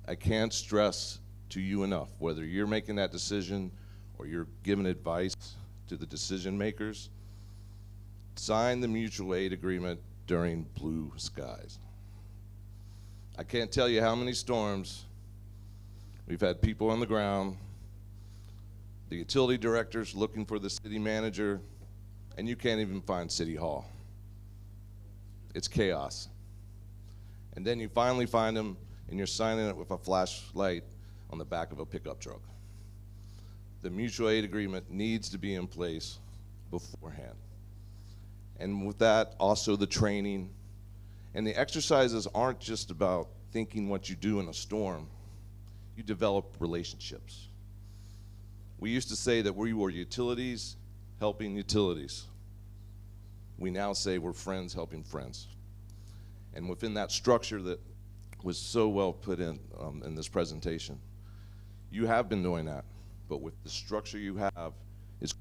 I can't stress to you enough, whether you're making that decision or you're giving advice to the decision makers, sign the mutual aid agreement during blue skies. I can't tell you how many storms we've had people on the ground, the utility directors looking for the city manager, and you can't even find City Hall. It's chaos. And then you finally find them, and you're signing it with a flashlight on the back of a pickup truck. The mutual aid agreement needs to be in place beforehand. And with that, also the training. And the exercises aren't just about thinking what you do in a storm. You develop relationships. We used to say that we were utilities helping utilities. We now say we're friends helping friends. And within that structure that was so well put in this presentation, you have been doing that. But with the structure you have, it's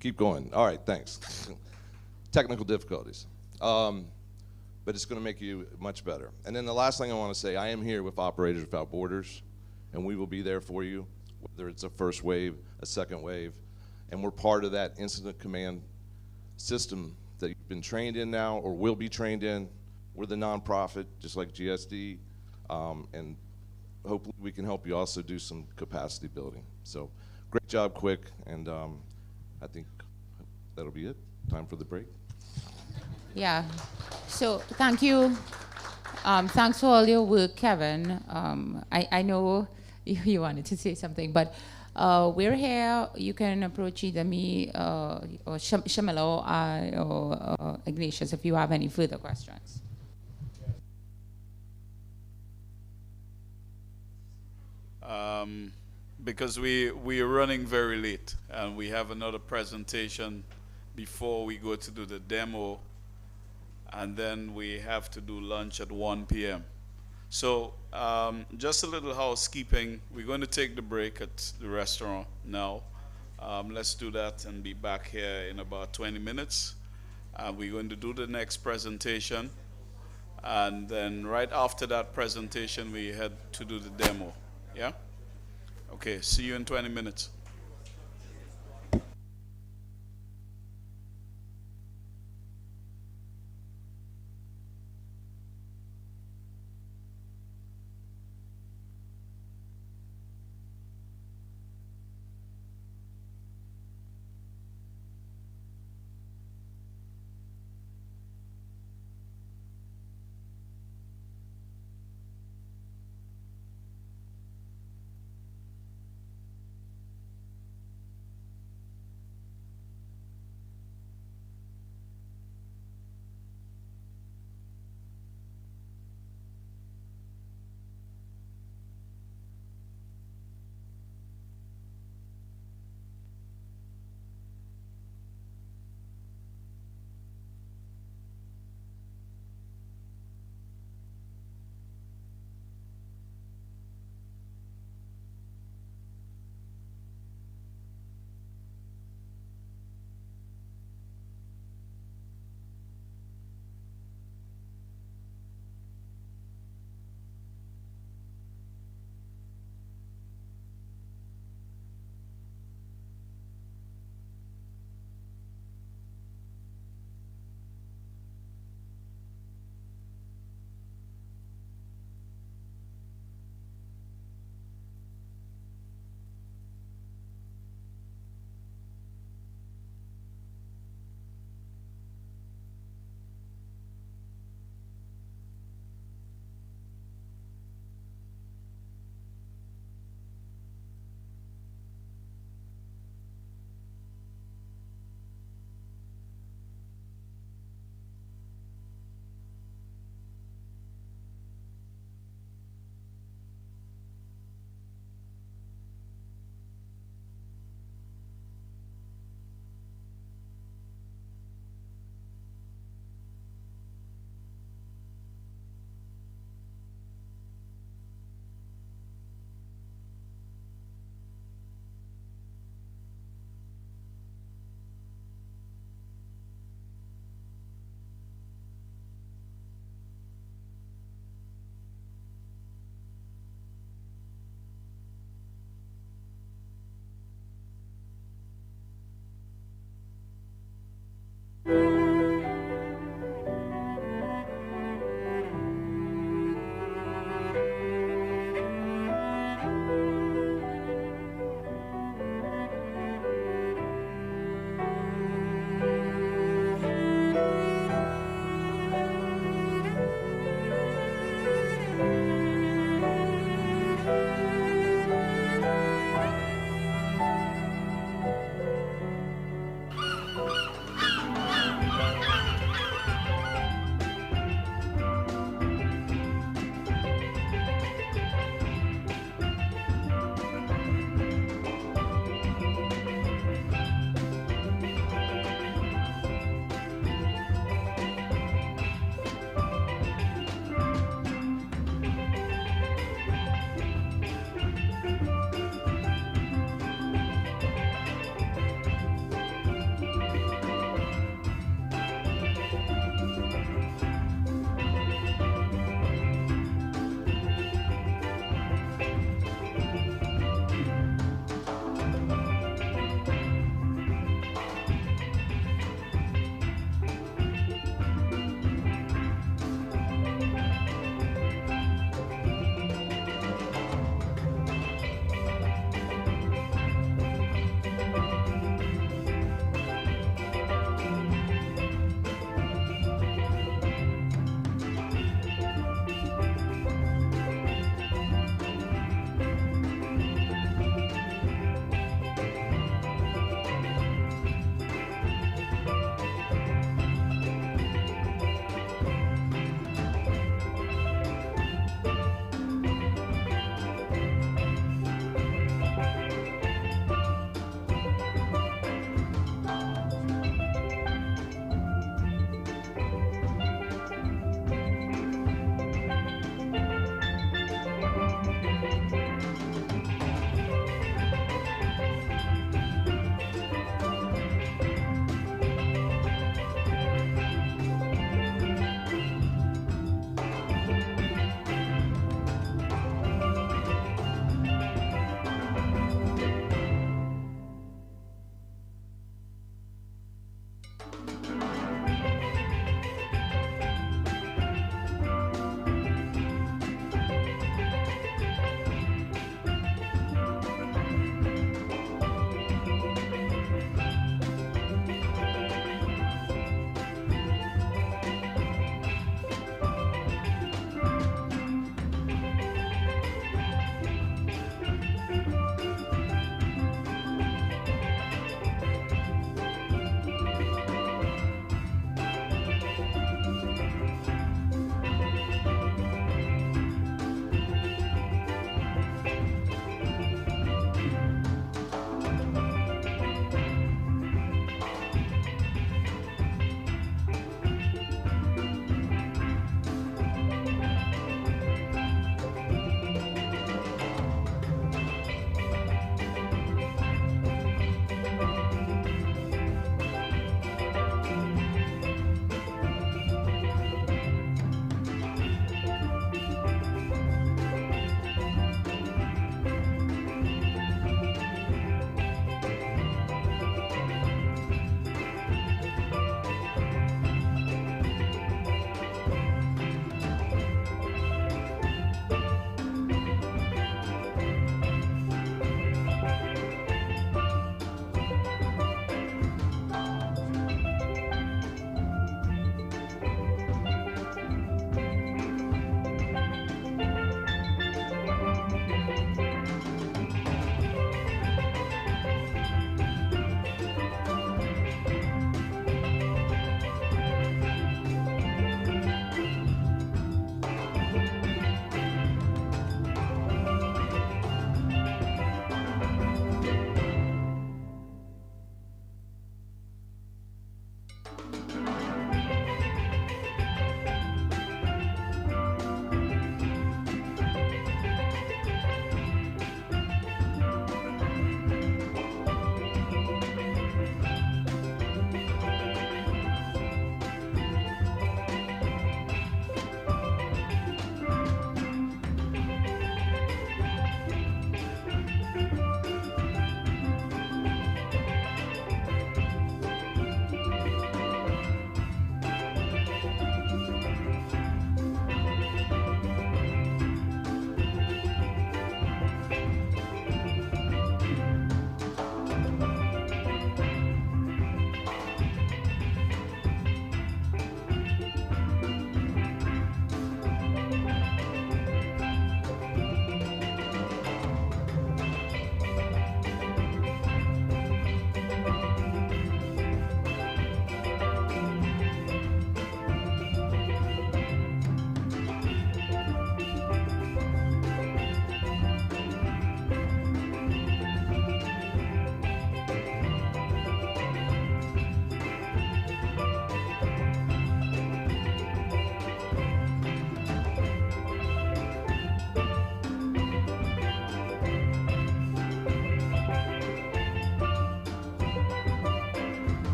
keep going. All right, thanks. Technical difficulties. But it's going to make you much better. And then the last thing I want to say, I am here with Operators Without Borders, and we will be there for you, whether it's a first wave, a second wave, and we're part of that incident command system that you've been trained in now or will be trained in. We're the nonprofit, just like GSD, and hopefully we can help you also do some capacity building. So great job, Quick, and I think that'll be it. Time for the break. Yeah, so thank you. Thanks for all your work, Kevin. I know you wanted to say something, but we're here. You can approach either me or Shamila or I or Ignatius if you have any further questions. Because we are running very late and we have another presentation before we go to do the demo, and then we have to do lunch at 1 p.m. So just a little housekeeping. We're going to take the break at the restaurant now. Let's do that and be back here in about 20 minutes. We're going to do the next presentation, and then right after that presentation we head to do the demo. Yeah? Okay, see you in 20 minutes.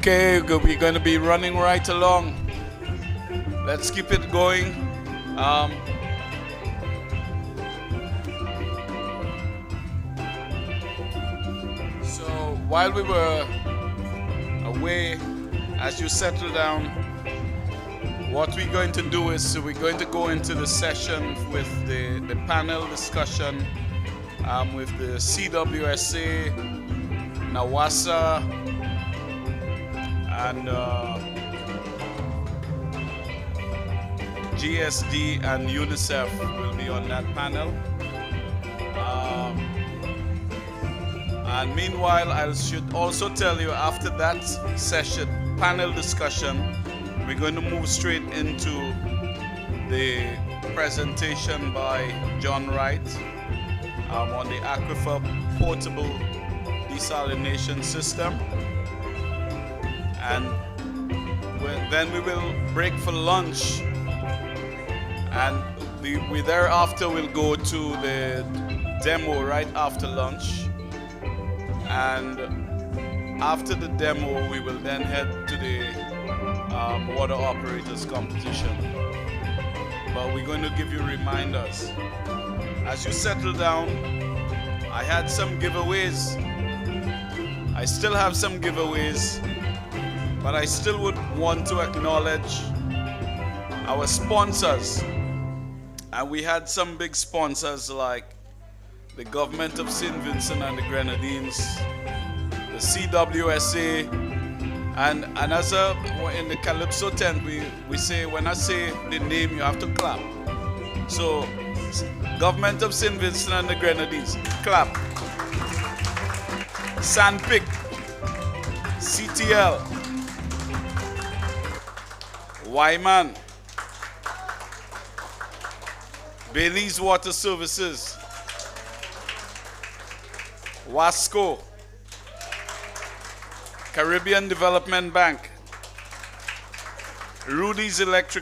Okay, we're going to be running right along. Let's keep it going. So while we were away, as you settle down, what we're going to do is we're going to go into the session with the panel discussion with the CWSA, CAWASA, and GSD and UNICEF will be on that panel. And meanwhile, I should also tell you, after that session, panel discussion, we're going to move straight into the presentation by John Wright on the aquifer potable desalination system. And then we will break for lunch, and we thereafter will go to the demo right after lunch. And after the demo, we will then head to the water operators competition. But we're going to give you reminders. As you settle down, I had some giveaways. I still have some giveaways, but I still would want to acknowledge our sponsors. And we had some big sponsors like the government of St. Vincent and the Grenadines, the CWSA, and as in the Calypso tent, we say, when I say the name, you have to clap. So, government of St. Vincent and the Grenadines, clap. Sandpick, CTL, Wyman, Bailey's Water Services, Wasco, Caribbean Development Bank, Rudy's Electric